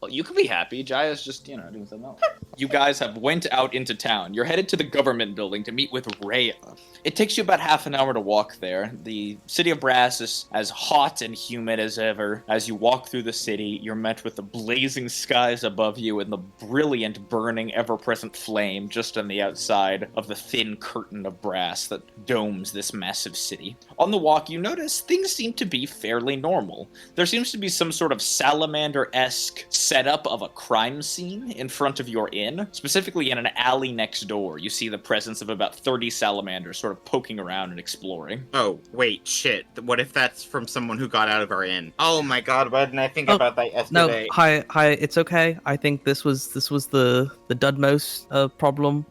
Well, you could be happy. Jaya's just, doing something else. You guys have went out into town. You're headed to the government building to meet with Rhea. It takes you about half an hour to walk there. The city of Brass is as hot and humid as ever. As you walk through the city, you're met with the blazing skies above you and the brilliant, burning, ever-present flame just on the outside of the thin curtain of brass that domes this massive city. On the walk, you notice things seem to be fairly normal. There seems to be some sort of salamander-esque setup of a crime scene in front of your inn. Specifically in an alley next door, you see the presence of about 30 salamanders sort of poking around and exploring. Oh, wait, shit. What if that's from someone who got out of our inn? Oh my god, why didn't I think about that No, yesterday? hi, it's okay. I think this was the Dudmos problem.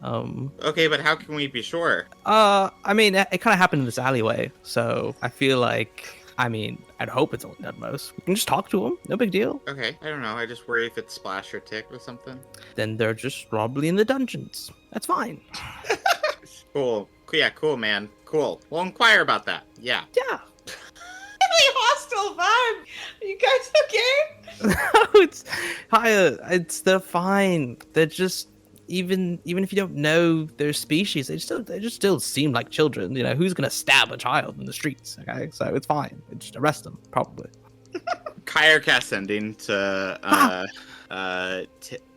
Okay, but how can we be sure? I mean, it kind of happened in this alleyway, so I feel like, I'd hope it's only Dudmos. We can just talk to him. No big deal. Okay, I don't know. I just worry if it's Splash or Tick or something. Then they're just probably in the dungeons. That's fine. Cool. Yeah, cool, man. Cool. We'll inquire about that. Yeah. Yeah. Really hostile vibe. Are you guys okay? They're fine. They're just even if you don't know their species, they just still seem like children. Who's gonna stab a child in the streets? Okay, so it's fine. Just arrest them, probably. Kyrka sending to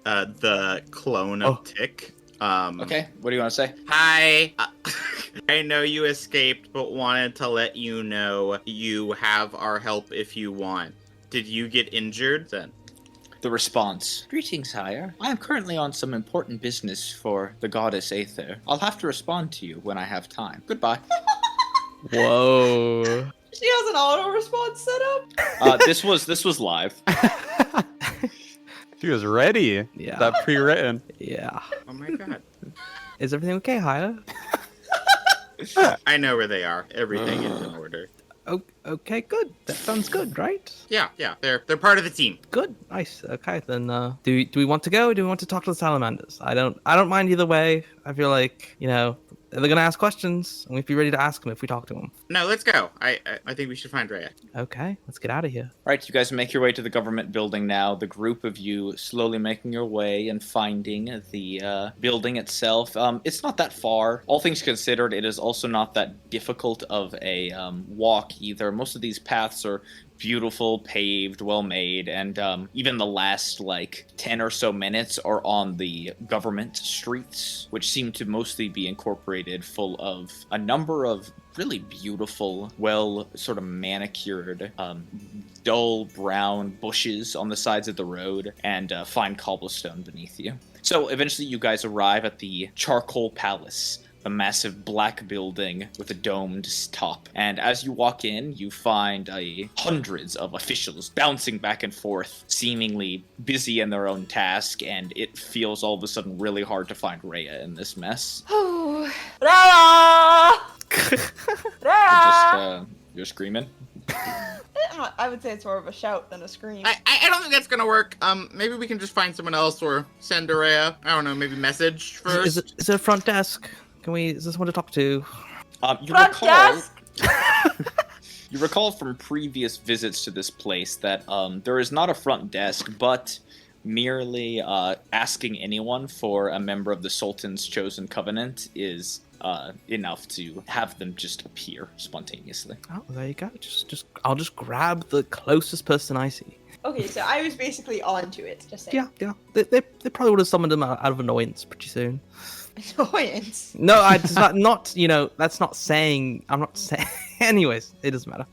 the clone of Tick. Okay, what do you want to say? Hi. I know you escaped, but wanted to let you know you have our help if you want. Did you get injured then? The response. Greetings, Sire. I am currently on some important business for the goddess Aether. I'll have to respond to you when I have time. Goodbye. Whoa. She has an auto response set up. This was live. She was ready. Yeah. That pre-written. Yeah. Oh my god. Is everything okay, Haya? I know where they are. Everything is in order. Oh, okay, good. That sounds good, right? Yeah, they're part of the team. Good, nice. Okay, then do we want to go or do we want to talk to the salamanders? I don't mind either way. I feel like, they're gonna ask questions and we'd be ready to ask them if we talk to them. No, let's go. I think we should find Rhea. Okay, let's get out of here. All right, you guys make your way to the government building now. The group of you slowly making your way and finding the building itself. It's not that far. All things considered, it is also not that difficult of a walk either. Most of these paths are beautiful, paved, well made, and even the last 10 or so minutes are on the government streets, which seem to mostly be incorporated full of a number of really beautiful, well sort of manicured, dull brown bushes on the sides of the road and fine cobblestone beneath you. So eventually you guys arrive at the Charcoal Palace, a massive black building with a domed top. And as you walk in, you find hundreds of officials bouncing back and forth, seemingly busy in their own task, and it feels all of a sudden really hard to find Rhea in this mess. Oh, Rhea! Rhea! You're screaming? I would say it's more of a shout than a scream. I don't think that's gonna work. Maybe we can just find someone else or send Rhea. I don't know, maybe message first. Is there a front desk? Is there someone to talk to? Front desk! You recall from previous visits to this place that there is not a front desk, but merely asking anyone for a member of the Sultan's chosen covenant is enough to have them just appear spontaneously. Oh, there you go. I'll just grab the closest person I see. Okay, so I was basically onto it, just saying. Yeah. They probably would have summoned him out of annoyance pretty soon. Annoyance. No, it's not. That's not saying. I'm not saying. Anyways, it doesn't matter.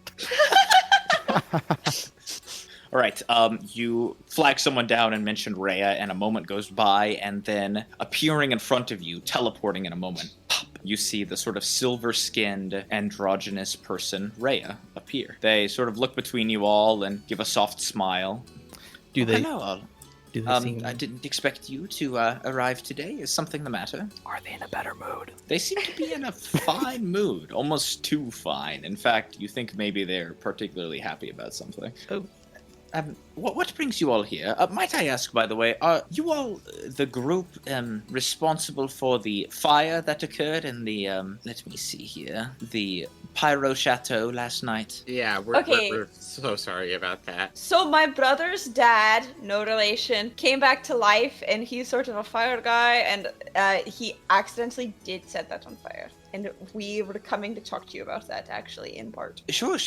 All right, you flag someone down and mention Rhea, and a moment goes by, and then appearing in front of you, teleporting in a moment, pop, you see the sort of silver-skinned, androgynous person, Rhea, appear. They sort of look between you all and give a soft smile. Do they? Hello, all. Do they seem? I didn't expect you to arrive today. Is something the matter? Are they in a better mood? They seem to be in a fine mood, almost too fine. In fact, you think maybe they're particularly happy about something. Oh. What brings you all here? Might I ask, by the way, are you all the group responsible for the fire that occurred in the, let me see here, the Pyro Chateau last night? Yeah, we're so sorry about that. So my brother's dad, no relation, came back to life, and he's sort of a fire guy, and he accidentally did set that on fire. And we were coming to talk to you about that, actually, in part. Sure.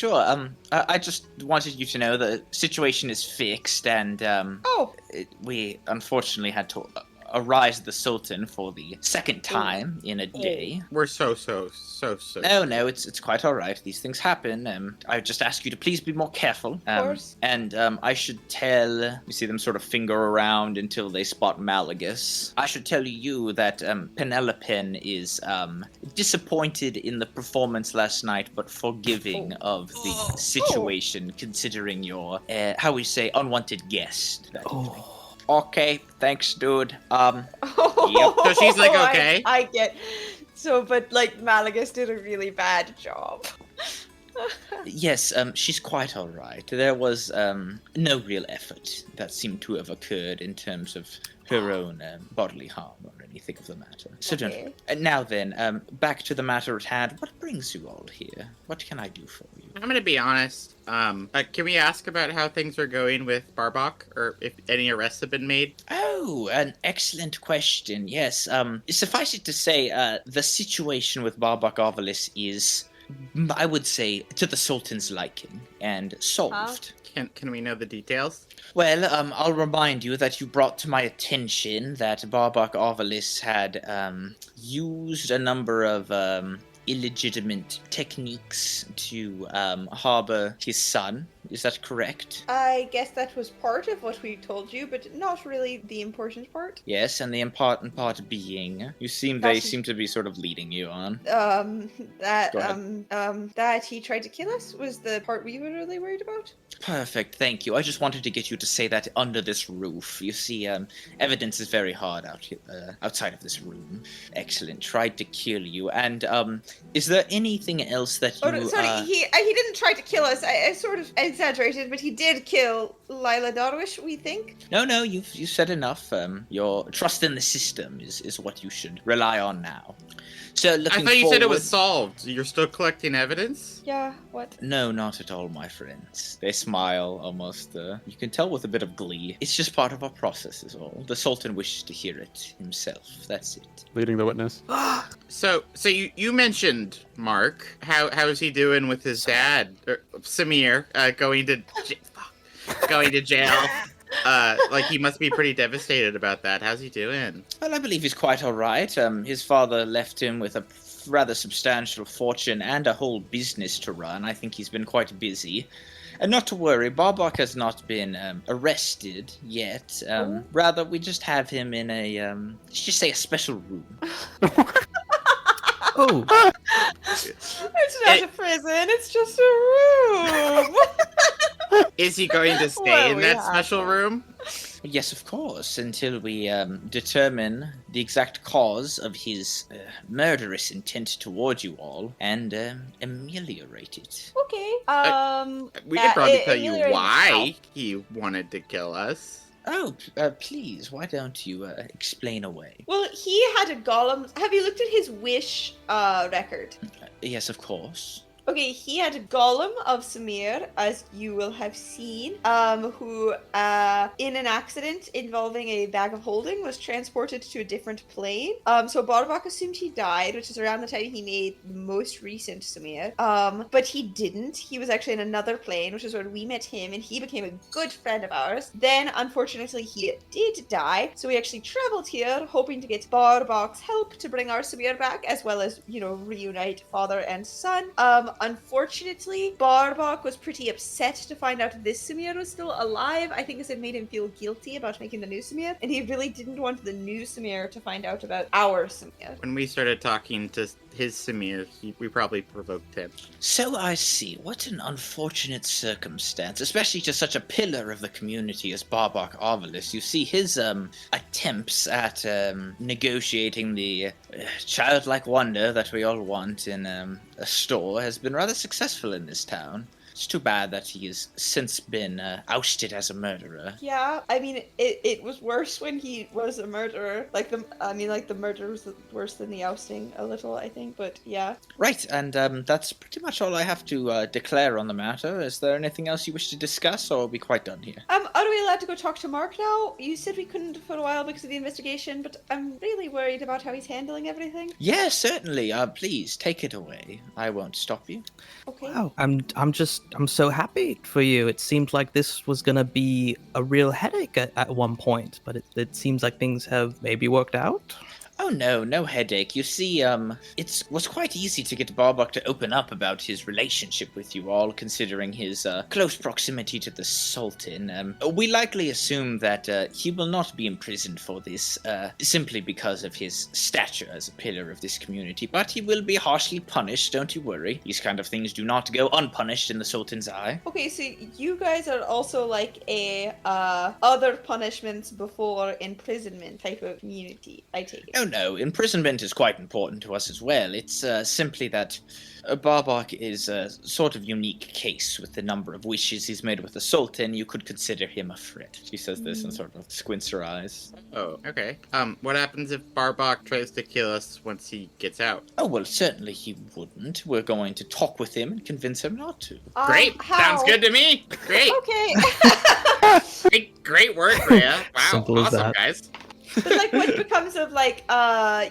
I just wanted you to know the situation is fixed, and we unfortunately had to arise the Sultan for the second time in a day. We're so. Oh no, it's quite all right. These things happen. I just ask you to please be more careful. Of course. And I should tell. You see them sort of finger around until they spot Malagus. I should tell you that Penelope is disappointed in the performance last night, but forgiving of the situation, considering your how we say unwanted guest. That evening. Okay, thanks, dude. Yep. So she's like, okay. I get. So, but Malagus did a really bad job. Yes, she's quite all right. There was no real effort that seemed to have occurred in terms of her own bodily harm or anything of the matter. So Okay. don't. Now then, back to the matter at hand. What brings you all here? What can I do for you? I'm gonna be honest. Can we ask about how things are going with Barbok, or if any arrests have been made? Oh, an excellent question. Yes. Suffice it to say, the situation with Barbok Ovalis is, I would say, to the Sultan's liking and solved. Can we know the details? Well, I'll remind you that you brought to my attention that Barbok Ovalis had used a number of illegitimate techniques to harbor his son, Is that correct? I guess that was part of what we told you, but not really the important part. Yes, and the important part being, they seem to be sort of leading you on. That Go ahead. that he tried to kill us was the part we were really worried about. Perfect, thank you. I just wanted to get you to say that under this roof. You see, evidence is very hard outside of this room. Excellent. Tried to kill you. And is there anything else that you? Oh, no, sorry, he didn't try to kill us. I sort of exaggerated, but he did kill Lila Darwish, we think. No, you said enough. Your trust in the system is what you should rely on now. So looking I thought you said it was forward- solved. You're still collecting evidence? Yeah, what? No, not at all, my friends. They smile almost, you can tell with a bit of glee. It's just part of our process is all. The Sultan wishes to hear it himself, that's it. Leading the witness. So you mentioned Mark. How is he doing with his dad, Samir, going to jail? Like he must be pretty devastated about that. How's he doing? Well, I believe he's quite all right. His father left him with a rather substantial fortune and a whole business to run. I think he's been quite busy. And not to worry, Barbok has not been arrested yet. Rather, we just have him in a, let's just say a special room. Oh, It's not a prison, it's just a room. Is he going to stay Well, in we that have special him. room? Yes, of course, until we determine the exact cause of his murderous intent toward you all and ameliorate it. Okay. We could probably tell you ameliorate why he wanted to kill us. Oh, please, why don't you explain away? Well, he had a golem. Have you looked at his wish record? Yes, of course. Okay, he had a golem of Samir, as you will have seen, who, in an accident involving a bag of holding, was transported to a different plane. So Barbok assumed he died, which is around the time he made the most recent Samir. But he didn't. He was actually in another plane, which is where we met him, and he became a good friend of ours. Then, unfortunately, he did die, so we actually traveled here, hoping to get Barbok's help to bring our Samir back, as well as, reunite father and son. Unfortunately, Barbok was pretty upset to find out this Samir was still alive. I think this had made him feel guilty about making the new Samir, and he really didn't want the new Samir to find out about our Samir. When we started talking to his Samir, we probably provoked him. So I see. What an unfortunate circumstance, especially to such a pillar of the community as Barbok Arvalus. You see, his attempts at negotiating the childlike wonder that we all want in a store has been rather successful in this town. It's too bad that he has since been ousted as a murderer. Yeah, I mean, it was worse when he was a murderer. The murder was worse than the ousting a little, I think, but yeah. Right, and that's pretty much all I have to declare on the matter. Is there anything else you wish to discuss, or are we quite done here? Are we allowed to go talk to Mark now? You said we couldn't for a while because of the investigation, but I'm really worried about how he's handling everything. Yeah, certainly. Please, take it away. I won't stop you. Okay. wow. I'm so happy for you. It seemed like this was gonna be a real headache at one point, but it seems like things have maybe worked out. Oh no headache. You see, it was quite easy to get Barbok to open up about his relationship with you all, considering his close proximity to the Sultan. We likely assume that he will not be imprisoned for this, simply because of his stature as a pillar of this community, but he will be harshly punished, don't you worry. These kind of things do not go unpunished in the Sultan's eye. Okay, so you guys are also like a other punishments before imprisonment type of community, I take it. Oh no, imprisonment is quite important to us as well. It's simply that Barbok is a sort of unique case with the number of wishes he's made with the Sultan. You could consider him a threat. She says this and sort of squints her eyes. Oh, okay. What happens if Barbok tries to kill us once he gets out? Oh, well, certainly he wouldn't. We're going to talk with him and convince him not to. Great. How? Sounds good to me. Great. Okay. Great work, Rhea. Wow. Simple as Awesome, that. guys. But what becomes of Lila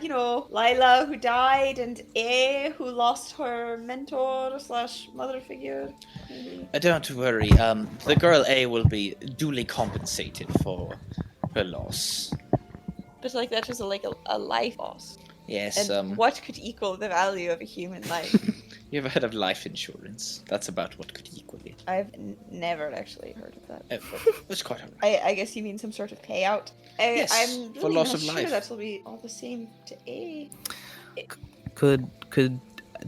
who died and A who lost her mentor / mother figure? Maybe. Don't worry. The girl A will be duly compensated for her loss. But that was a life loss. Yes. And what could equal the value of a human life? You ever heard of life insurance? That's about what could equal it. I've never actually heard of that. It's quite alright. I guess you mean some sort of payout. Yes, I'm for really loss not of sure life. that'll be all the same to A. Could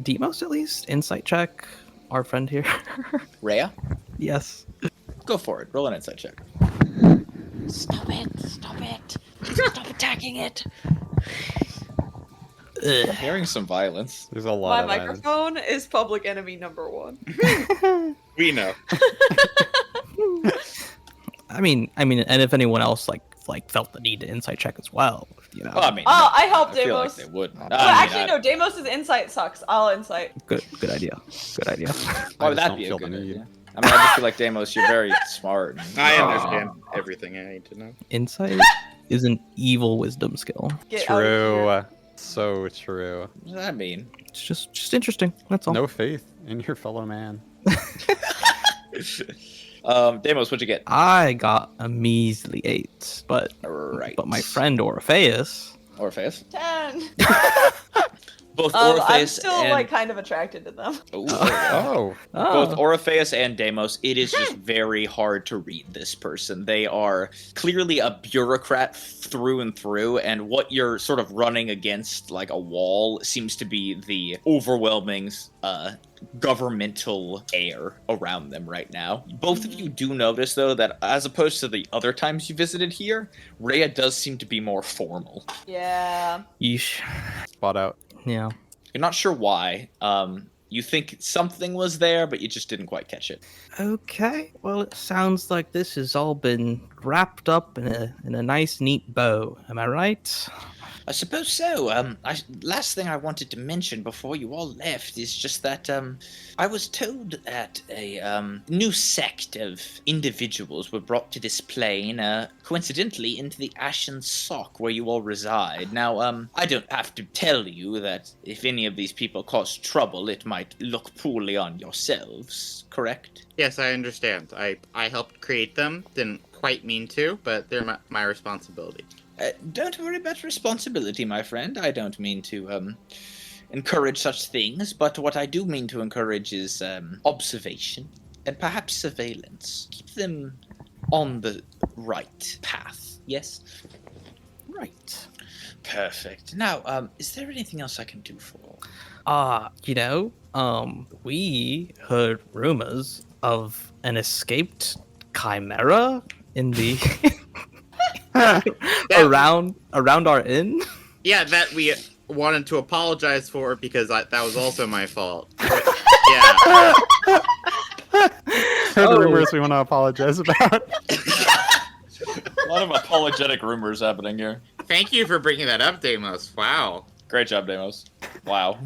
Demos at least insight check our friend here? Rhea, Yes. go for it. Roll an insight check. Stop it! Stop it! Stop attacking it! I'm hearing some violence. There's a lot My of violence. microphone is public enemy number 1. We know. I mean, and if anyone else like felt the need to insight check as well, you know. Well, I mean, Oh, I helped I feel like Deimos. they would. Well, actually, no. Deimos' insight sucks. I'll insight. Good idea. Good idea. Why I would just that don't be a feel the good need. idea? I mean, I just feel like Deimos, you're very smart. I understand everything I need to know. Insight is an evil wisdom skill. Get out of here. True. So true. What does that mean? It's just interesting. That's all. No faith in your fellow man. Deimos, what'd you get? I got a measly 8, but Right. my friend Orpheus. Orpheus. 10. Both I'm Orpheus still and... like kind of attracted to them. Ooh. Oh. Both Orpheus and Deimos, it is just very hard to read this person. They are clearly a bureaucrat through and through, and what you're sort of running against, like a wall, seems to be the overwhelming governmental air around them right now. Both of you do notice, though, that as opposed to the other times you visited here, Rhea does seem to be more formal. Yeah. Yeesh. Spot out. Yeah. You're not sure why. You think something was there, but you just didn't quite catch it. Okay. Well, it sounds like this has all been wrapped up in a nice, neat bow. Am I right? I suppose so. Last thing I wanted to mention before you all left is just that I was told that a new sect of individuals were brought to this plane, coincidentally into the Ashen Sock where you all reside. Now, I don't have to tell you that if any of these people cause trouble, it might look poorly on yourselves, correct? Yes, I understand. I helped create them. Didn't quite mean to, but they're my responsibility. Don't worry about responsibility, my friend. I don't mean to encourage such things, but what I do mean to encourage is observation and perhaps surveillance. Keep them on the right path, yes? Right. Perfect. Now, is there anything else I can do for? We heard rumors of an escaped chimera in the around our inn. Yeah, that we wanted to apologize for because that was also my fault. But, yeah. Heard rumors we want to apologize about. A lot of apologetic rumors happening here. Thank you for bringing that up, Deimos. Wow. Great job, Deimos. Wow.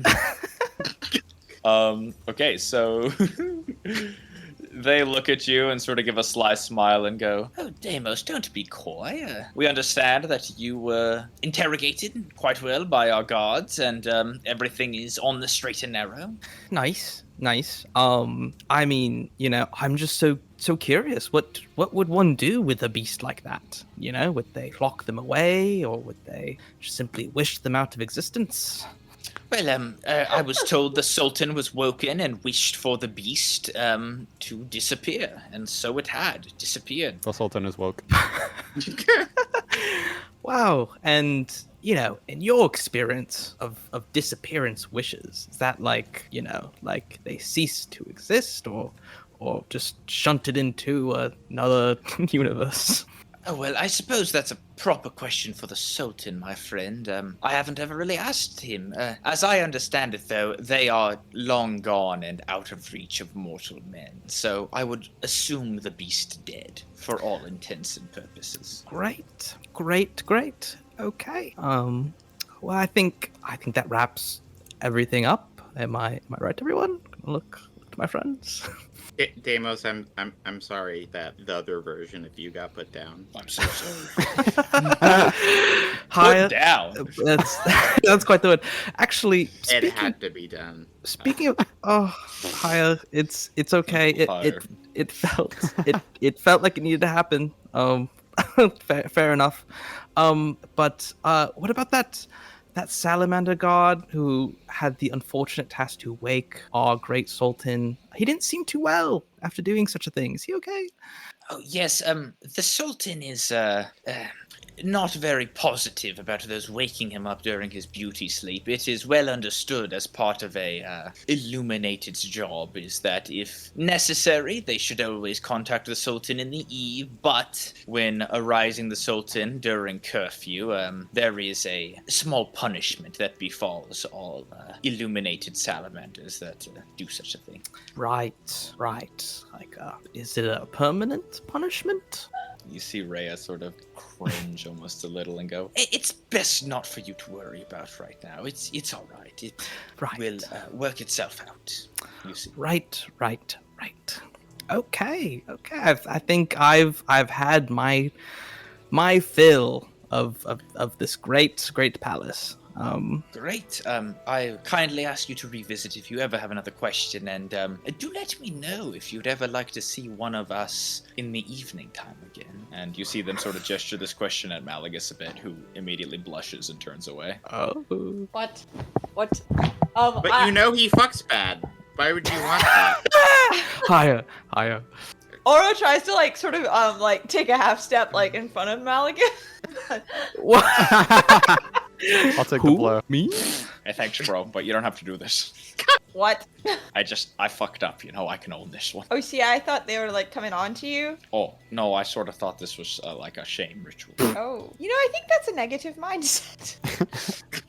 Okay, so they look at you and sort of give a sly smile and go, Oh, Deimos, don't be coy. We understand that you were interrogated quite well by our guards, and everything is on the straight and narrow. Nice. I mean, I'm just so curious. What would one do with a beast like that? Would they lock them away, or would they just simply wish them out of existence? Well, I was told the Sultan was woken and wished for the beast to disappear, and so it had disappeared. The Sultan is woke. Wow. And, in your experience of disappearance wishes, is that like they cease to exist or just shunted into another universe? Oh, well, I suppose that's a proper question for the Sultan, my friend. I haven't ever really asked him. As I understand it, though, they are long gone and out of reach of mortal men. So I would assume the beast dead, for all intents and purposes. Great. Okay. Well, I think that wraps everything up. Am I right, everyone? Look to my friends. Deimos, I'm sorry that the other version of you got put down. I'm so sorry. Hi. put down. That's quite the word. Actually, It had to be done. speaking of, Haya, it's okay. Fire. It felt like it needed to happen. Fair enough. But what about that salamander god who had the unfortunate task to wake our great Sultan. He didn't seem too well after doing such a thing. Is he okay? Oh yes, the Sultan is not very positive about those waking him up during his beauty sleep. It is well understood as part of a Illuminated's job is that if necessary, they should always contact the Sultan in the eve, but when arising the Sultan during curfew, there is a small punishment that befalls all Illuminated salamanders that do such a thing. Right. Like, is it a permanent punishment? You see Rhea sort of cringe almost a little and go, It's best not for you to worry about right now. It's all right. It Right. will work itself out. You see. Right. Okay. I think I've had my fill of this great palace. Great. I kindly ask you to revisit if you ever have another question, and do let me know if you'd ever like to see one of us in the evening time again. and you see them sort of gesture this question at Malagus a bit, who immediately blushes and turns away. Oh. What? What? But you know he fucks bad. Why would you want that? Higher. Oro tries to like sort of like take a half step like in front of Maligan. What? I'll take the blow. Me? Hey, thanks, bro, but you don't have to do this. What? I fucked up, I can own this one. Oh, see, I thought they were like coming on to you. Oh, no, I sort of thought this was like a shame ritual. Oh, I think that's a negative mindset.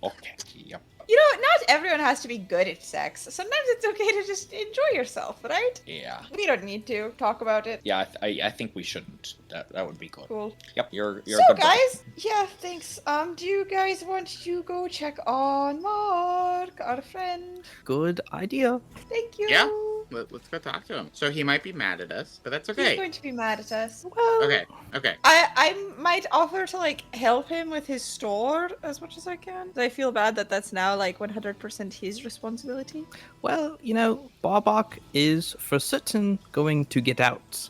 Okay, yep. Not everyone has to be good at sex. Sometimes it's okay to just enjoy yourself, right? Yeah. We don't need to talk about it. Yeah, I think we shouldn't. That would be good. Cool. Yep, you're So, a good boy. guys, yeah, thanks. Do you guys want to go check on Mark, our friend? Good idea. Thank you. Yeah. Let's go talk to him. So he might be mad at us, but that's He's okay. going to be mad at us. Well, Okay. I might offer to like help him with his store as much as I can. I feel bad that that's now like 100% his responsibility. Well, Barbok is for certain going to get out.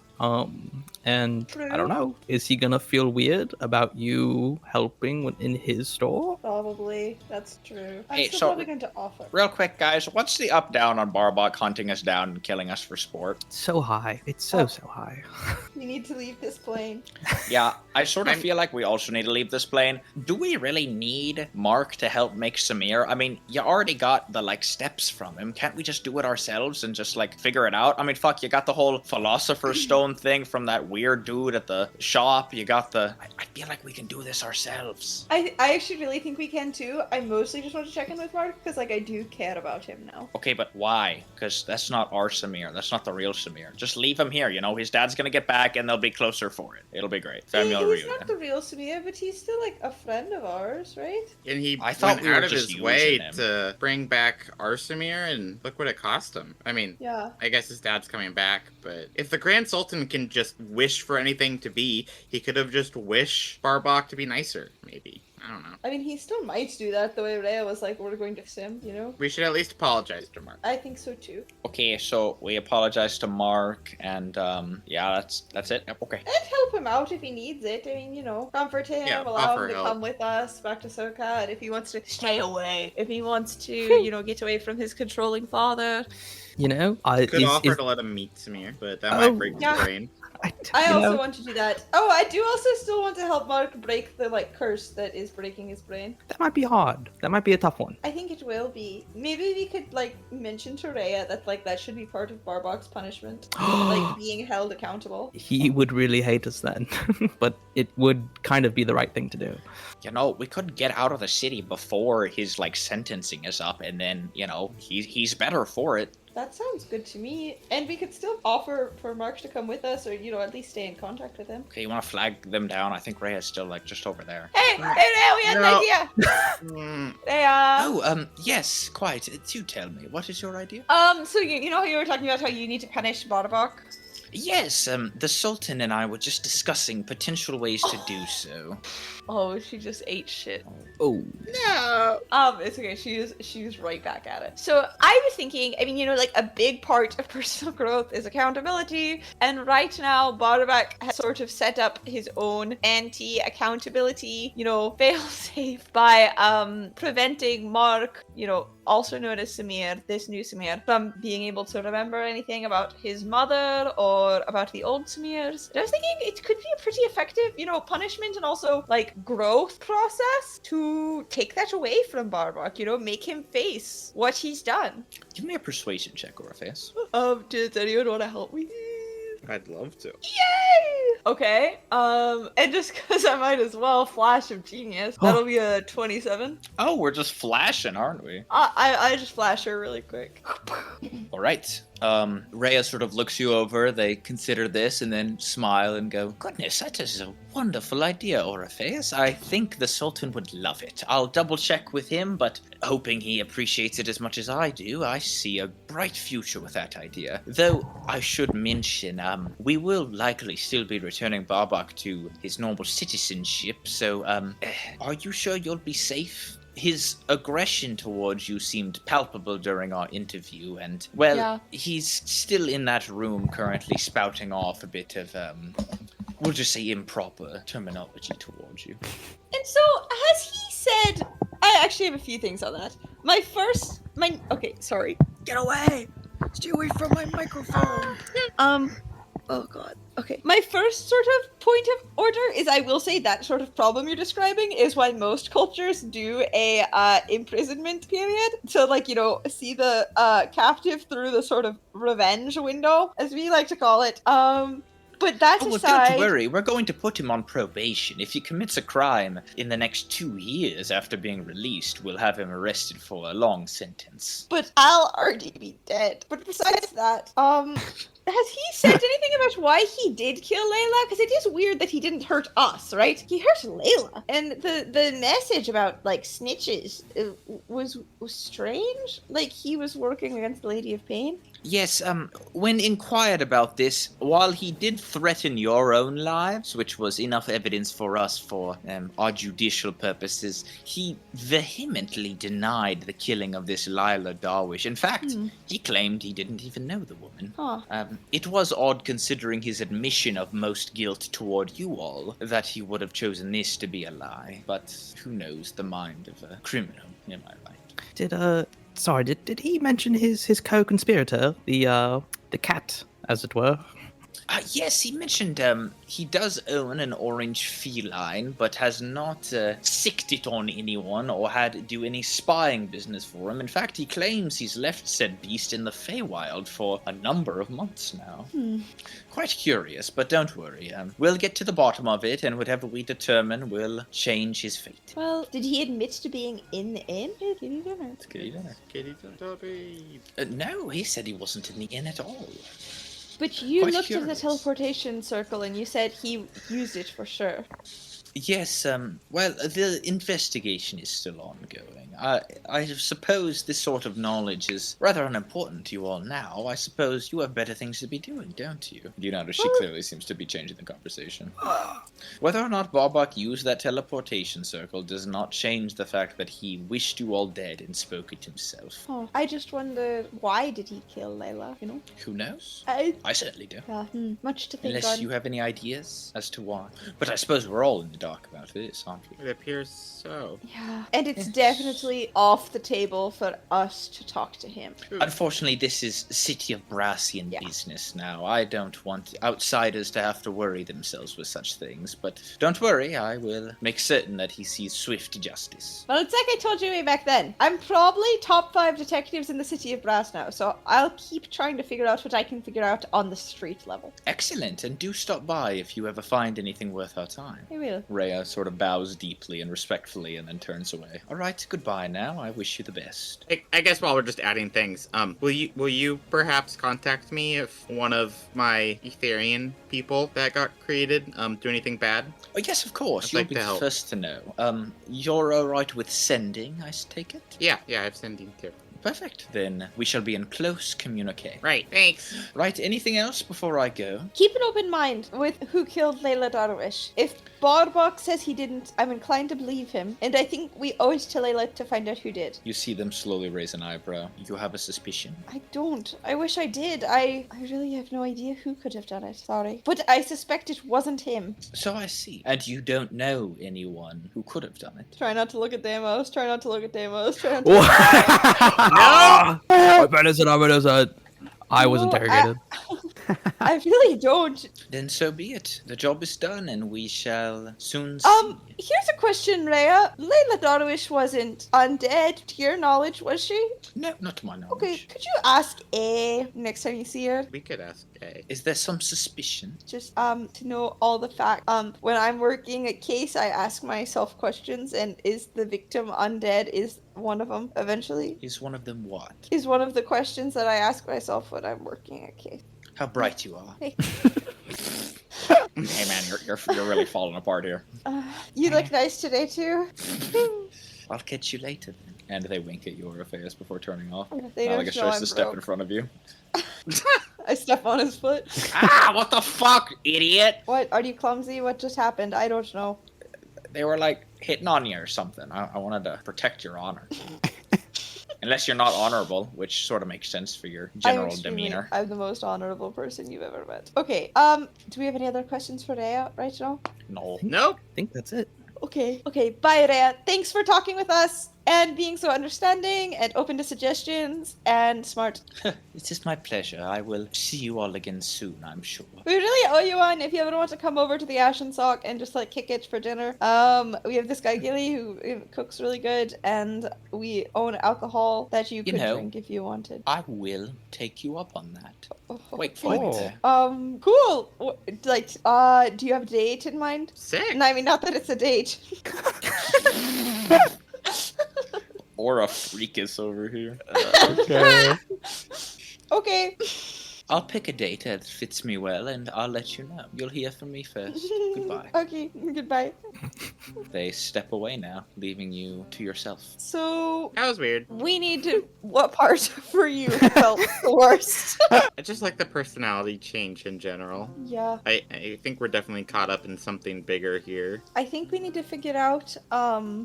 And True. I don't know, is he gonna feel weird about you helping in his store? Probably. That's true. I'm Hey, still so- probably going to offer. Real quick, guys, what's the up-down on Barbok hunting us down and killing us for sport? So high. It's so high. We need to leave this plane. Yeah, I sort of I'm- feel like we also need to leave this plane. Do we really need Mark to help make Samir? I mean, you already got the, steps from him. Can't we just do it ourselves and just, figure it out? I mean, fuck, you got the whole Philosopher's Stone thing from that weird dude at the shop. You got the... I feel like we can do this ourselves. I actually really think we can too. I mostly just want to check in with Mark because I do care about him now. Okay, but why? Because that's not our Samir. That's not the real Samir. Just leave him here, His dad's gonna get back and they'll be closer for it. It'll be great. Family He's reunion. not the real Samir, but he's still a friend of ours, right? And he I thought went we were out of just his way using him. to bring back Arsamir, and look what it cost him. I mean, Yeah. I guess his dad's coming back, but if the Grand Sultan can just wish for anything to be, he could have just wished Barbok to be nicer, maybe. I don't know. I mean, he still might do that the way Rhea was like, we're going to sim, We should at least apologize to Mark. I think so too. Okay, so we apologize to Mark, and yeah, that's it. Yep, okay. And help him out if he needs it. I mean, comfort him, Yeah, allow offer him to help. come with us back to Soka, and if he wants to stay away, if he wants to, get away from his controlling father. Could offer to let him meet Samir, but that might break his yeah. brain. I also want to do that. Oh, I do also still want to help Mark break the curse that is breaking his brain. That might be hard. That might be a tough one. I think it will be. Maybe we could mention to Rhea that that should be part of Barbok's punishment, being held accountable. He would really hate us then, but it would kind of be the right thing to do. We could get out of the city before his sentencing is up, and then he's better for it. That sounds good to me. And we could still offer for Mark to come with us, or at least stay in contact with him. Okay, you want to flag them down? I think Rhea's still just over there. Hey, Rhea, we had an No. idea. Mm, Rhea. Yes, quite. Do tell me, what is your idea? So you know how you were talking about how you need to punish Barbok? Yes, the Sultan and I were just discussing potential ways to do so. Oh, she just ate shit. Oh. No. It's okay. She's right back at it. So I was thinking, I mean, like a big part of personal growth is accountability, and right now Barbak has sort of set up his own anti-accountability, failsafe by preventing Mark, also known as Samir, this new Samir, from being able to remember anything about his mother or about the old Samirs. And I was thinking it could be a pretty effective, punishment and also like growth process to take that away from Barbak, make him face what he's done. Give me a persuasion check, Orpheus. Does anyone want to help me? I'd love to. Yay! Okay, and just because I might as well, flash of genius. That'll be a 27. Oh, we're just flashing, aren't we? I just flash her really quick. All right. Rhea sort of looks you over, they consider this, and then smile and go, "Goodness, that is a wonderful idea, Orpheus. I think the Sultan would love it. I'll double check with him, but hoping he appreciates it as much as I do, I see a bright future with that idea. Though, I should mention, we will likely still be returning Barbak to his normal citizenship, so, are you sure you'll be safe? His aggression towards you seemed palpable during our interview, and, well, Yeah. he's still in that room currently spouting off a bit of, we'll just say improper terminology towards you." And so, has he said... I actually have a few things on that. Okay, sorry. Get away! Stay away from my microphone! Oh god. Okay. My first sort of point of order is I will say that sort of problem you're describing is why most cultures do a imprisonment period. So like, see the captive through the sort of revenge window, as we like to call it. But that Oh, well, aside... don't worry, we're going to put him on probation. If he commits a crime in the next 2 years after being released, we'll have him arrested for a long sentence. But I'll already be dead. But besides that, has he said anything about why he did kill Layla? Because it is weird that he didn't hurt us, right? He hurt Layla. And the message about, like, snitches was strange. Like, he was working against the Lady of Pain. Yes, when inquired about this, while he did threaten your own lives, which was enough evidence for us for our judicial purposes, he vehemently denied the killing of this Lila Darwish. In fact, he claimed he didn't even know the woman. Huh. It was odd considering his admission of most guilt toward you all, that he would have chosen this to be a lie. But who knows the mind of a criminal, am I right? Did he mention his co-conspirator, the cat, as it were? Yes, he mentioned he does own an orange feline, but has not sicked it on anyone or had do any spying business for him. In fact, he claims he's left said beast in the Feywild for a number of months now. Quite curious, but don't worry. We'll get to the bottom of it, and whatever we determine will change his fate. Well, did he admit to being in the inn? Kitty dinner. It's kitty dinner. Kitty Dobby. No, he said he wasn't in the inn at all. But you Quite looked at the curious. teleportation circle and you said he used it for sure. Yes, well, the investigation is still ongoing. I suppose this sort of knowledge is rather unimportant to you all now. I suppose you have better things to be doing, don't you? You notice she clearly seems to be changing the conversation. Whether or not Barbak used that teleportation circle does not change the fact that he wished you all dead and spoke it himself. Oh, I just wondered, why did he kill Layla, Who knows? I certainly do. much to think Unless on. you have any ideas as to why. But I suppose we're all in the dark about this, aren't we? It appears so. Yeah, and it's definitely off the table for us to talk to him. Unfortunately, this is City of Brassian business now. I don't want outsiders to have to worry themselves with such things, but don't worry, I will make certain that he sees swift justice. Well, it's like I told you way back then. I'm probably top 5 detectives in the City of Brass now, so I'll keep trying to figure out what I can figure out on the street level. Excellent, and do stop by if you ever find anything worth our time. I will. Rhea sort of bows deeply and respectfully and then turns away. All right, goodbye now. I wish you the best. I guess while we're just adding things, will you perhaps contact me if one of my Etherian people that got created do anything bad? Oh, yes, of course. I'd You'll like be to the help. first to know. You're all right with sending, I take it? Yeah, I have sending too. Perfect. Then we shall be in close communique. Right, thanks. Right, anything else before I go? Keep an open mind with who killed Layla Darwish. If Barbok says he didn't, I'm inclined to believe him, and I think we owe it to Layla to find out who did. You see them slowly raise an eyebrow. You have a suspicion? I don't. I wish I did. I really have no idea who could have done it. Sorry. But I suspect it wasn't him. So I see. And you don't know anyone who could have done it? Try not to look at Deimos. Try not to look at Deimos. Try not to I was No, interrogated. I really don't. Then so be it. The job is done, and we shall soon see. Here's a question, Rhea. Layla Darwish wasn't undead, to your knowledge, was she? No, not to my knowledge. Okay, could you ask A next time you see her? We could ask A. Is there some suspicion? Just to know all the facts. When I'm working a case, I ask myself questions, and is the victim undead? Is one of them eventually? Is one of them what? Is one of the questions that I ask myself when I'm working a case. How bright you are. Hey. Hey man, you're really falling apart here. You look nice today too. I'll catch you later then. And they wink at you, Orpheus, before turning off. They don't Malagus know tries I'm to step in broke. front of you. I step on his foot. Ah, what the fuck, idiot! What? Are you clumsy? What just happened? I don't know. They were like hitting on you or something. I wanted to protect your honor. Unless you're not honorable, which sort of makes sense for your general demeanor. I'm the most honorable person you've ever met. Okay, do we have any other questions for Rhea right now? No. Nope. I think that's it. Okay, bye Rhea. Thanks for talking with us and being so understanding and open to suggestions and smart. It is my pleasure. I will see you all again soon, I'm sure. We really owe you one if you ever want to come over to the Ashen Sock and just like kick it for dinner. We have this guy Gilly who cooks really good, and we own alcohol that you could drink if you wanted. I will take you up on that. Wait for Oh. me there. Cool. Like, do you have a date in mind? Sick. No, I mean, not that it's a date. Or a freakus over here. Okay. Okay. I'll pick a date that fits me well, and I'll let you know. You'll hear from me first. Goodbye. Okay, goodbye. They step away now, leaving you to yourself. So, That was weird. we need to. What part for you felt the worst? I just like the personality change in general. Yeah. I think we're definitely caught up in something bigger here. I think we need to figure out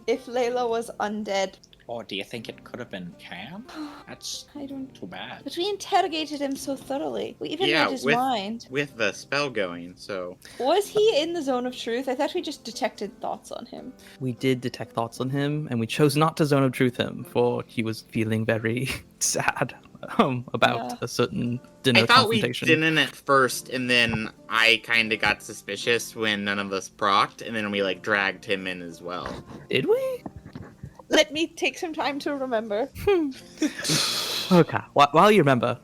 if Layla was undead. Or do you think it could have been Cam? That's I don't. too bad. But we interrogated him so thoroughly. We even Yeah, read his with- mind. With the spell going, so... Was he in the zone of truth? I thought we just detected thoughts on him. We did detect thoughts on him, and we chose not to zone of truth him, for he was feeling very sad about Yeah. a certain dinner I thought we confrontation. didn't at first, and then I kind of got suspicious when none of us procced, and then we, like, dragged him in as well. Did we? Let me take some time to remember. Okay. While you remember,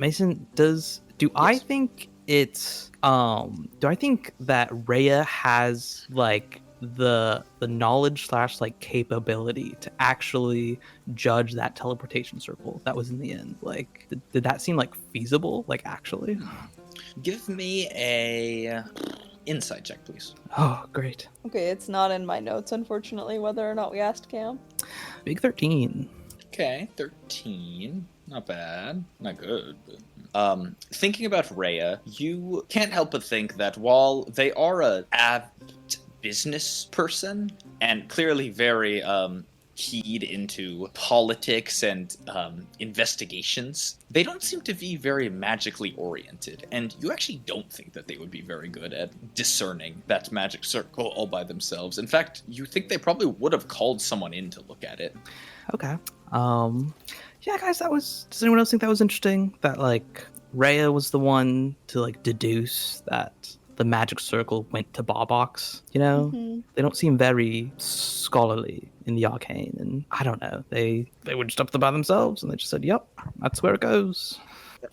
Mason, do I think it's do I think that Rhea has like the knowledge / like capability to actually judge that teleportation circle that was in the end? Like, did that seem like feasible? Like, actually? Give me a insight check, please. Oh, great. Okay, it's not in my notes, unfortunately, whether or not we asked Cam. Big 13. Okay, 13. Not bad. Not good, but... Thinking about Rhea, you can't help but think that while they are a apt business person and clearly very keyed into politics and investigations, they don't seem to be very magically oriented, and you actually don't think that they would be very good at discerning that magic circle all by themselves. In fact, you think they probably would have called someone in to look at it. Okay. Yeah, guys, does anyone else think that was interesting? That, like, Rhea was the one to, like, deduce that the magic circle went to Barbox, you know? Mm-hmm. They don't seem very scholarly in the arcane, and I don't know. They were just up there by themselves, and they just said, yep, that's where it goes.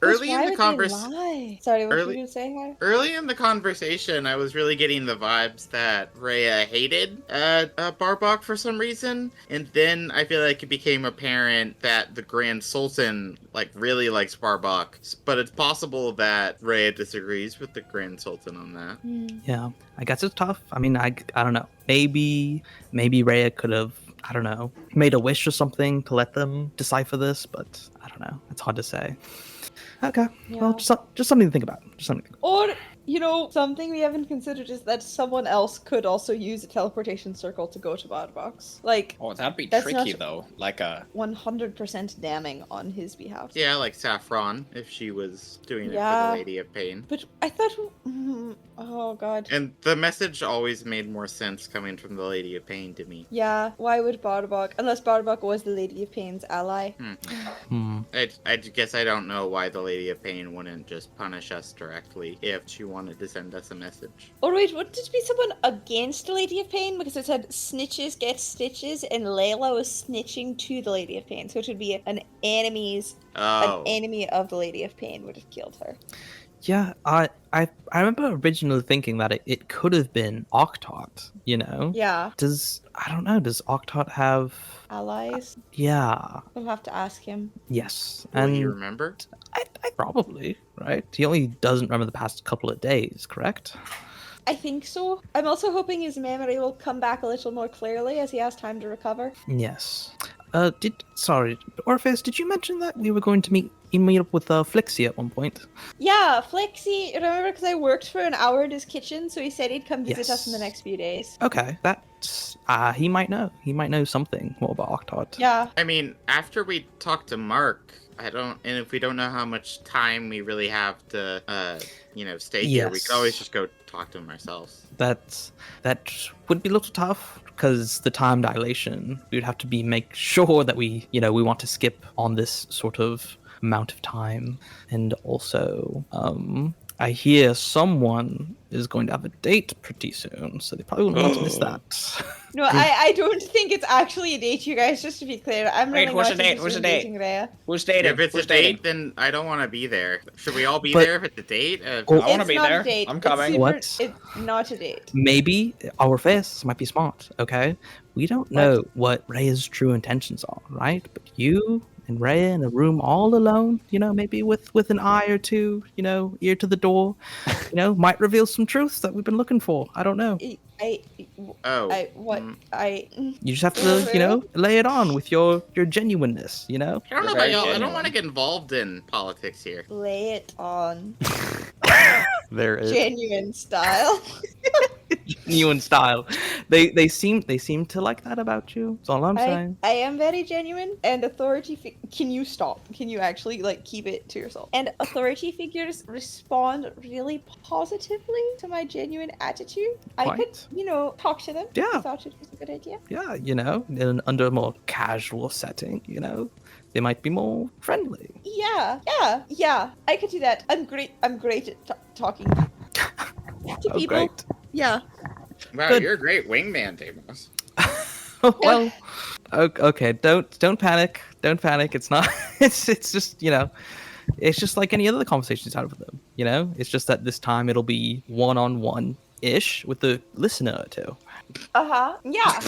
Early in the conversation... lie? Sorry, what were Early- you going to say, Har? Early in the conversation, I was really getting the vibes that Rhea hated Barbok for some reason, and then I feel like it became apparent that the Grand Sultan like really likes Barbok, but it's possible that Rhea disagrees with the Grand Sultan on that. Yeah, I guess it's tough. I mean, I don't know. Maybe Rhea could have I don't know, made a wish or something to let them decipher this, but I don't know. It's hard to say. Okay, well, Yeah. just something to think about. Just something. To think Or, something we haven't considered is that someone else could also use a teleportation circle to go to Bodbox. Like, Oh, that'd be That's tricky not- though. Like a 100% damning on his behalf. Yeah, like Saffron, if she was doing it for Yeah. the Lady of Pain. But I thought... oh, God. And the message always made more sense coming from the Lady of Pain to me. Yeah, why would Bardock, unless Bardock was the Lady of Pain's ally? I guess I don't know why the Lady of Pain wouldn't just punish us directly if she wanted to send us a message. Or wait, wouldn't it be someone against the Lady of Pain? Because it said snitches get stitches, and Layla was snitching to the Lady of Pain, so it would be an enemy of the Lady of Pain would have killed her. Yeah, I remember originally thinking that it could have been Octot, Yeah, Does Octot have... allies. Yeah, We'll have to ask him. yes. Will And you remember? I probably, right? He only doesn't remember the past couple of days, correct? I think so. I'm also hoping his memory will come back a little more clearly as he has time to recover. Yes. Orpheus, did you mention that we were going to meet up with Flixie at one point? Yeah, Flexi, remember, because I worked for an hour at his kitchen, so he said he'd come visit us in the Yes. next few days. Okay, that's he might know. He might know something more about Octot. Yeah. I mean, after we talk to Mark, and if we don't know how much time we really have to, stay here, we Yes. could always just go talk to him ourselves. That would be a little tough because the time dilation. We would have to make sure that we want to skip on this sort of amount of time, and also I hear someone is going to have a date pretty soon, so they probably wouldn't want to miss that. No, I don't think it's actually a date, you guys, just to be clear. I'm Wait, really where's not the date? interested Where's in the date? dating Rhea. who's dating? If it's Who's a dating? date, then I don't want to be there. Should we all be But- there if it's a date? I wanna It's be not there. a date. I'm It's coming. super- What? It's not a date. Maybe our face might be smart, okay? We don't know what Rhea's true intentions are, right? But you and Rhea in a room all alone, maybe with an eye or two, ear to the door, might reveal some truths that we've been looking for. I don't know. You just have to, lay it on with your genuineness, I don't know You're about very y'all. I don't genuine. want to get involved in politics here. Lay it on. There is. Genuine style. Genuine style. They seem to like that about you. That's all I'm saying. I am very genuine, and authority. Can you stop? Can you actually keep it to yourself? And authority figures respond really positively to my genuine attitude. I could, Quite. talk to them. Yeah. I thought it was a good idea. Yeah, under a more casual setting, they might be more friendly. Yeah. I could do that. I'm great at talking to Oh, people. great. Yeah. Wow, Good. you're a great wingman, Damos. Well, okay. Don't panic. Don't panic. It's not. It's just it's just like any other conversations out with them. It's just that this time it'll be one-on-one ish with the listener or two. Yeah.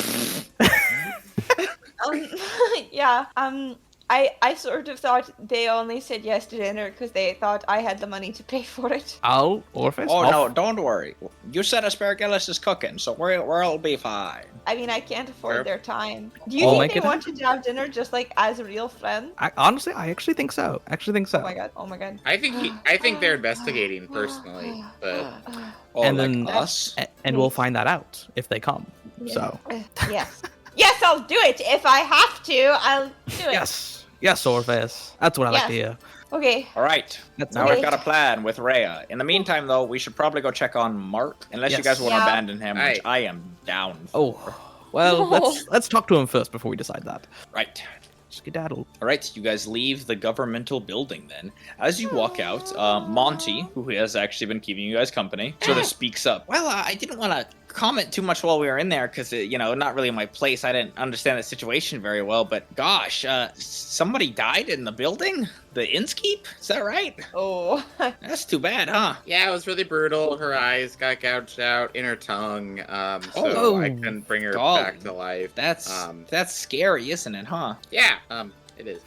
Yeah. I sort of thought they only said yes to dinner because they thought I had the money to pay for it. Orpheus. Oh no, don't worry. You said Asparagus is cooking, so we'll be fine. I mean, I can't afford Sure. their time. Do you Oh, think my they goodness. wanted to have dinner just as a real friend? Honestly, I actually think so. Oh my god. Oh my god. I think they're investigating personally, but Oh, And like then- us? And we'll find that out if they come. So Yes. Yes, I'll do it. If I have to, I'll do it. yes, Orpheus. That's what I like to hear. Okay. All right. That's Now Okay. we've got a plan with Rhea. In the meantime, though, we should probably go check on Mark, unless you Yes. guys want to Yeah. abandon him, which Right. I am down for. Oh, well, let's talk to him first before we decide that. Right. Skedaddle. All right, you guys leave the governmental building then. As you walk out, Monty, who has actually been keeping you guys company, sort of speaks up. Well, I didn't want to comment too much while we were in there because, not really my place. I didn't understand the situation very well, but gosh, somebody died in the building? The Innskeep? Is that right? Oh. That's too bad, huh? yeah, it was really brutal. Her eyes got gouged out in her tongue, so Oh, I couldn't bring her golly. back to life. That's scary, isn't it, huh? Yeah, it is.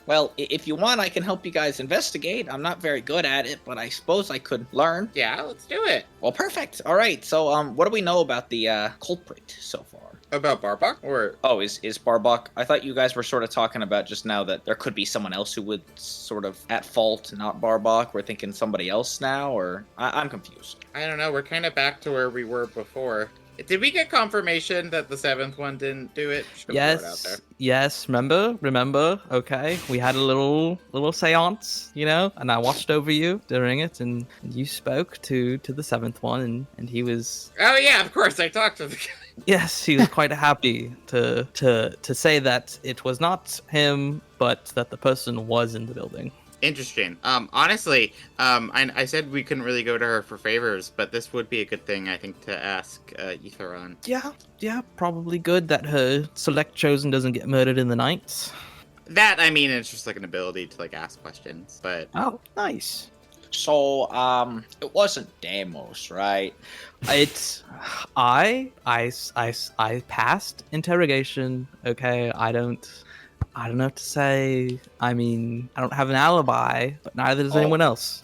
Well, if you want, I can help you guys investigate. I'm not very good at it, but I suppose I could learn. Yeah, let's do it. Well, perfect. All right. So, what do we know about the culprit so far? About Barbok? Or Oh, is Barbok? I thought you guys were sort of talking about just now that there could be someone else who would sort of at fault, not Barbok. We're thinking somebody else now, or I'm confused. I don't know, we're kind of back to where we were before. Did we get confirmation that the seventh one didn't do it? Just gonna throw it out there. Yes. Remember. Okay, we had a little séance, and I watched over you during it, and you spoke to the seventh one, and he was. Oh yeah, of course, I talked to the guy. Yes, he was quite happy to say that it was not him, but that the person was in the building. Interesting. Honestly, I said we couldn't really go to her for favors, but this would be a good thing, I think, to ask Ether on. Yeah, probably good that her select chosen doesn't get murdered in the night. That, I mean, it's just like an ability to like ask questions, but Oh, nice. So, it wasn't Deimos, right? It's I passed interrogation. Okay, I don't know what to say. I mean, I don't have an alibi, but neither does anyone else.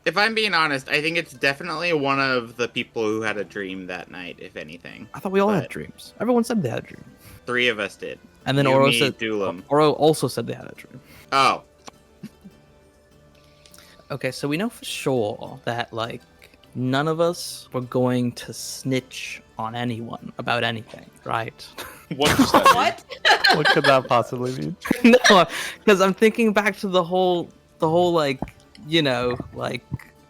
if I'm being honest, I think it's definitely one of the people who had a dream that night, if anything. I thought we all had But- dreams. Everyone said they had a dream. 3 of us did. And then You, Oro me, said Dulam. Oro also said they had a dream. Oh, Okay, so we know for sure that like none of us were going to snitch on anyone about anything, right? What does that mean? What? What could that possibly mean? No, because I'm thinking back to the whole like like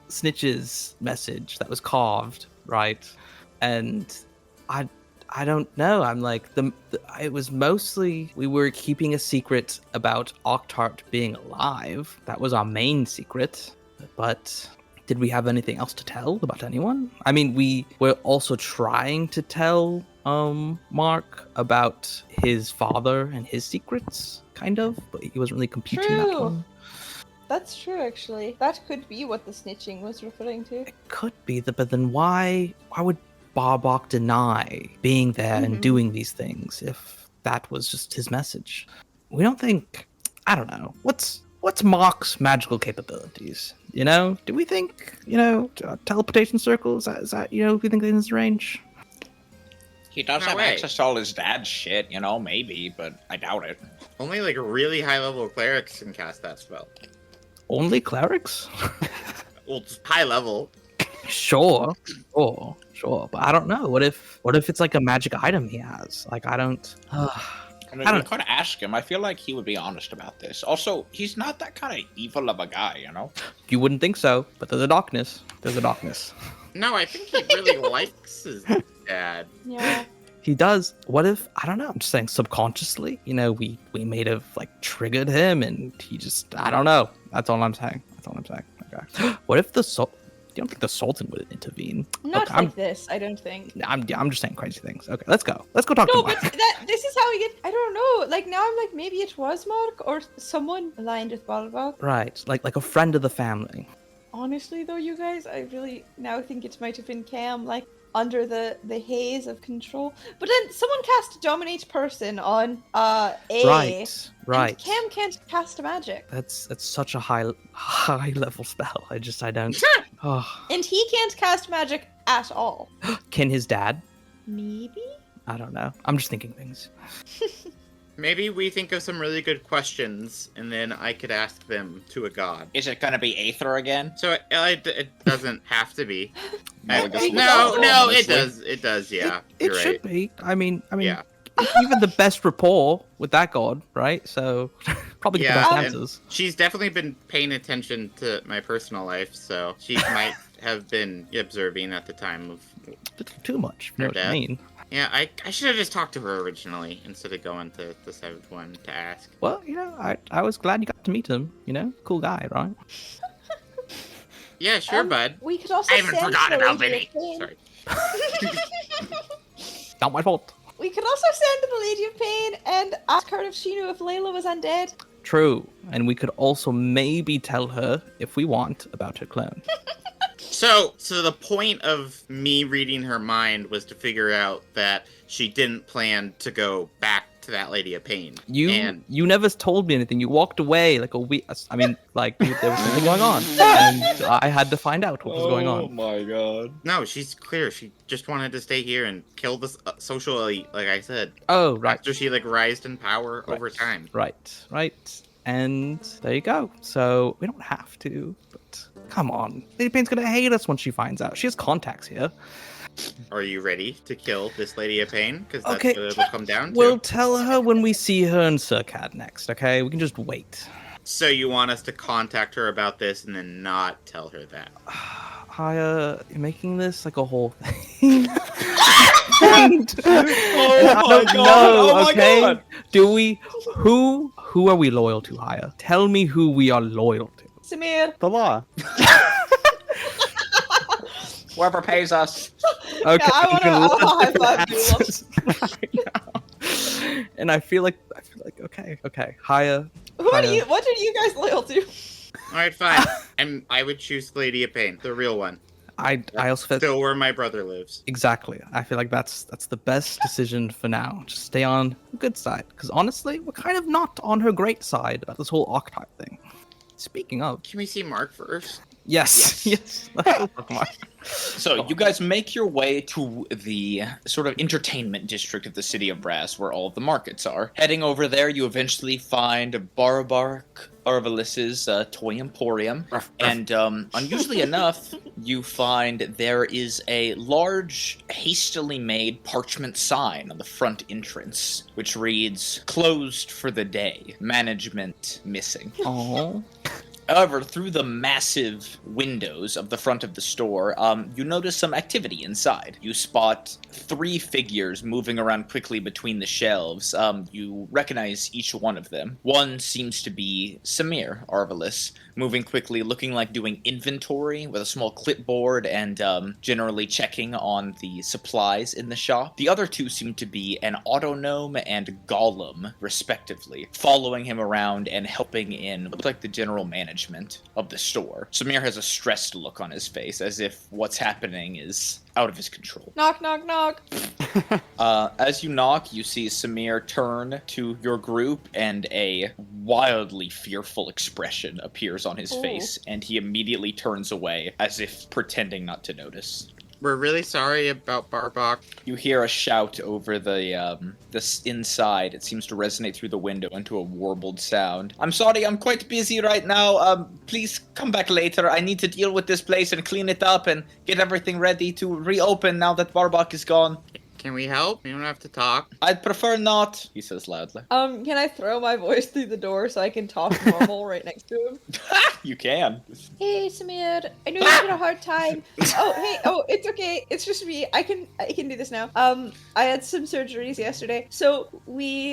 snitches message that was carved, right? And I don't know. I'm like it was mostly we were keeping a secret about Octart being alive. That was our main secret. But did we have anything else to tell about anyone? I mean, we were also trying to tell Mark about his father and his secrets, kind of, but he wasn't really computing that True. one. That's true, actually. That could be what the snitching was referring to. It could be, but then why would Barbok deny being there and Mhm. doing these things if that was just his message? We don't think. I don't know. What's Mark's magical capabilities? Do we think teleportation circles? Is that do we think in his range? He does No have way. access to all his dad's shit, maybe, but I doubt it. only like really high level clerics can cast that spell. Only clerics? Well, just high level. Sure. But I don't know. What if it's like a magic item he has? Like I don't. I mean, I we don't- could ask him. I feel like he would be honest about this. Also, he's not that kind of evil of a guy, You wouldn't think so, but there's a darkness. No, I think he really likes his dad. Yeah. He does. What if I don't know? I'm just saying subconsciously. We may have like triggered him, and he just I don't know. That's all I'm saying. Okay. What if the you don't think the Sultan would intervene? Not Okay, like this, I don't think. I'm just saying crazy things. Okay, let's go. Let's go talk No, to but Mark. this is how we get. I don't know. Like now, I'm like maybe it was Mark or someone aligned with Balbok. Right, like a friend of the family. Honestly, though, you guys, I really now think it might have been Cam, like under the haze of control. But then someone cast Dominate Person on A. Right. And Cam can't cast magic, That's such a high level spell. I don't. Oh, and he can't cast magic at all. can his dad? Maybe. I don't know. I'm just thinking things. Maybe we think of some really good questions, and then I could ask them to a god. Is it gonna be Aether again? So it doesn't have to be. I guess No, so. no, it Honestly. does. It does. Yeah, It you're should right. be. I mean, Yeah. even the best rapport with that god, right? So probably get the Yeah, best and answers. she's definitely been paying attention to my personal life, so she might have been observing at the time of. Too much. You know Her what I dad. mean? Yeah, I should have just talked to her originally instead of going to the seventh one to ask. Well, I was glad you got to meet him. Cool guy, right? Yeah, sure, bud. We could also I haven't send forgotten the about Lady Vinny. of Pain. Sorry. Not my fault. We could also send the Lady of Pain and ask her if she knew if Layla was undead. True. And we could also maybe tell her, if we want, about her clone. So the point of me reading her mind was to figure out that she didn't plan to go back to that lady of pain. You And never told me anything. You walked away like a week. I mean, like there was something going on, and I had to find out what was going Oh on. my god. no, she's clear. She just wanted to stay here and kill the social elite, like I said. Oh, right, After she like rised in power Right. over time. right. And there you go. So we don't have to, but come on. Lady Payne's gonna hate us when she finds out. She has contacts here. Are you ready to kill this lady of pain? Because that's Okay. what it'll come down to. We'll tell her when we see her in Circad next, okay? We can just wait. So you want us to contact her about this and then not tell her that? You're making this like a whole thing. And I don't know, okay? God. Do we? Who are we loyal to, Haya? Tell me who we are loyal to. Samir. The law. Whoever pays us. Okay, I you can wanna let high different five answers. And I feel like okay. Haya. What are you guys loyal to? All right, fine. I would choose Lady of Pain, the real one. I also feel Still where my brother lives. exactly. I feel like that's the best decision for now. Just stay on the good side, because honestly, we're kind of not on her great side about this whole archetype thing. Speaking of, Can we see Mark first? yes. Mark. So you guys make your way to the sort of entertainment district of the city of Brass, where all of the markets are. Heading over there, you eventually find Barbark Arvalis's Toy Emporium, and unusually enough, you find there is a large, hastily made parchment sign on the front entrance, which reads, "Closed for the day. Management missing." Oh. However, through the massive windows of the front of the store, you notice some activity inside. You spot 3 figures moving around quickly between the shelves. You recognize each one of them. One seems to be Samir Arvalis, moving quickly, looking like doing inventory with a small clipboard and generally checking on the supplies in the shop. The other 2 seem to be an Autognome and Golem, respectively, following him around and helping in what looks like the general management of the store. Samir has a stressed look on his face, as if what's happening is out of his control. Knock, knock, knock. As you knock, you see Samir turn to your group, and a wildly fearful expression appears on his Ooh. face, and he immediately turns away, as if pretending not to notice. We're really sorry about Barbok. You hear a shout over the inside. It seems to resonate through the window into a warbled sound. "I'm sorry, I'm quite busy right now. Please come back later. I need to deal with this place and clean it up and get everything ready to reopen now that Barbok is gone." Can we help? You don't have to talk. "I'd prefer not," he says loudly. Can I throw my voice through the door so I can talk normal right next to him? You can. Hey, Samir. I know you're having a hard time. Oh, it's okay. It's just me. I can do this now. I had some surgeries yesterday, so we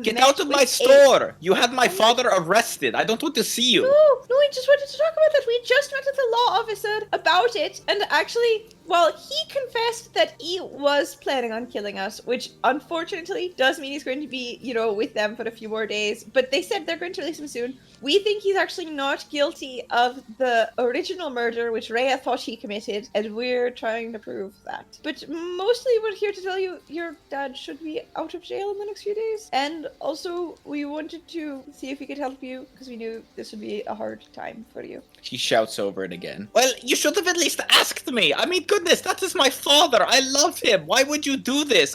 Get met out of with my a- store! You had my father arrested. I don't want to see you. No, I just wanted to talk about that. We just met with the law officer about it, and actually, well, he confessed that he was planning on killing us, which unfortunately does mean he's going to be, with them for a few more days. But they said they're going to release him soon. We think he's actually not guilty of the original murder, which Rhea thought he committed, and we're trying to prove that. But mostly we're here to tell you your dad should be out of jail in the next few days. And also, we wanted to see if we could help you, because we knew this would be a hard time for you. He shouts over it again. "Well, you should have at least asked me. I mean, goodness, that is my father. I love him. Why would you do this?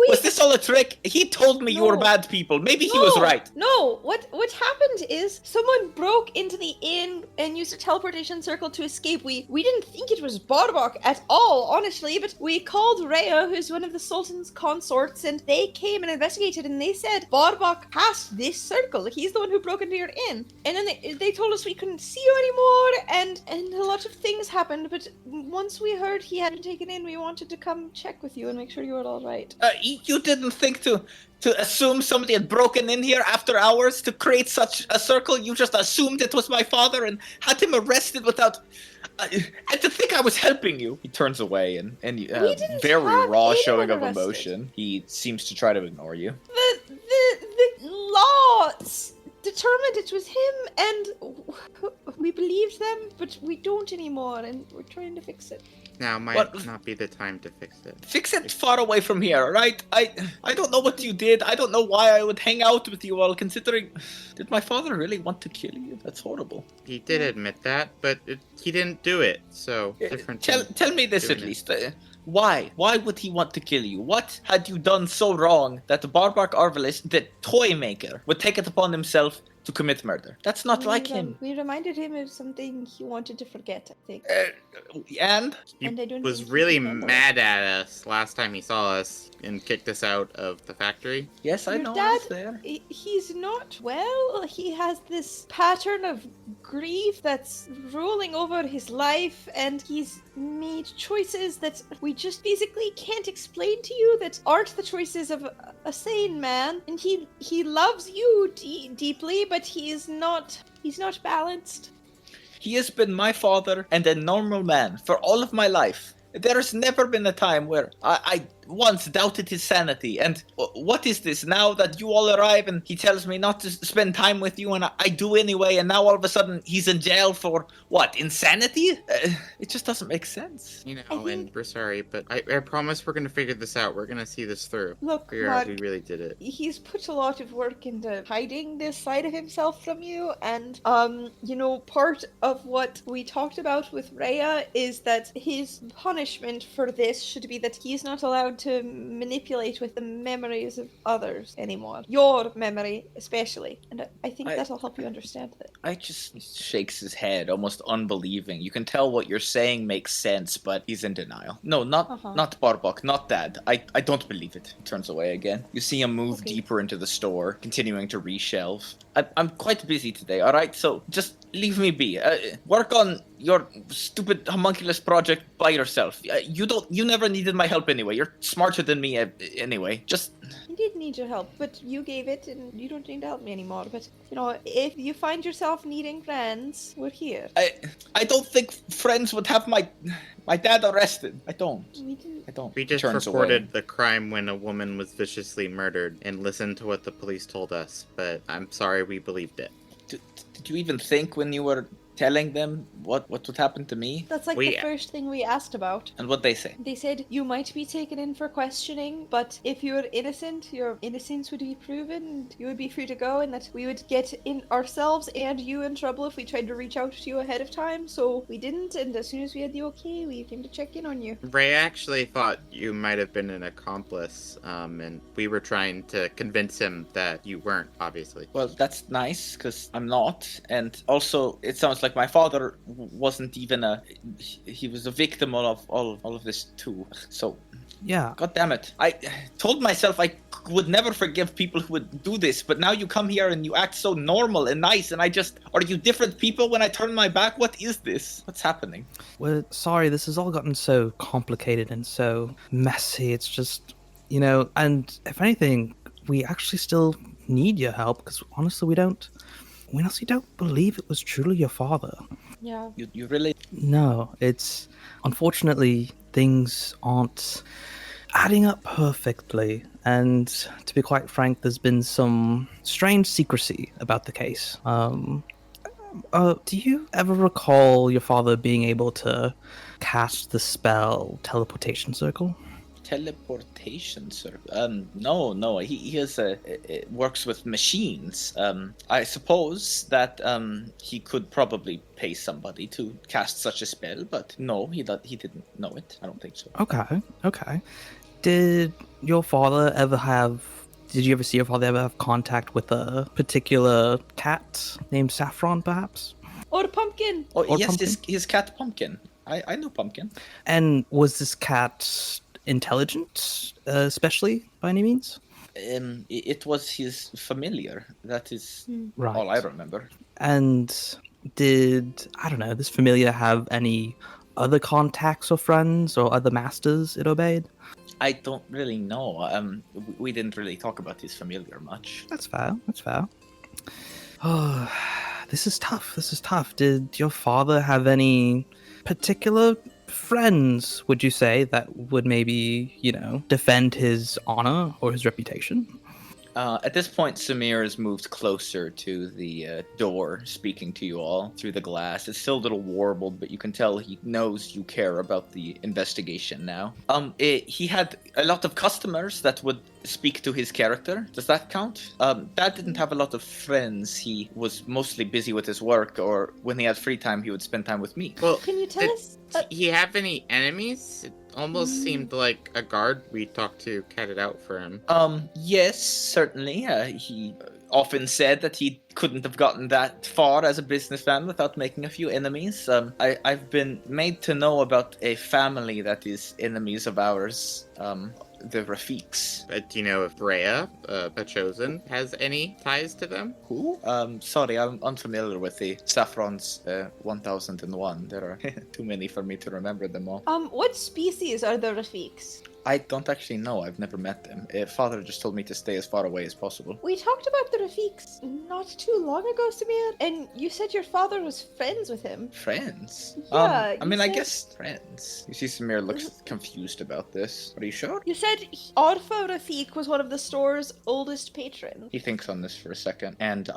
Was this all a trick? He told me you were No. bad people. Maybe he was right." No, what happened is someone broke into the inn and used a teleportation circle to escape. We didn't think it was Barbok at all, honestly, but we called Rhea, who's one of the Sultan's consorts, and they came and investigated, and they said Barbok passed this circle. He's the one who broke into your inn. And then they told us we couldn't see you anymore, and a lot of things happened, but once we heard he had been taken in, we wanted to come check with you and make sure you were all right. You didn't think to assume somebody had broken in here after hours to create such a circle? You just assumed it was my father and had him arrested without... and to think I was helping you. He turns away and didn't very have raw anyone showing of arrested. emotion. He seems to try to ignore you. The laws determined it was him, and we believed them, but we don't anymore, and we're trying to fix it. Now might What? not be the time to fix it. Fix it far away from here, right? I don't know what you did. I don't know why I would hang out with you all, considering... Did my father really want to kill you? That's horrible. He did admit that, but he didn't do it, so different. Tell me this doing at it. least. Why? Why would he want to kill you? What had you done so wrong that the Barbark Arvalis, the toy maker, would take it upon himself to commit murder? That's not like him. We reminded him of something he wanted to forget, I think. And? He And I don't was think he really remembered. mad at us last time he saw us and kicked us out of the factory. Yes, I Your know. I dad, was there. he's not well. He has this pattern of grief that's rolling over his life, and he's made choices that we just physically can't explain to you that aren't the choices of a sane man. And he loves you deeply, but he's not balanced. He has been my father and a normal man for all of my life. There has never been a time where I once doubted his sanity. And what is this now that you all arrive and he tells me not to spend time with you and I do anyway, and now all of a sudden he's in jail for what, insanity? It just doesn't make sense. You know, I think- and we're sorry, but I promise we're gonna figure this out. We're gonna see this through. Look, Figure out Mark, who really did it. he's put a lot of work into hiding this side of himself from you, and part of what we talked about with Rhea is that his punishment for this should be that he's not allowed to manipulate with the memories of others anymore. Your memory especially. And I think that'll help you understand that. I just shakes his head, almost unbelieving. You can tell what you're saying makes sense, but he's in denial. No, not Barbok, not Dad. I don't believe it. He turns away again. You see him move Okay. deeper into the store, continuing to reshelve. I'm quite busy today, alright? So just leave me be. Work on your stupid homunculus project by yourself. You never needed my help anyway. You're smarter than me anyway. Just... I did need your help, but you gave it and you don't need to help me anymore. But, if you find yourself needing friends, we're here. I don't think friends would have my dad arrested. I don't. We didn't. I don't. We just Turns reported away. the crime when a woman was viciously murdered and listened to what the police told us, but I'm sorry we believed it. Did you even think when you were telling them what would happen to me? That's like the first thing we asked about. And what they say? They said you might be taken in for questioning, but if you're innocent, your innocence would be proven, and you would be free to go, and that we would get in ourselves and you in trouble if we tried to reach out to you ahead of time. So we didn't, and as soon as we had the okay, we came to check in on you. Ray actually thought you might have been an accomplice, and we were trying to convince him that you weren't, obviously. Well, that's nice, because I'm not. And also, it sounds like my father wasn't even he was a victim of all of this too. So, Yeah. God damn it. I told myself I would never forgive people who would do this, but now you come here and you act so normal and nice, and are you different people when I turn my back? What is this? What's happening? Well, sorry, this has all gotten so complicated and so messy. It's just, and if anything, we actually still need your help, because honestly, we honestly don't believe it was truly your father. Yeah. You really... No, it's unfortunately things aren't adding up perfectly, and to be quite frank, there's been some strange secrecy about the case. Do you ever recall your father being able to cast the spell Teleportation Circle? Teleportation, sir. No. He has works with machines. I suppose that he could probably pay somebody to cast such a spell, but no, he didn't know it. I don't think so. Okay. Did you ever see your father ever have contact with a particular cat named Saffron, perhaps? Or Pumpkin! Oh, Or yes, Pumpkin? his cat Pumpkin. I know Pumpkin. And was this cat intelligent, especially by any means? It was his familiar. That is Right. all I remember. And did, I don't know, this familiar have any other contacts or friends or other masters it obeyed? I don't really know. We didn't really talk about his familiar much. That's fair. Oh, this is tough. Did your father have any particular friends, would you say, that would maybe, defend his honor or his reputation? At this point, Samir has moved closer to the door, speaking to you all through the glass. It's still a little warbled, but you can tell he knows you care about the investigation now. He had a lot of customers that would speak to his character. Does that count? Dad didn't have a lot of friends. He was mostly busy with his work, or when he had free time, he would spend time with me. Well, Can you tell did us? he have any enemies? It almost seemed like a guard we talked to cat it out for him. Yes, certainly. He often said that he couldn't have gotten that far as a businessman without making a few enemies. I've been made to know about a family that is enemies of ours. The Rafiks. But do you know if Rhea, the Chosen, has any ties to them? Who? Sorry, I'm unfamiliar with the Saffron's 1001. There are too many for me to remember them all. What species are the Rafiks? I don't actually know. I've never met them. Father just told me to stay as far away as possible. We talked about the Rafiks not too long ago, Samir, and you said your father was friends with him. Friends? Yeah, I you mean, I said- guess friends. You see Samir looks confused about this. Are you sure? You said Orfa Rafik was one of the store's oldest patrons. He thinks on this for a second, and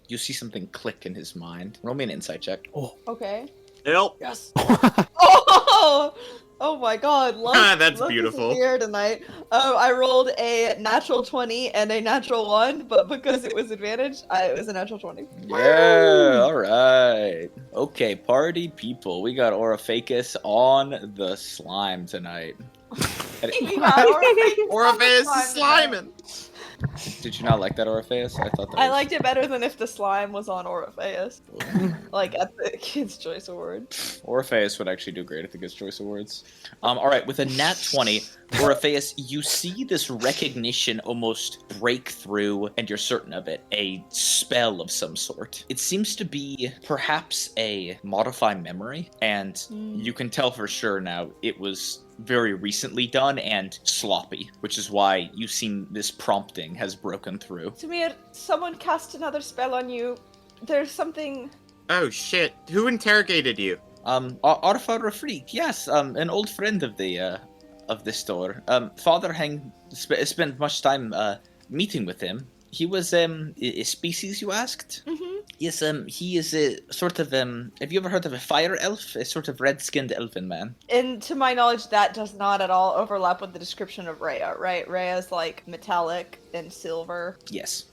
you see something click in his mind. Roll me an insight check. Okay. Help! Yes. Oh! Oh my god, That's beautiful. Here tonight. I rolled a natural 20 and a natural 1, but because it was advantage, it was a natural 20. Yeah, alright. Okay, party people. We got Orpheus on the slime tonight. Orpheus is sliming! Did you not like that Orpheus? I thought that I was... liked it better than if the slime was on Orpheus. Like at the Kids' Choice Award. Orpheus would actually do great at the Kids' Choice Awards. Alright, with a nat 20, Orpheus, you see this recognition almost break through, and you're certain of it, a spell of some sort. It seems to be perhaps a modify memory, and you can tell for sure now it was very recently done and sloppy, which is why you seem this prompting has broken through. Samir, someone cast another spell on you. There's something. Oh shit, who interrogated you? Arfa Rafrik, yes, an old friend of the store. Father spent much time meeting with him. He was a species you asked? Mm-hmm. Yes, he is a sort of have you ever heard of a fire elf? A sort of red-skinned elfin man. And to my knowledge, that does not at all overlap with the description of Rhea, right? Rhea's like metallic and silver. Yes.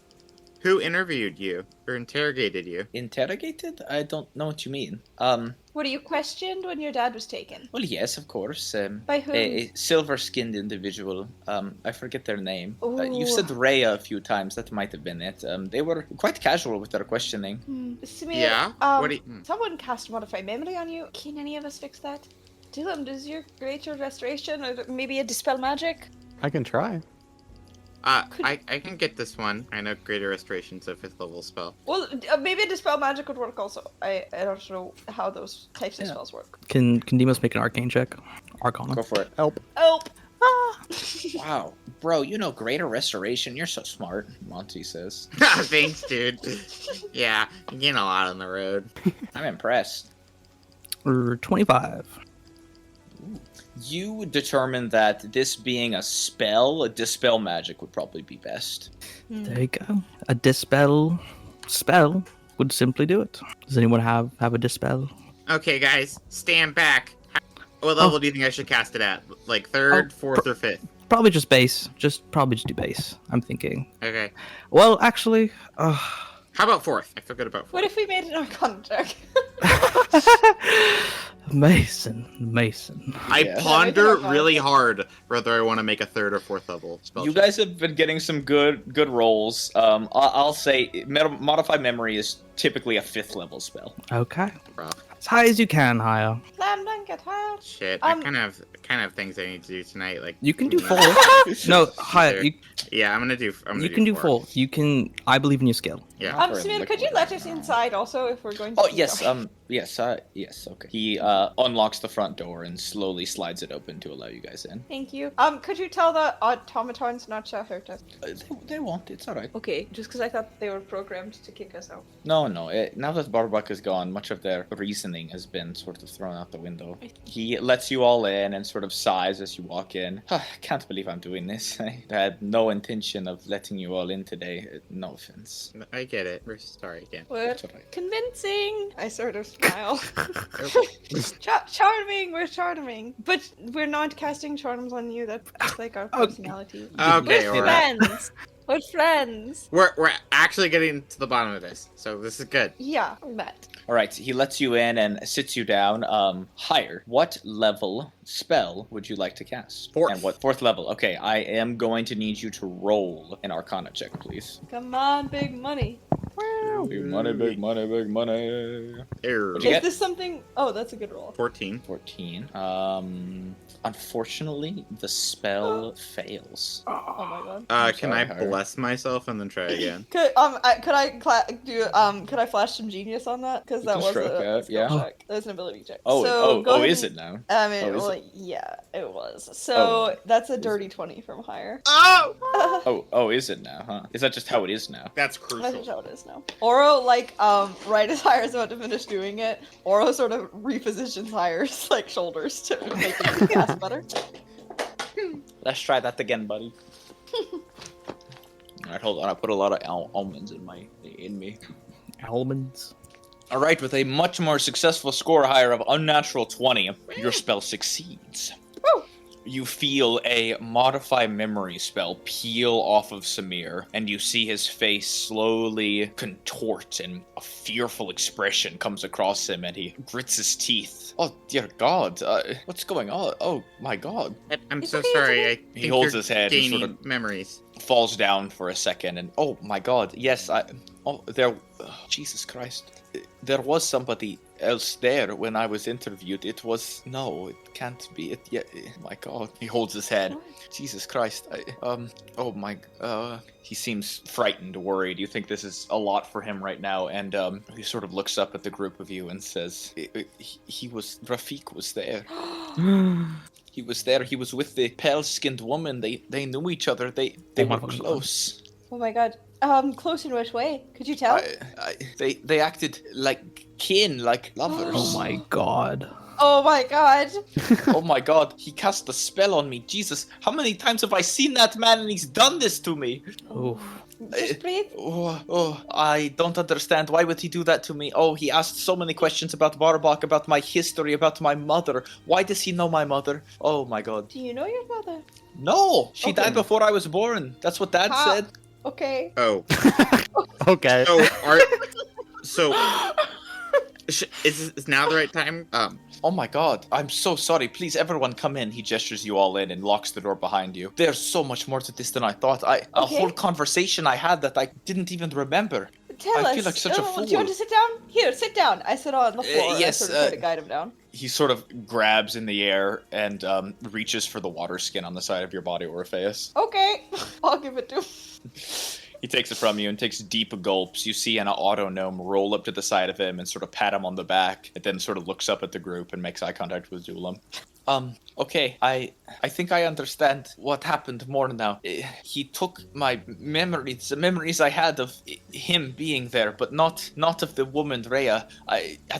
Who interviewed you or interrogated you? Interrogated? I don't know what you mean. Were you questioned when your dad was taken? Well, yes, of course. By whom? A silver-skinned individual. I forget their name. You've Ooh. said Rhea a few times. That might have been it. They were quite casual with their questioning. Samir, Yeah? What do you... someone cast Modify Memory on you. Can any of us fix that? Dylan, does your Greater Restoration or maybe a Dispel Magic? I can try. I can get this one. I know Greater Restoration's a 5th level spell. Well, maybe a Dispel Magic would work also. I don't know how those types of spells work. Can Demos make an arcane check? Arcana. Go for it. Help. Help! Ah! Wow, bro, you know Greater Restoration. You're so smart, Monty says. Thanks, dude. Yeah, you're getting a lot on the road. I'm impressed. 25. You determined that this being a spell, a Dispel Magic would probably be best. There you go. A dispel spell would simply do it. Does anyone have a dispel? Okay, guys, stand back. What level do you think I should cast it at? Like 3rd, 4th, or 5th? Probably just base. Probably just do base. I'm thinking. Okay. Well, actually, How about 4th? I feel good about 4th. What if we made an Arcana check? Mason. I Yeah. ponder Yeah, really hard whether I want to make a 3rd or 4th level spell You check. guys have been getting some good rolls. I'll say Modify Memory is typically a 5th level spell. Okay. Rough. As high as you can, higher. Slam dunk, get higher. Shit, I Um, kind of have things I need to do tonight. Like You can do Yeah. 4. No, higher. Either. Yeah, I'm gonna do. You can do 4. You can. I believe in your skill. Yeah. For Samir, could you liquid. let us inside also if we're going to Oh keep yes, going? Yes, yes, okay. He unlocks the front door and slowly slides it open to allow you guys in. Thank you. Could you tell the automatons not to hurt us? They won't, it's alright. Okay, just because I thought they were programmed to kick us out. No, now that Barbuck is gone, much of their reasoning has been sort of thrown out the window. He lets you all in and sort of sighs as you walk in. I can't believe I'm doing this. I had no intention of letting you all in today. No offense. I get it. We're sorry again. We're That's alright. convincing. I sort of smile. Charming, we're charming. But we're not casting charms on you. That's like our personality. Okay, We're alright. friends. We're friends. We're actually getting to the bottom of this, so this is good. Yeah, we met. Alright, he lets you in and sits you down. Higher. What level spell would you like to cast? Fourth. And what fourth level? Okay, I am going to need you to roll an Arcana check, please. Come on, big money. Woo. Big money, big money, big money. Err. What'd you Is get? this something? Oh, that's a good roll. 14. 14. Unfortunately, the spell fails. Oh my god. Can sorry, I Hire. bless myself and then try again? Could I flash some genius on that? Because You that can was stroke a that, skill yeah. check. That was an ability check. Oh, So go ahead is and- it now? I mean, Oh, is well, it? yeah, it was. So Oh. that's a dirty 20 from higher. Oh! Oh, is it now, huh? Is that just how it is now? That's That's crucial. just how it is now. Oro, right as Hire's about to finish doing it, Oro sort of repositions Hire's, shoulders to make it cast better. Let's try that again, buddy. Alright, hold on. I put a lot of almonds in me. Almonds. Alright, with a much more successful score higher of unnatural 20, your spell succeeds. Woo! You feel a modify memory spell peel off of Samir, and you see his face slowly contort, and a fearful expression comes across him, and he grits his teeth. Oh, dear God, what's going on? Oh, my God. I'm It's so okay, sorry. it's I okay. think He holds you're his head and gaining sort of- memories. Falls down for a second, and oh, my God, yes, Jesus Christ. There was somebody else there when I was interviewed. It can't be. My God. He holds his head. Jesus Christ. He seems frightened, worried. You think this is a lot for him right now, and he sort of looks up at the group of you and says, Rafik was there. He was there. He was with the pale-skinned woman. They knew each other. They Oh my were God. close. Oh my god. Close in which way? Could you tell? They acted like kin, like lovers. Oh my god. Oh my god. Oh my God, he cast a spell on me. Jesus, how many times have I seen that man and he's done this to me? Oof. Just breathe. I don't understand. Why would he do that to me? Oh, he asked so many questions about Barbak, about my history, about my mother. Why does he know my mother? Oh my God. Do you know your mother? No, she Okay. died before I was born. That's what Dad How? said. Okay. Oh. Okay. Is now the right time? Oh my God, I'm so sorry. Please, everyone come in. He gestures you all in and locks the door behind you. There's so much more to this than I thought. A Okay. whole conversation I had that I didn't even remember. Tell I us. feel like such a fool. Do you want to sit down? Here, sit down. I sit on the floor. yes, I sort of try to guide him down. He sort of grabs in the air and reaches for the water skin on the side of your body, Orpheus. Okay. I'll give it to him. He takes it from you and takes deep gulps. You see an auto gnome roll up to the side of him and sort of pat him on the back, and then sort of looks up at the group and makes eye contact with Zulam. Okay, I think I understand what happened more now. He took my memories, the memories I had of him being there, but not of the woman Rhea.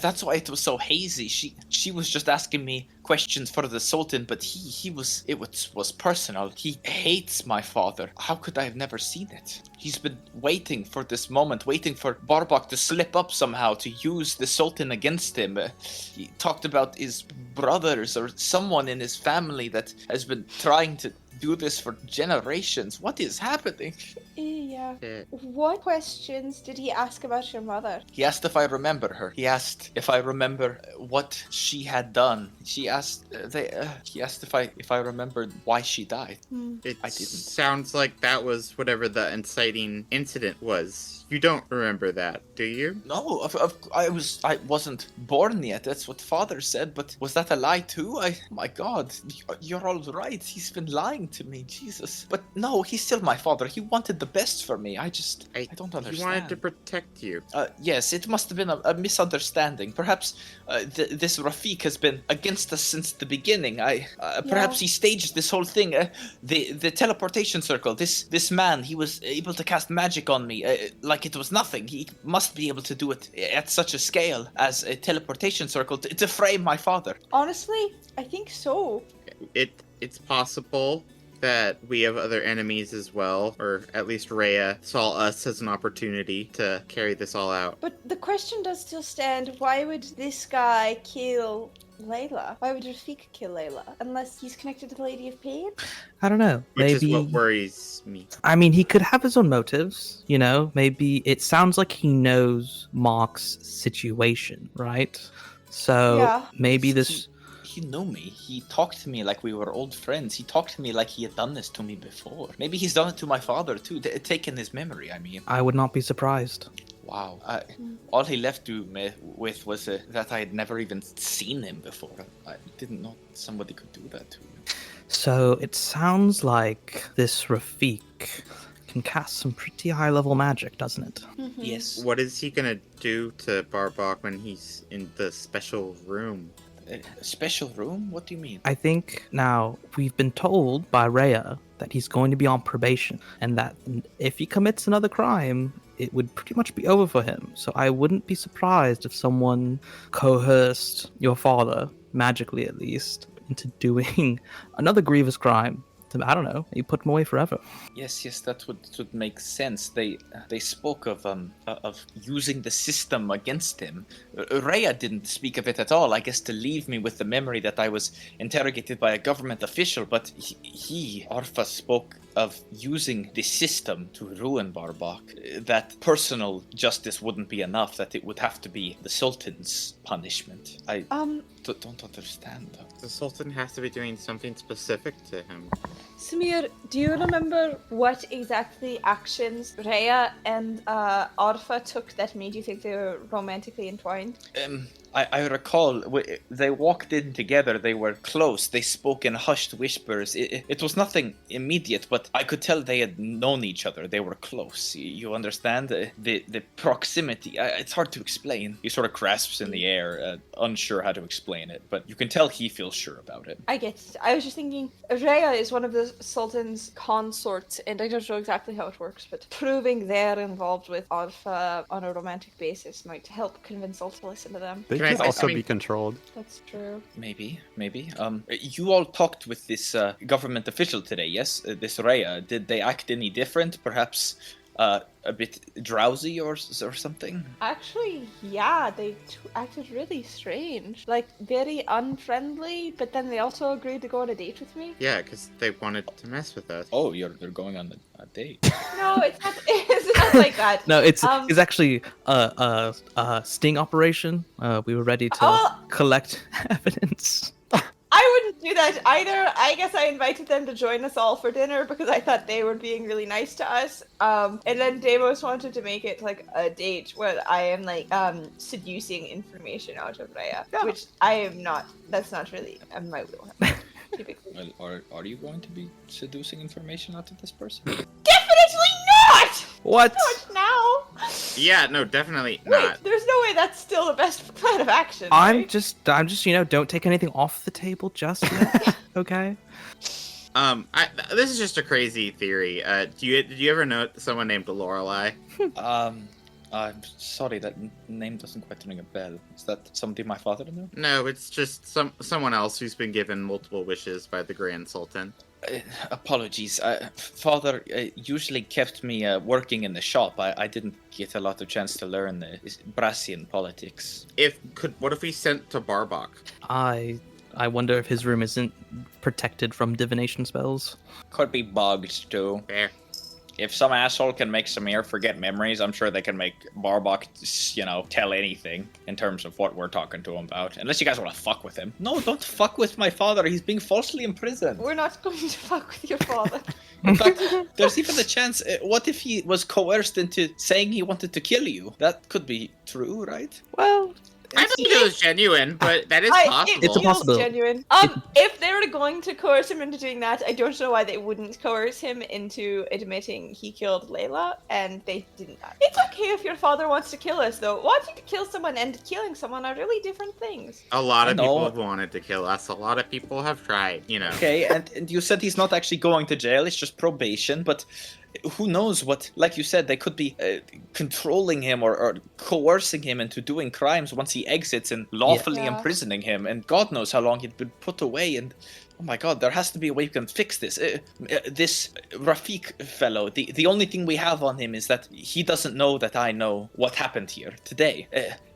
That's why it was so hazy. She was just asking me questions for the Sultan, but it was personal. He hates my father. How could I have never seen it? He's been waiting for this moment, waiting for Barbak to slip up somehow to use the Sultan against him. He talked about his brothers or someone in his family that has been trying to do this for generations. What is happening? Yeah. Shit. What questions did he ask about your mother? He asked if I remember her. He asked if I remember what she had done. He asked if I remembered why she died. It I didn't. sounds like that was whatever the inciting incident was. You don't remember that, do you? No, I wasn't born yet. That's what Father said. But was that a lie too? My God, you're all right. He's been lying to me, Jesus. But no, he's still my father. He wanted the best for me. I don't understand. He wanted to protect you. Yes, it must have been a misunderstanding. Perhaps this Rafik has been against us since the beginning. Perhaps he staged this whole thing. The teleportation circle. This man, he was able to cast magic on me like it was nothing. He must be able to do it at such a scale as a teleportation circle to frame my father. Honestly, I think so. It's possible that we have other enemies as well, or at least Rhea saw us as an opportunity to carry this all out. But the question does still stand, why would this guy kill Layla? Why would Rafik kill Layla? Unless he's connected to the Lady of Pain? I don't know. Which Maybe. is what worries me. I mean, he could have his own motives, you know? Maybe it sounds like he knows Mark's situation, right? So Yeah. maybe this. He knew me. He talked to me like we were old friends. He talked to me like he had done this to me before. Maybe he's done it to my father too, taken his memory, I mean. I would not be surprised. Wow. All he left me with was that I had never even seen him before. I didn't know somebody could do that to me. So it sounds like this Rafik can cast some pretty high-level magic, doesn't it? Mm-hmm. Yes. What is he gonna do to Barbok when he's in the special room? A special room? What do you mean? I think now we've been told by Rhea that he's going to be on probation and that if he commits another crime, it would pretty much be over for him. So I wouldn't be surprised if someone coerced your father, magically at least, into doing another grievous crime. I don't know. You put him away forever. Yes, that would make sense. They spoke of using the system against him. Rhea didn't speak of it at all. I guess to leave me with the memory that I was interrogated by a government official. But Arfa, spoke of using the system to ruin Barbok. That personal justice wouldn't be enough. That it would have to be the Sultan's punishment. I don't understand. The Sultan has to be doing something specific to him. Samir, do you remember what exactly actions Rhea and Arfa took that made you think they were romantically entwined? I recall they walked in together. They were close. They spoke in hushed whispers. It was nothing immediate, but I could tell they had known each other. They were close. You understand? The proximity. It's hard to explain. He sort of grasps in the air, unsure how to explain it, but you can tell he feels sure about it. I get it. I was just thinking, Rhea is one of the Sultan's consorts, and I don't know exactly how it works, but proving they're involved with Arfa on a romantic basis might help convince us to listen to them. They could also be controlled. That's true. Maybe. You all talked with this government official today, yes? This Rhea. Did they act any different? Perhaps a bit drowsy or something? Actually, yeah, they acted really strange. Like, very unfriendly, but then they also agreed to go on a date with me. Yeah, because they wanted to mess with us. Oh, they're going on a date. No, it's not like that. No, it's actually a sting operation. We were ready to collect evidence. I wouldn't do that either. I guess I invited them to join us all for dinner because I thought they were being really nice to us. And then Deimos wanted to make it like a date where I am like seducing information out of Rhea, which I am not. That's not really my wheelhouse. Typically. Well, are you going to be seducing information out of this person? Definitely not! What? Not now. Yeah, no, definitely Wait, not. there's no way that's still the best plan of action. I'm right? just, don't take anything off the table just yet. Okay. This is just a crazy theory. Did you ever know someone named Lorelei? I'm sorry, that name doesn't quite ring a bell. Is that somebody my father knew? No, it's just someone else who's been given multiple wishes by the Grand Sultan. Apologies. Father usually kept me working in the shop. I didn't get a lot of chance to learn Brassian politics. What if we sent to Barbok? I wonder if his room isn't protected from divination spells. Could be bugged too. Fair. If some asshole can make Samir forget memories, I'm sure they can make Barbok, tell anything in terms of what we're talking to him about. Unless you guys want to fuck with him. No, don't fuck with my father. He's being falsely imprisoned. We're not going to fuck with your father. In fact, there's even a chance. What if he was coerced into saying he wanted to kill you? That could be true, right? Well, I believe it was genuine, but that is possible. It's a feels possibility. genuine. If they were going to coerce him into doing that, I don't know why they wouldn't coerce him into admitting he killed Layla, and they didn't. It's okay if your father wants to kill us, though. Wanting to kill someone and killing someone are really different things. A lot of I know. people have wanted to kill us. A lot of people have tried, you know. Okay, and you said he's not actually going to jail, it's just probation, but who knows what, like you said, they could be controlling him or coercing him into doing crimes once he exits and lawfully Yeah. imprisoning him, and God knows how long he'd been put away, and oh my god, there has to be a way we can fix this. This Rafik fellow, the only thing we have on him is that he doesn't know that I know what happened here today.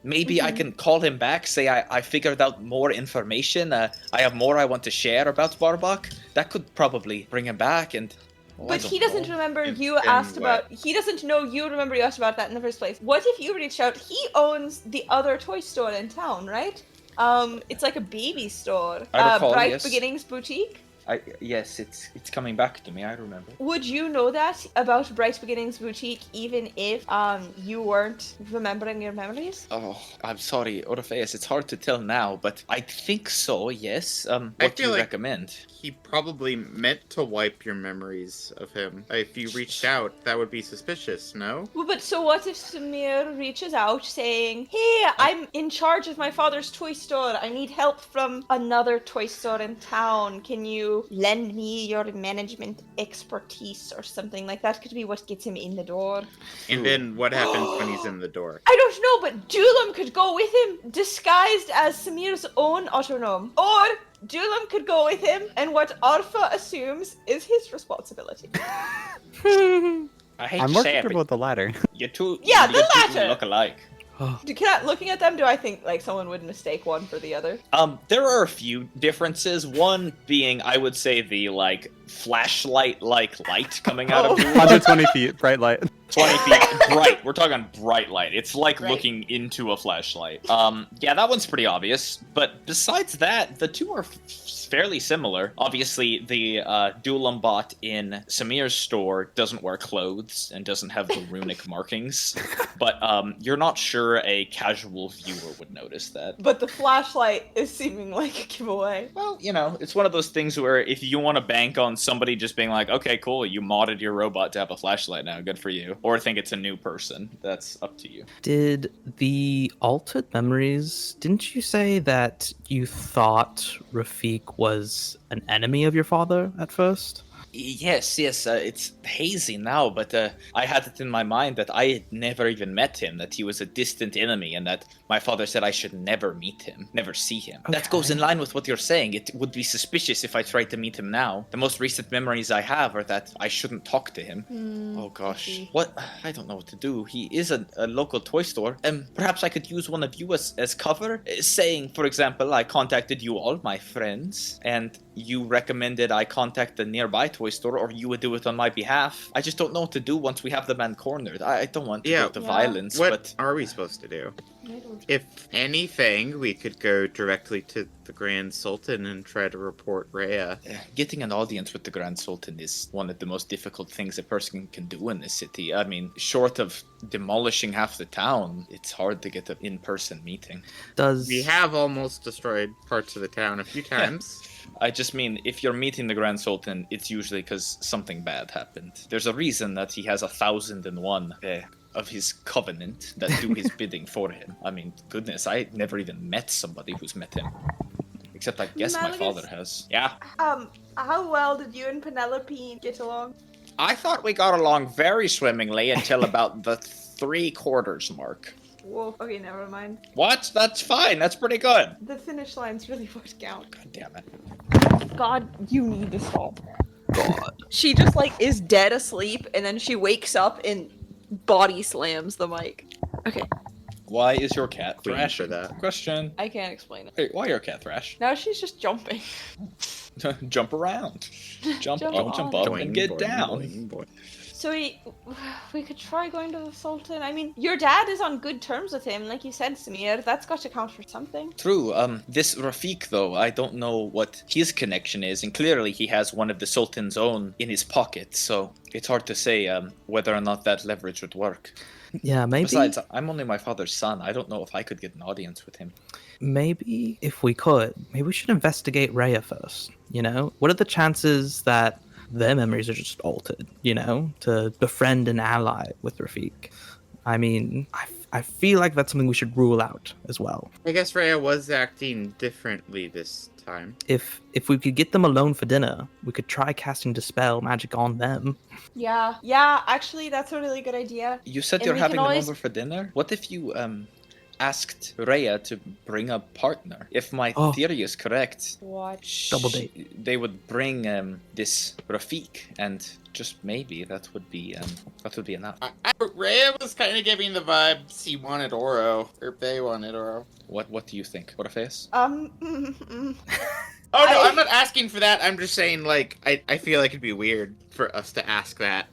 Maybe I can call him back, say I figured out more information, I have more I want to share about Barbak. That could probably bring him back, and... oh, I But don't he doesn't know. remember And you then asked what? about. He doesn't know you remember you asked about that in the first place. What if you reached out? He owns the other toy store in town, right? It's like a baby store. I recall, Bright yes. Beginnings Boutique. Yes, it's coming back to me, I remember. Would you know that about Bright Beginnings Boutique even if you weren't remembering your memories? Oh, I'm sorry, Orpheus, it's hard to tell now, but I think so, yes. What I do feel you like- recommend? He probably meant to wipe your memories of him. If you reached out, that would be suspicious, no? Well, but so what if Samir reaches out saying, "Hey, I'm in charge of my father's toy store. I need help from another toy store in town. Can you lend me your management expertise or something like that?" Could be what gets him in the door. And then what happens when he's in the door? I don't know, but Dulam could go with him, disguised as Samir's own autonome. Or Dulam could go with him, and what Arfa assumes is his responsibility. I hate I'm to more say it, comfortable but with the latter. you two, Yeah, you the two latter. look alike. Looking at them, do I think like someone would mistake one for the other? There are a few differences. One being, I would say, the like flashlight-like light coming out of you. 120 feet, bright light. 20 feet bright. We're talking bright light. It's like Right. looking into a flashlight. Yeah, that one's pretty obvious. But besides that, the two are fairly similar. Obviously, the Dulam bot in Samir's store doesn't wear clothes and doesn't have the runic markings. But you're not sure a casual viewer would notice that. But the flashlight is seeming like a giveaway. Well, you know, it's one of those things where if you want to bank on somebody just being like, okay, cool, you modded your robot to have a flashlight now, good for you. Or think it's a new person, that's up to you. Did the altered memories, didn't you say that you thought Rafik was an enemy of your father at first? Yes, it's hazy now, but I had it in my mind that I had never even met him, that he was a distant enemy, and that my father said I should never meet him, never see him. That goes in line with what you're saying. It would be suspicious if I tried to meet him now. The most recent memories I have are that I shouldn't talk to him. Oh gosh. What? I don't know what to do. He is a local toy store, and perhaps I could use one of you as cover, saying, for example, I contacted you all, my friends, and you recommended I contact the nearby toy store, or you would do it on my behalf. I just don't know what to do once we have the man cornered. I don't want to go to violence, What but are we supposed to do? If anything, we could go directly to the Grand Sultan and try to report Rhea. getting an audience with the Grand Sultan is one of the most difficult things a person can do in this city. I mean, short of demolishing half the town, it's hard to get an in-person meeting. We have almost destroyed parts of the town a few times. I just mean, if you're meeting the Grand Sultan, it's usually because something bad happened. There's a reason that he has 1,001 of his covenant that do his bidding for him. I mean, goodness, I never even met somebody who's met him. Except I guess my Malagus? father has. Yeah. How well did you and Penelope get along? I thought we got along very swimmingly until about the 3/4 mark. Whoa, okay, never mind. What? That's fine. That's pretty good. The finish line's really what count. God damn it. God, you need to stop. God. She just like is dead asleep and then she wakes up and body slams the mic. Okay, Why is your cat Queen thrashing? for that. Question. I can't explain it. Hey, why your cat thrash? Now she's just jumping. Jump around. Jump Jump up, on. jump up, Boing, and get boing, down. boing, boing. So we could try going to the Sultan. I mean, your dad is on good terms with him, like you said, Samir. That's got to count for something. True. This Rafik, though, I don't know what his connection is, and clearly he has one of the Sultan's own in his pocket, so it's hard to say whether or not that leverage would work. Yeah, maybe. Besides, I'm only my father's son. I don't know if I could get an audience with him. Maybe if we could, maybe we should investigate Rhea first. You know, what are the chances that their memories are just altered? You know, to befriend an ally with Rafik. I mean, I feel like that's something we should rule out as well. I guess Rhea was acting differently this time. If we could get them alone for dinner, we could try casting Dispel magic on them. Yeah, actually, that's a really good idea. You said And you're we having can them always- over for dinner? What if you asked Rhea to bring a partner? If my Oh. theory is correct, What? Double date. they would bring this Rafik, and just maybe that would be enough. Rhea was kind of giving the vibes he wanted Oro, or they wanted Oro. What do you think? What a face? Oh no, I- I'm not asking for that. I'm just saying, like, I feel like it'd be weird for us to ask that.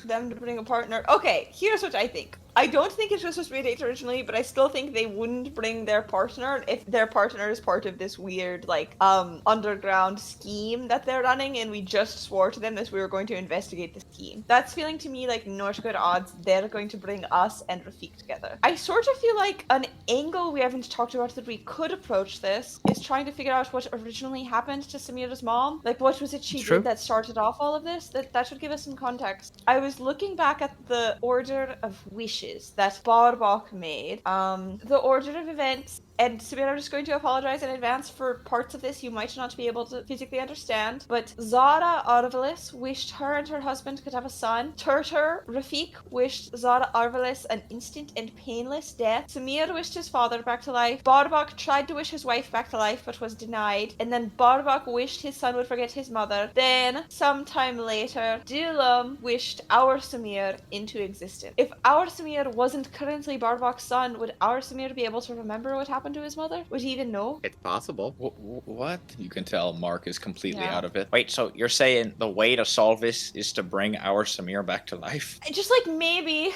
Them to bring a partner. Okay, here's what I think. I don't think it was supposed to be a date originally, but I still think they wouldn't bring their partner if their partner is part of this weird, like, underground scheme that they're running, and we just swore to them that we were going to investigate the scheme. That's feeling to me like not good odds they're going to bring us and Rafik together. I sort of feel like an angle we haven't talked about that we could approach this is trying to figure out what originally happened to Samir's mom. Like, what was it she True. did that started off all of this? That should give us some context. I was looking back at the order of wishes that Barbok made. The order of events, and Samir, I'm just going to apologize in advance for parts of this you might not be able to physically understand, but Zara Arvelis wished her and her husband could have a son. Turtur Rafik wished Zara Arvelis an instant and painless death. Samir wished his father back to life. Barbok tried to wish his wife back to life, but was denied. And then Barbok wished his son would forget his mother. Then, sometime later, Dulam wished our Samir into existence. If our Samir wasn't currently Barbok's son, would our Samir be able to remember what happened to his mother? Would he even know? It's possible. What? You can tell Mark is completely Yeah. out of it. Wait, so you're saying the way to solve this is to bring our Samir back to life? Just like maybe.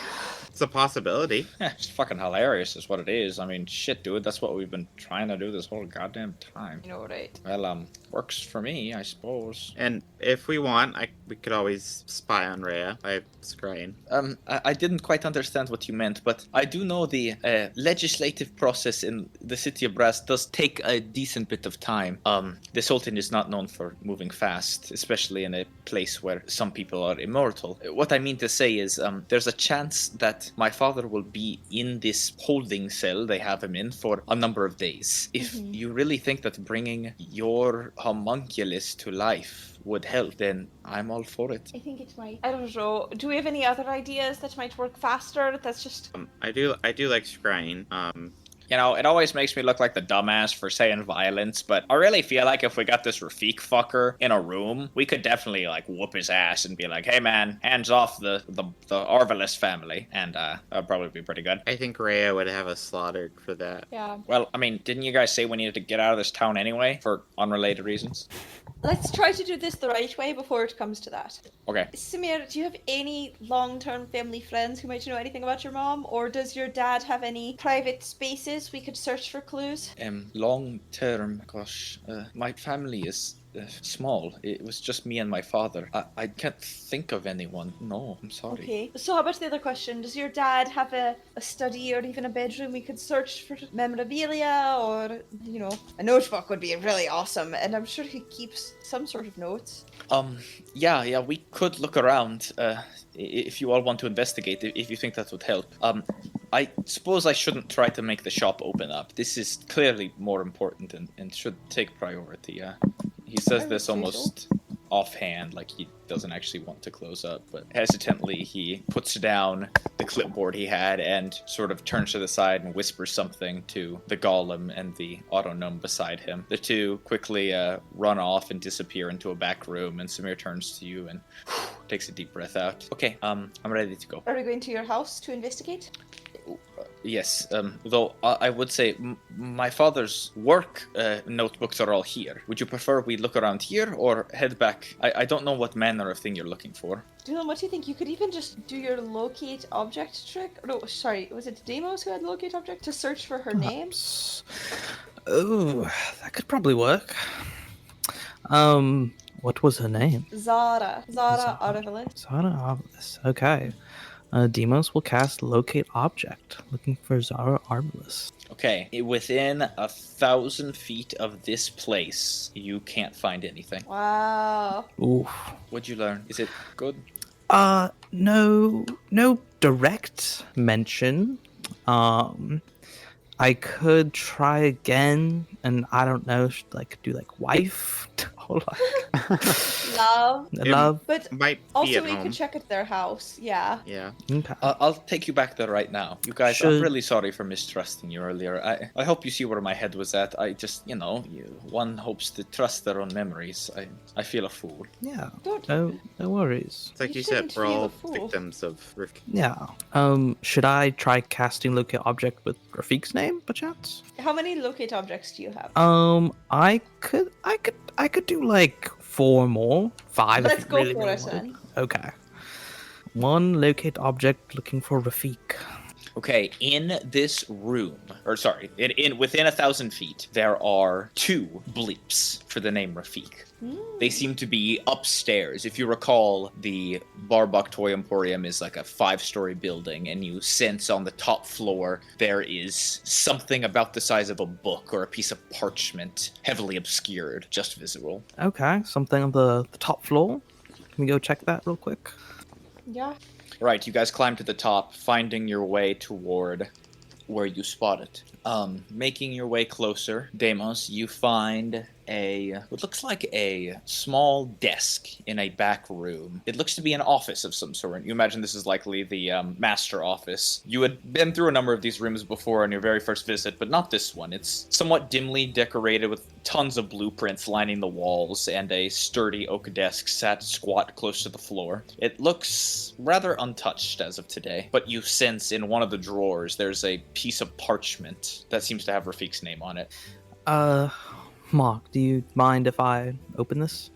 It's a possibility. It's fucking hilarious is what it is. I mean, shit, dude, that's what we've been trying to do this whole goddamn time. You know, right? Well, works for me, I suppose. And if we want, we could always spy on Rhea by scrying. I didn't quite understand what you meant, but I do know the legislative process in the city of Brass does take a decent bit of time. The Sultan is not known for moving fast, especially in a place where some people are immortal. What I mean to say is, there's a chance that my father will be in this holding cell they have him in for a number of days. If you really think that bringing your homunculus to life would help, then I'm all for it. I think it might. I don't know. Do we have any other ideas that might work faster? That's just. I do like scrying. You know, it always makes me look like the dumbass for saying violence, but I really feel like if we got this Rafik fucker in a room, we could definitely, like, whoop his ass and be like, hey, man, hands off the Arvelis family, and that'd probably be pretty good. I think Rhea would have us slaughtered for that. Yeah. Well, I mean, didn't you guys say we needed to get out of this town anyway, for unrelated reasons? Let's try to do this the right way before it comes to that. Okay. Samir, do you have any long-term family friends who might know anything about your mom? Or does your dad have any private spaces we could search for clues? Long term, gosh, my family is small. It was just me and my father. I can't think of anyone. No, I'm sorry. Okay. So how about the other question? Does your dad have a study or even a bedroom we could search for memorabilia or, you know, a notebook would be really awesome. And I'm sure he keeps some sort of notes. Yeah, we could look around, if you all want to investigate, if you think that would help. I suppose I shouldn't try to make the shop open up. This is clearly more important and should take priority. He says I would this say so. almost offhand, like he doesn't actually want to close up, but hesitantly he puts down the clipboard he had and sort of turns to the side and whispers something to the golem and the autognome beside him. The two quickly run off and disappear into a back room, and Samir turns to you and takes a deep breath out. Okay, I'm ready to go. Are we going to your house to investigate? Yes, though I would say my father's work notebooks are all here. Would you prefer we look around here or head back? I don't know what manner of thing you're looking for. Dylan, what do you think? You could even just do your locate object trick. No, sorry, was it Deimos who had locate object to search for her name? Perhaps. Oh, that could probably work. What was her name? Zara Arvelin. Zara Arbalist. Okay. Demos will cast Locate Object, looking for Zara Arbalist. Okay, within 1,000 feet of this place, you can't find anything. Wow. Oof. What'd you learn? Is it good? No direct mention. I could try again, and I don't know, do wife or Love. love. But Might be also at we home. could check at their house. Yeah. Yeah. Okay. I'll take you back there right now. You guys, I'm Should- really sorry for mistrusting you earlier. I hope you see where my head was at. I just, one hopes to trust their own memories. I feel a fool. Yeah. Don't. No worries. It's like You you said, shouldn't we're feel all a fool. victims of Rifkin. Yeah. Should I try casting Locate Object with Rafiq's name, perchance? How many locate objects do you have? I could do 4 more, 5. Let's if you go really, for really it wanted. then. Okay. 1 Locate Object looking for Rafiq. Okay, in this room, within 1,000 feet, there are 2 bleeps for the name Rafiq. They seem to be upstairs. If you recall, the Barbuck Toy Emporium is like a 5-story building, and you sense on the top floor there is something about the size of a book or a piece of parchment, heavily obscured, just visible. Okay, something on the top floor. Can we go check that real quick? Yeah. Right, you guys climb to the top, finding your way toward where you spot it. Making your way closer, Deimos, you find what looks like a small desk in a back room. It looks to be an office of some sort. You imagine this is likely the master office. You had been through a number of these rooms before on your very first visit, but not this one. It's somewhat dimly decorated with tons of blueprints lining the walls and a sturdy oak desk sat squat close to the floor. It looks rather untouched as of today, but you sense in one of the drawers there's a piece of parchment that seems to have Rafiq's name on it. Mark, do you mind if I open this?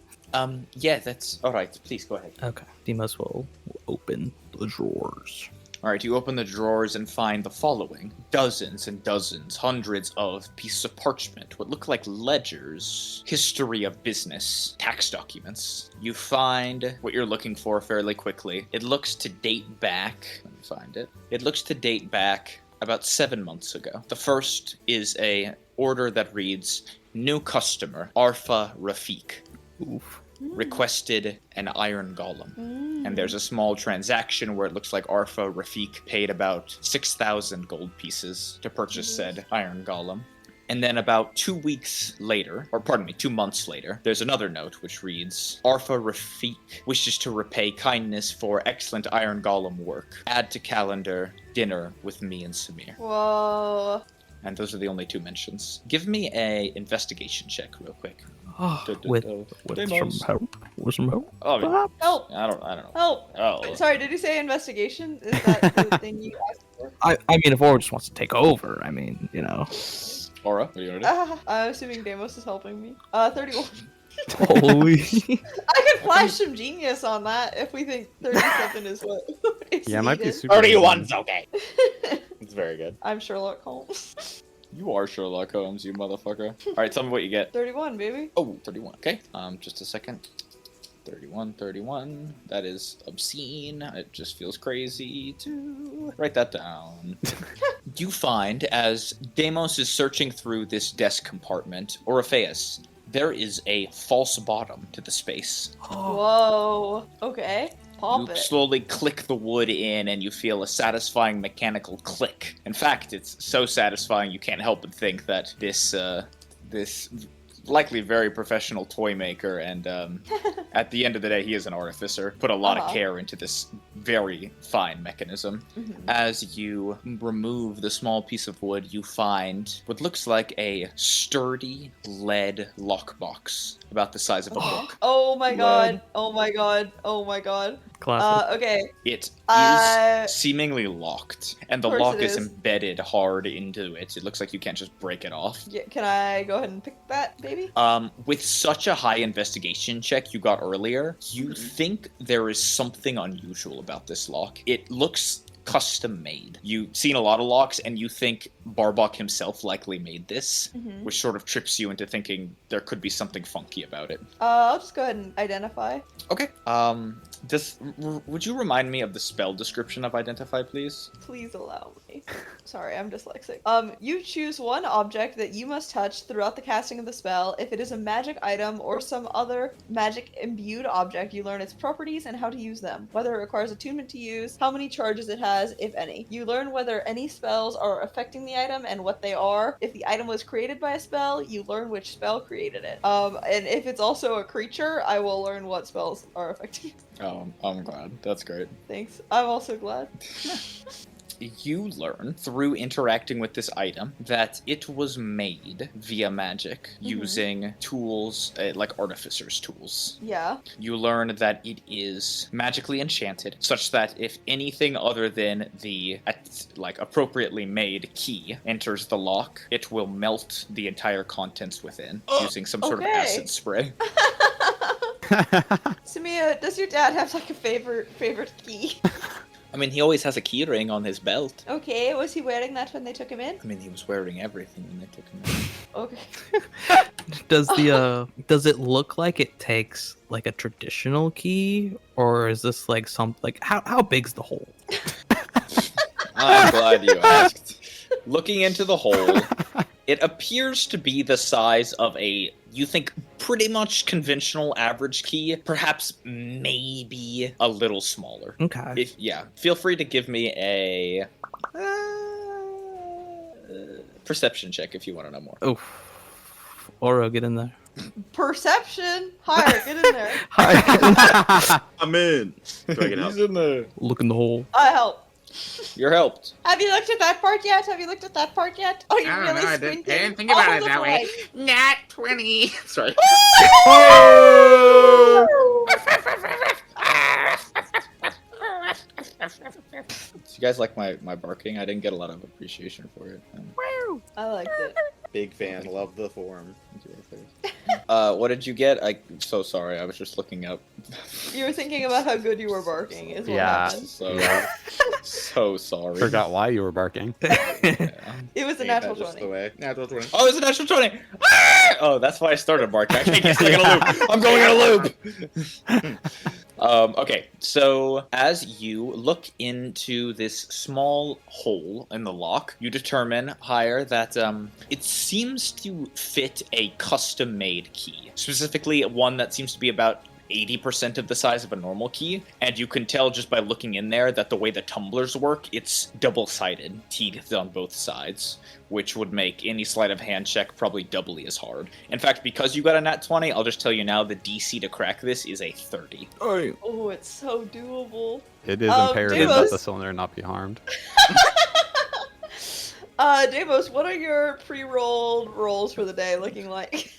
Yeah, that's alright. Please go ahead. Okay. Demos will open the drawers. Alright, you open the drawers and find the following. Dozens and dozens, hundreds of pieces of parchment, what look like ledgers, history of business, tax documents. You find what you're looking for fairly quickly. It looks to date back. Let me find it. It looks to date back about 7 months ago. The first is a order that reads, New customer, Arfa Rafiq. Oof. Requested an iron golem. And there's a small transaction where it looks like Arfa Rafiq paid about 6,000 gold pieces to purchase said iron golem. And then about 2 months later, there's another note which reads, Arfa Rafiq wishes to repay kindness for excellent iron golem work. Add to calendar, dinner with me and Samir. Whoa. And those are the only 2 mentions. Give me a investigation check real quick. Oh, with some help. With some help. Oh, perhaps? Help. I don't know. Help. Oh. Sorry, did you say investigation? Is that the thing you asked for? I mean, if Aura just wants to take over, Aura, what are you gonna do? I'm assuming Deimos is helping me. 31. Holy. I could flash some genius on that if we think 37 is what is Yeah, it might be needed. super. 31's okay. It's very good. I'm Sherlock Holmes. You are Sherlock Holmes, you motherfucker. Alright, tell me what you get. 31, baby. Oh, 31. Okay. Just a second. 31. That is obscene. It just feels crazy to write that down. You find, as Deimos is searching through this desk compartment, Orpheus, there is a false bottom to the space. Whoa. Okay. Pop You it. slowly click the wood in and you feel a satisfying mechanical click. In fact, it's so satisfying you can't help but think that this likely very professional toy maker and at the end of the day he is an artificer, put a lot of care into this very fine mechanism. As you remove the small piece of wood, you find what looks like a sturdy lead lockbox about the size of a book. Oh my god. Oh my god. Oh my god. Classic. Okay. It is Uh, seemingly locked, and the of course lock it is is. embedded hard into it. It looks like you can't just break it off. Yeah, can I go ahead and pick that, baby? With such a high investigation check you got earlier, you Mm-hmm. think there is something unusual about this lock. It looks custom made. You've seen a lot of locks, and you think Barbok himself likely made this, Mhm. which sort of trips you into thinking there could be something funky about it. I'll just go ahead and identify. Okay. Would you remind me of the spell description of identify, please? Please allow me. Sorry, I'm dyslexic. You choose one object that you must touch throughout the casting of the spell. If it is a magic item or some other magic imbued object, you learn its properties and how to use them, whether it requires attunement to use, how many charges it has, if any. You learn whether any spells are affecting the item and what they are. If the item was created by a spell, you learn which spell created it. And if it's also a creature, I will learn what spells are affecting it. Oh, I'm glad. That's great. Thanks. I'm also glad. You learn through interacting with this item that it was made via magic using tools like artificer's tools. Yeah. You learn that it is magically enchanted, such that if anything other than the appropriately made key enters the lock, it will melt the entire contents within using some sort of Okay. acid spray. Samia, does your dad have like a favorite key? I mean, he always has a key ring on his belt. Okay, was he wearing that when they took him in? I mean, he was wearing everything when they took him in. Okay. Does it look like it takes like a traditional key, or is this like how big's the hole? I'm glad you asked. Looking into the hole, it appears to be the size of you think, pretty much conventional average key, perhaps maybe a little smaller. Okay. Feel free to give me a perception check if you want to know more. Oof. Oro, get in there. Perception. Higher, get in there. I'm in. Do I get help? He's in there. Look in the hole. I help. You're helped. Have you looked at that part yet? Are you I don't really know. I squinting? didn't think about All it the that way. way. Nat 20. Sorry. You guys like my barking? I didn't get a lot of appreciation for it. I liked it. Big fan. Love the form. What did you get? I'm so sorry. I was just looking up. You were thinking about how good you were barking, is what Yeah. happened. So sorry. Forgot why you were barking. Yeah. It was a natural 20. Natural 20. Oh, it's a natural 20! Ah! Oh, that's why I started barking. I can't get stuck in a loop. I'm going in a loop! Okay, so as you look into this small hole in the lock, you determine, Hire, that it seems to fit a custom-made key. Specifically, one that seems to be about 80% of the size of a normal key, and you can tell just by looking in there that the way the tumblers work, it's double-sided, teeth on both sides, which would make any sleight of hand check probably doubly as hard. In fact, because you got a nat 20, I'll just tell you now, the DC to crack this is a 30. Oh, it's so doable. It is imperative Deimos. that the cylinder not be harmed. Deimos, what are your pre-rolled rolls for the day looking like?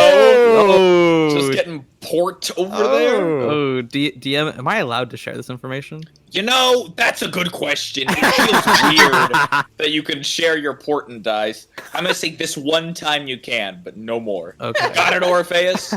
Hello? Just getting port over there? Oh, DM, am I allowed to share this information? You know, that's a good question. It feels weird that you can share your portent dice. I'm gonna say this one time you can, but no more. Okay. Got it, Orpheus?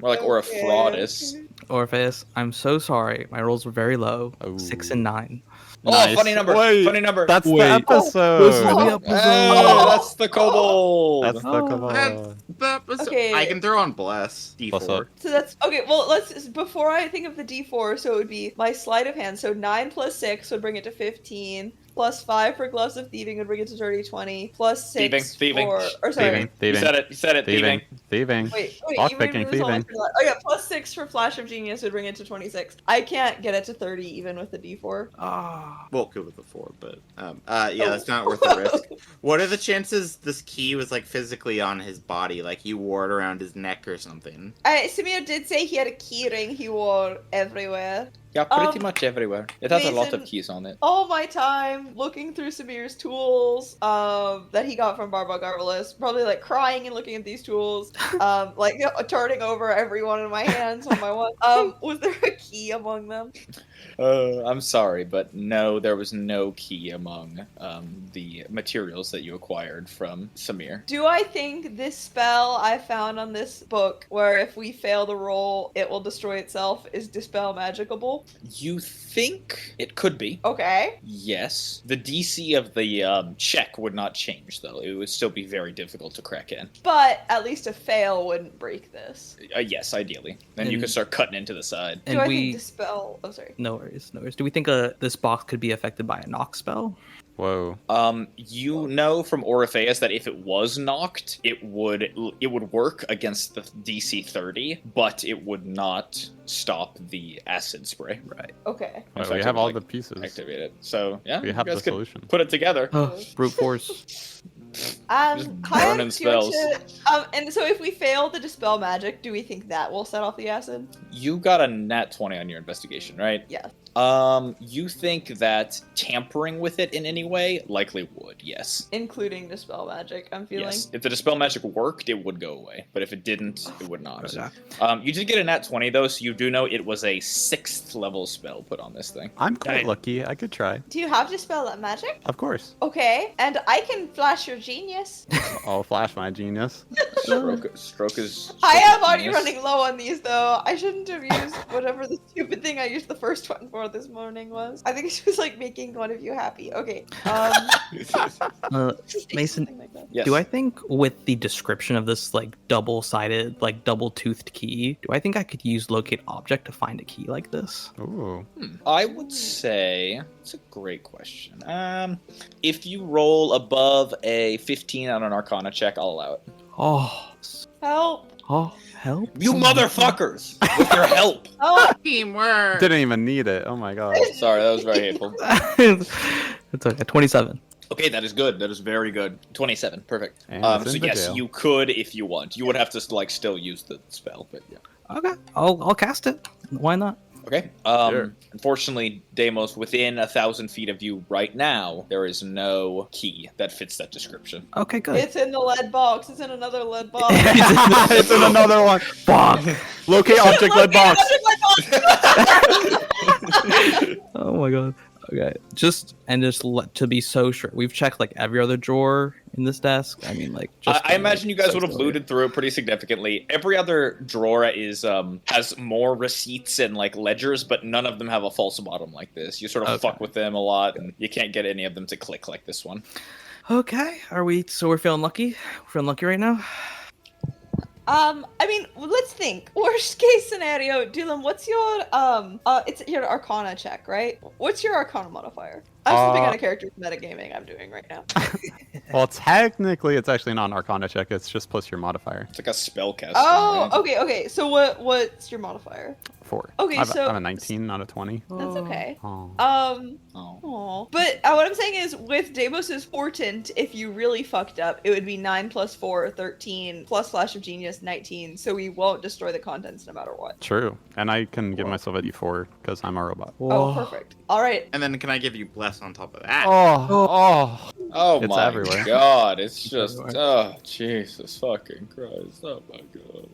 More like Okay. Orifraudus. Orpheus, I'm so sorry. My rolls were very low. Oh. 6 and 9. Oh, Nice. funny number. Wait, Funny number. That's Wait. the episode. This is the episode. Hey, that's the kobold. That's the kobold. That was, Okay. I can throw on bless. D4. Plus up. So that's okay. Well, before I think of the D4, so it would be my sleight of hand. So 9 plus 6 would bring it to 15. Plus 5 for gloves of thieving would bring it to dirty 20. Plus 6 Thieving. for or sorry. Thieving, You thieving, said it. You said it. thieving, Thieving. thieving. Wait, Lock you picking, made me lose all my thieving. free life. Oh yeah, plus 6 for flash of genius would bring it to 26. I can't get it to 30 even with the D4. Ah. Well, good with the 4, but yeah, that's not worth the risk. What are the chances this key was like physically on his body, like you wore it around his neck or something? Samir did say he had a key ring he wore everywhere. Yeah, pretty much everywhere. It has a lot of Mason- keys on it. All my time looking through Samir's tools that he got from Barba Garbalus, probably like crying and looking at these tools, like turning over every one in my hands one by one. Was there a key among them? I'm sorry, but no, there was no key among the materials that you acquired from Samir. Do I think this spell I found on this book, where if we fail the roll, it will destroy itself, is Dispel Magicable? You think it could be? Okay. Yes. The DC of the check would not change, though. It would still be very difficult to crack in. But at least a fail wouldn't break this. Yes, ideally. Then you could start cutting into the side. Do I think Dispel... Oh, sorry. No worries, no worries. Do we think this box could be affected by a knock spell? Whoa. You know from Orpheus that if it was knocked, it would work against the DC 30, but it would not stop the acid spray. Right. Okay. Well, we have all the pieces. Activate it. So yeah, We you have guys the could solution. put it together. Brute force. Just Hi, burning spells. And so if we fail the Dispel Magic, do we think that will set off the acid? You got a nat 20 on your investigation, right? Yeah. You think that tampering with it in any way likely would, yes. Including Dispel Magic, I'm feeling. Yes. If the dispel magic worked, it would go away. But if it didn't, it would not. Okay. You did get a nat 20 though, so you do know it was a 6th level spell put on this thing. I'm quite lucky. I could try. Do you have Dispel that magic? Of course. Okay, and I can flash your genius. I'll flash my genius. Stroke is. I am already genius. running low on these though. I shouldn't have used whatever the stupid thing I used the first one for this morning was. I think it was like making one of you happy. Okay. Mason, something like that. Yes. do I think with the description of this like double-sided, like double-toothed key, do I think I could use locate object to find a key like this? Ooh. I would say it's a great question. If you roll above a 15 on an Arcana check, I'll allow it. Oh, Help. help! You motherfuckers! With your help. Oh, Teamwork. Didn't even need it. Oh my god. Sorry, that was very hateful. It's okay. 27. Okay, that is good. That is very good. 27, perfect. And it's So in the yes, jail. you could if you want. You would have to like still use the spell, but yeah. Okay, I'll cast it. Why not? Okay. Sure. Unfortunately, Deimos, within 1,000 feet of you right now, there is no key that fits that description. Okay, good. it's in the lead box. It's in another lead box. It's in another one. Fuck. Locate object lead box. Oh my god. Okay, just to be so sure, we've checked like every other drawer in this desk. I mean, like, just I imagine you guys would have so looted through it pretty significantly. Every other drawer is has more receipts and like ledgers, but none of them have a false bottom like this. You sort of fuck with them a lot, and you can't get any of them to click like this one. Okay, so we're feeling lucky? We're feeling lucky right now? I mean, let's think. Worst case scenario, Dylan, what's your it's your Arcana check, right? What's your Arcana modifier? I'm just thinking on a character's metagaming I'm doing right now. Well, technically, it's actually not an Arcana check. It's just plus your modifier. It's like a spellcaster. Oh, right? okay. So what's your modifier? 4. Okay, I'm so- a 19, not a 20. That's okay. Oh. Oh. Aw. But what I'm saying is, with Deimos' Portent, if you really fucked up, it would be 9 plus 4, 13, plus Flash of Genius, 19, so we won't destroy the contents no matter what. True. And I can give myself a d4 because I'm a robot. Oh, perfect. Alright. And then can I give you bless on top of that? Oh. Oh It's my everywhere. god, it's just, oh, Jesus fucking Christ, oh my god.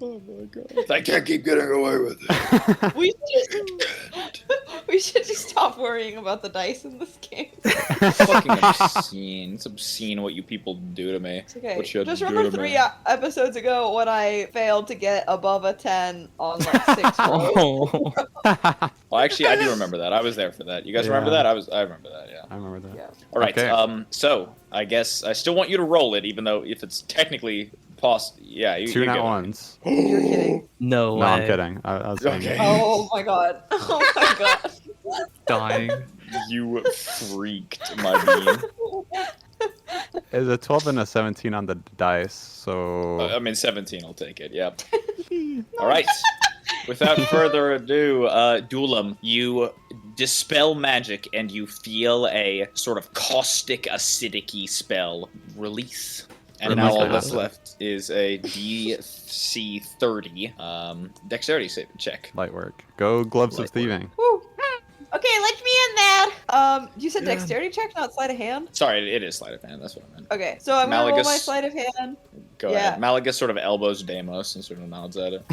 Oh my god. I can't keep getting away with it. We should just stop worrying about the dice in this game. It's fucking obscene. It's obscene what you people do to me. It's okay. What you Just do remember to 3 me. episodes ago when I failed to get above a 10 on like 6 rolls. Oh. Well, actually, I do remember that. I was there for that. You guys Yeah. remember that? I remember that, yeah. I remember that. Yeah. All right, Okay. so I guess I still want you to roll it, even though if it's technically possible, yeah, you 2 you nat get it. ones. You're kidding. No No, way. I'm kidding. I was saying Okay. Oh my god. Oh my god. Dying. You freaked, my bean. It's a 12 and a 17 on the dice, so... I mean, 17, I'll take it, yep. All right. Without further ado, Dulam, you dispel magic and you feel a sort of caustic, acidic-y spell release. And Remote now all control. that's left is a DC 30 dexterity saving check. Light work. Go gloves Light of thieving. Woo. Okay, let me in there. You said dexterity check, not sleight of hand? Sorry, it is sleight of hand. That's what I meant. Okay, so I'm gonna roll my Malagus. sleight of hand. Go Yeah. ahead. Malagus sort of elbows Deimos and sort of nods at it.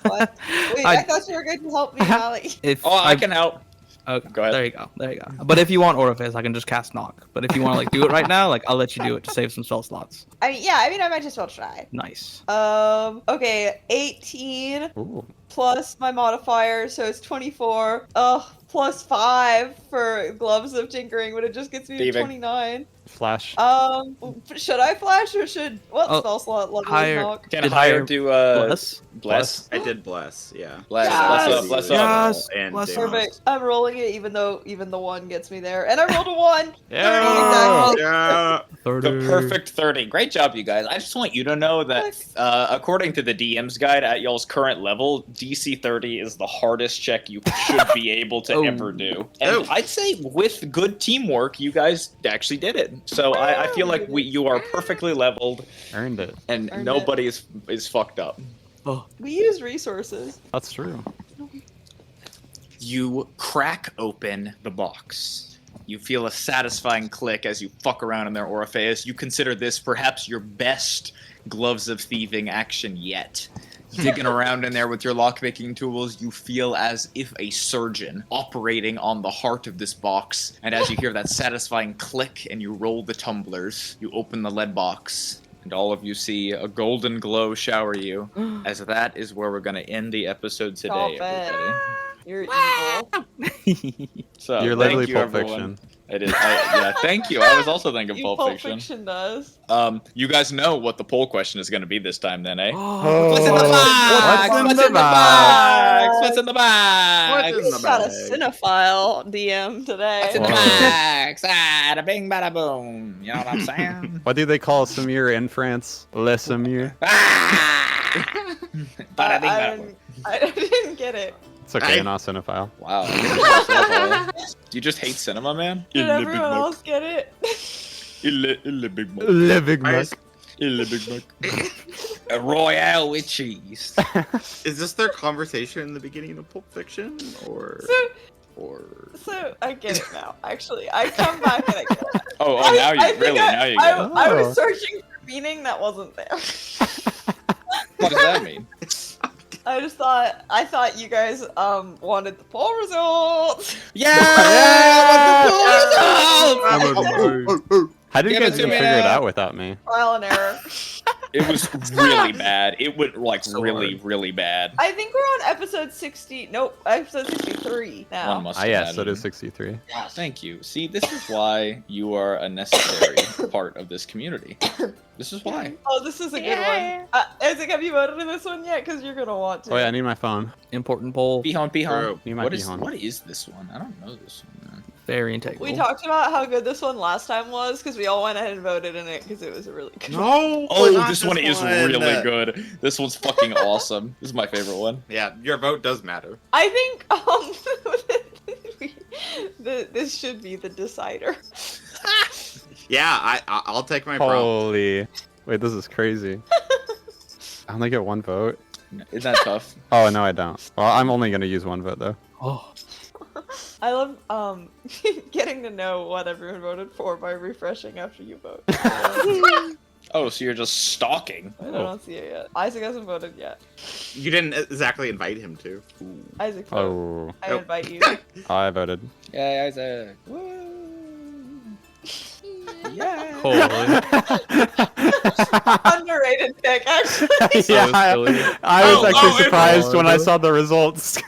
What? Wait, I thought you were going to help me, Molly. If Oh, I can help. Okay, Go ahead. There you go. There you go. But if you want Orifice, I can just cast Knock. But if you want to like do it right now, like I'll let you do it to save some spell slots. I might just well try. Nice. Okay, 18 Ooh. plus my modifier, so it's 24. Plus 5 for gloves of tinkering, but it just gets me to Thieving. 29. Flash. Should I flash or should what Oh, spell slot level higher. is knock? Can Did higher higher do Bless. bless? I did bless, yeah. Bless. Yes. Bless up. Yes. And Bless Deimos. Perfect. I'm rolling it even the 1 gets me there. And I rolled a 1! Yeah. 30 exactly. Yeah. 30. The perfect 30. Great job, you guys. I just want you to know that, according to the DM's guide, at y'all's current level, DC 30 is the hardest check you should be able to Oh. ever do. And Oh. I'd say with good teamwork, you guys actually did it. So I feel like you are perfectly leveled, Earned it. and Earned nobody is fucked up. Oh. We use resources. That's true. You crack open the box. You feel a satisfying click as you fuck around in their orifice. You consider this perhaps your best gloves of thieving action yet. Digging around in there with your lockpicking tools, you feel as if a surgeon operating on the heart of this box. And as you hear that satisfying click and you roll the tumblers, you open the lead box. And all of you see a golden glow shower you. As that is where we're going to end the episode today, Stop it. everybody. You're evil. So, You're thank literally you, Pulp everyone. Fiction. It is. Yeah, thank you. I was also thinking You Pulp Fiction. does. You guys know what the poll question is going to be this time, then, eh? Oh, What's in the box? what's in What's the in the box? What's in the box? What's in We the got a bag? cinephile DM today. What's in the Whoa. box? Bada bing, bada boom. You know what I'm saying? What do they call Samir in France? Le Samir. Ah! Bada bing, bada boom. I didn't get it. It's okay, you're not cinephile. Wow. Do you just hate cinema, man? Did everyone else get it? Il big Mac. Le Big I Mac. just- Il big Mac. A Royale with cheese. Is this their conversation in the beginning of Pulp Fiction, or So I get it now. Actually, I come back and I get it. Oh, I now you think really, now you get it. I Oh. was searching for meaning that wasn't there. What does that mean? I thought you guys wanted the poll results. Yeah! How did you Give it guys to even me figure it now. out without me? Trial and error. It was really bad. It went like So really, hard. really bad. I think we're on episode 60. Nope, episode 63 now. One must Ah, yes, that imagine. is 63. Thank you. See, this is why you are a necessary part of this community. This is why. Oh, this is a good one. Isaac, have you voted in this one yet? Because you're gonna want to. Oh yeah, I need my phone. Important poll. Be home, be home. Bro, you might What be is home. what is this one? I don't know this one, man. Very integral. We talked about how good this one last time was because we all went ahead and voted in it because it was a really good one. no? Oh, not this one is really good. This one's fucking awesome. This is my favorite one. Yeah, your vote does matter. I think this should be the decider. Yeah, I'll take my prompt. Holy. Wait, this is crazy. I only get one vote. Isn't that tough? Oh, no, I don't. Well, I'm only going to use one vote, though. Oh, I love getting to know what everyone voted for by refreshing after you vote. Oh, so you're just stalking. I don't see it yet. Isaac hasn't voted yet. You didn't exactly invite him to. Isaac voted. Oh, I invite you. I voted. Yeah, Isaac. Woo. Yeah. holy. Underrated pick, actually. Yeah, I was Oh, actually oh, it surprised when I was. saw the results.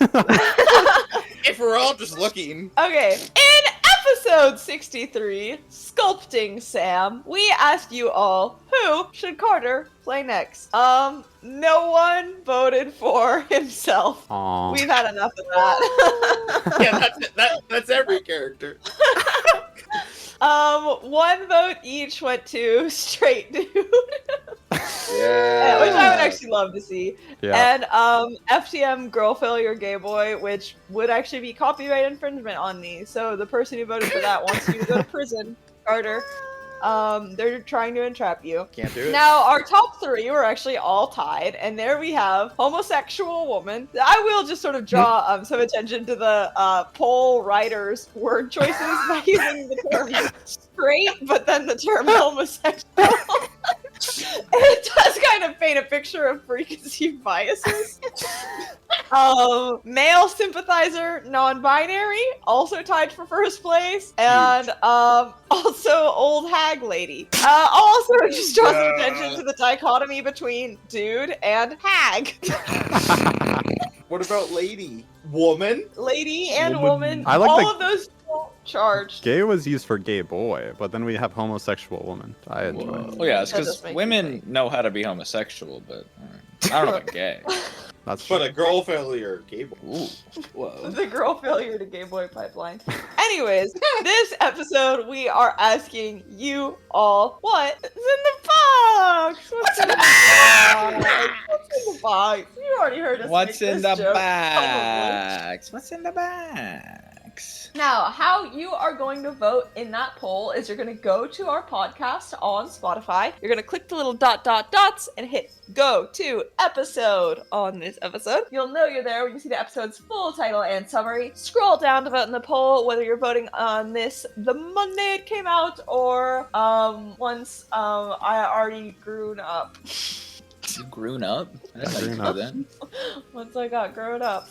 If we're all just looking. Okay, in episode 63, Sculpting Sam, we asked you all, who should Carter play next? No one voted for himself. Aw. We've had enough of that. Yeah, that's every character. One vote each went to Straight Dude. Yeah. Which I would actually love to see. Yeah. And FTM Girl Failure Gay Boy, which would actually be copyright infringement on these. So the person who voted for that wants you to go to prison, Carter. They're trying to entrap you. Can't do it. Now, our top 3 were actually all tied, and there we have homosexual woman. I will just sort of draw some attention to the poll writers' word choices by using the term straight, but then the term homosexual. It does kind of paint a picture of preconceived biases. Male sympathizer, non-binary, also tied for first place, and also old hag lady. Also just draws attention to the dichotomy between dude and hag. What about lady? Woman? Lady and woman, I like all the- of those charged. Gay was used for gay boy, but then we have homosexual woman. I enjoy it. Well, yeah, it's That because does make me women think. know how to be homosexual, but I don't know about gay. That's true. But a girl failure cable. Ooh, whoa. The girl failure to gay boy pipeline. Anyways, this episode we are asking you all what's in the box. What's in the box? What's in the box? You already heard us. What's make in this the joke, box? What's in the box? Now, how you are going to vote in that poll is you're going to go to our podcast on Spotify. You're going to click the little dots and hit go to episode on this episode. You'll know you're there when you see the episode's full title and summary. Scroll down to vote in the poll, whether you're voting on this the Monday it came out or once I already grown up. You grown up? I didn't know you Grown could up. do that. Once I got grown up.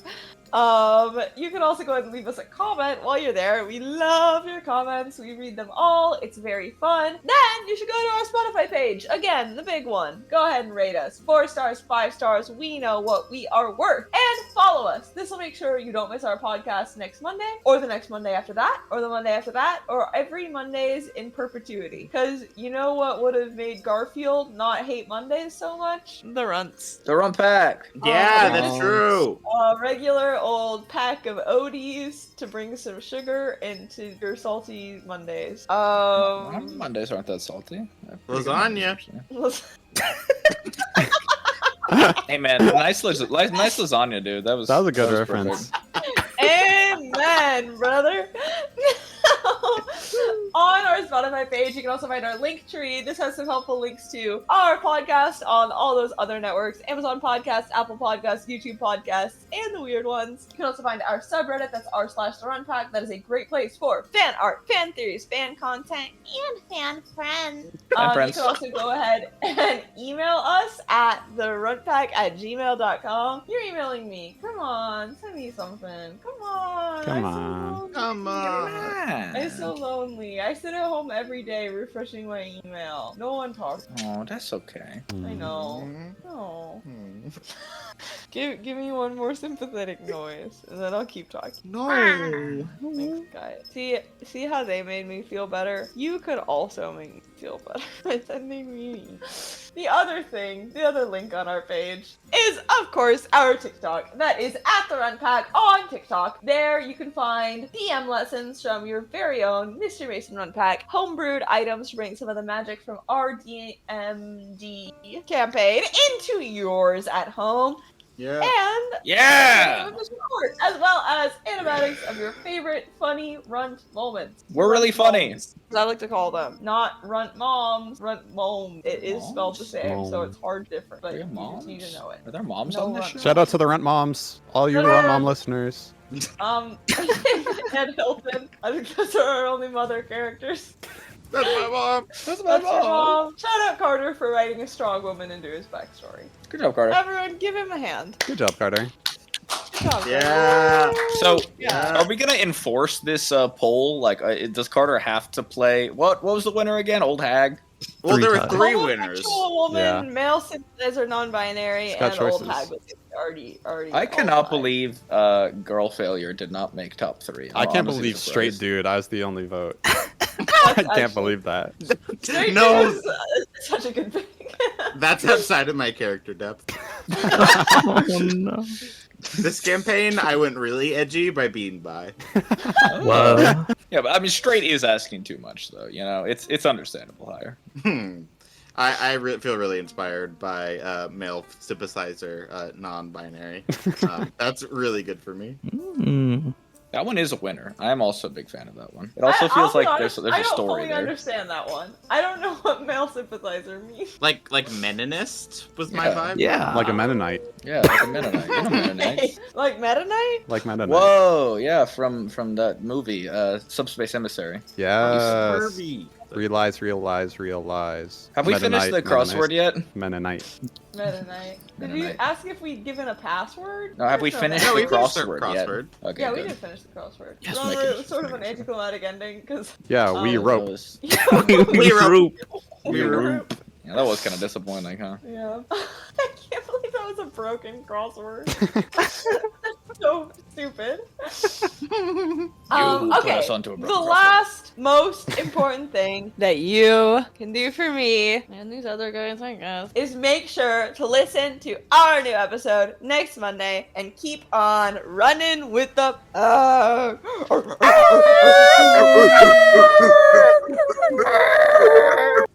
You can also go ahead and leave us a comment while you're there. We love your comments. We read them all. It's very fun. Then you should go to our Spotify page. Again, the big one. Go ahead and rate us. 4 stars, 5 stars. We know what we are worth. And follow us. This will make sure you don't miss our podcast next Monday, or the next Monday after that, or the Monday after that, or every Mondays in perpetuity. Because you know what would have made Garfield not hate Mondays so much? The runts. The run pack. Yeah, Oh. that's true. A regular old pack of Odies to bring some sugar into your salty Mondays. Mondays aren't that salty. They're pretty good Lasagna. Mondays, actually. Hey man, nice lasagna, dude. That was That was a good perfect. reference. Amen, brother. On our Spotify page, you can also find our link tree. This has some helpful links to our podcast on all those other networks: Amazon Podcasts, Apple Podcasts, YouTube Podcasts, and the weird ones. You can also find our subreddit. That's r/the Run Pack. That is a great place for fan art, fan theories, fan content, and fan friends. Fan You friends. can also go ahead and email us at therunpack@gmail.com. You're emailing me. Come on, send me something. Come on. Come I'm so on. lonely. Come on. I'm so lonely. I sit at home every day refreshing my email. No one talks. Oh, that's okay. I know. Mm. No. Hmm. Give me one more sympathetic noise, and then I'll keep talking. No. Thanks, guys. See how they made me feel better? You could also make me feel better by sending me. The other link on our page is, of course, our TikTok. That is at the Run Pack on TikTok. There you can find DM lessons from your very own Mr. Mason Run Pack, homebrewed items to bring some of the magic from our DMD campaign into yours at home. Yeah. And Yeah! as well as animatics of your favorite funny runt moments. We're really Runt funny. moms, as I like to call them. Not runt moms, runt mom. It is spelled the same, so Mom. it's hard different. But Are you there just moms? need to know it. Are there moms No on this runt show? Shout out to the Rent Moms, all you Rent Mom listeners. Ed Hilton. I think those are our only mother characters. That's my mom. That's my That's your mom. Shout out Carter for writing a strong woman into his backstory. Good job, Carter. Everyone, give him a hand. Good job, Carter. Good job, Carter. Yeah. So, Yeah. are we gonna enforce this poll? Like, does Carter have to play? What was the winner again? Old hag. Well, there were times. three winners. Homosexual woman, Yeah. male sympathizer, non-binary, It's got and old choices. hag was already. I cannot believe girl failure did not make top 3. I can't honestly believe straight surprised. dude. I was the only vote. I can't actually- believe that. No, Is, such a good thing. that's outside of my character depth. Oh no. This campaign, I went really edgy by being bi. Whoa. Yeah, but I mean, straight is asking too much, though. You know, it's understandable higher. I feel really inspired by male sympathizer, non-binary. That's really good for me. Mm. That one is a winner. I am also a big fan of that one. It also feels like there's a story I don't fully there. understand that one. I don't know what male sympathizer means. Like Meninist was my Yeah. vibe. Yeah. Like a Mennonite. Yeah, like a Mennonite. You know Mennonites. Like Meta Knight? Like Mennonite. Whoa, yeah, from that movie, Subspace Emissary. Yes. Furby. Realize, realize, realize. Have we finished the crossword yet? Mennonite. Meta Knight. Did Meta you Knight. ask if we'd given a password? No, have we Or finished No, the we finished the crossword yet? crossword. Okay, Yeah, we good. did finish the crossword. Just Remember, making- it was sort of an making sure. anticlimactic ending because Yeah, we rope. we rope. We rope. Yeah, that was kind of disappointing, huh? Yeah. I can't believe that was a broken crossword. So stupid. put Okay. us onto a The broken crossword. last most important thing that you can do for me and these other guys, I guess, is make sure to listen to our new episode next Monday and keep on running with the.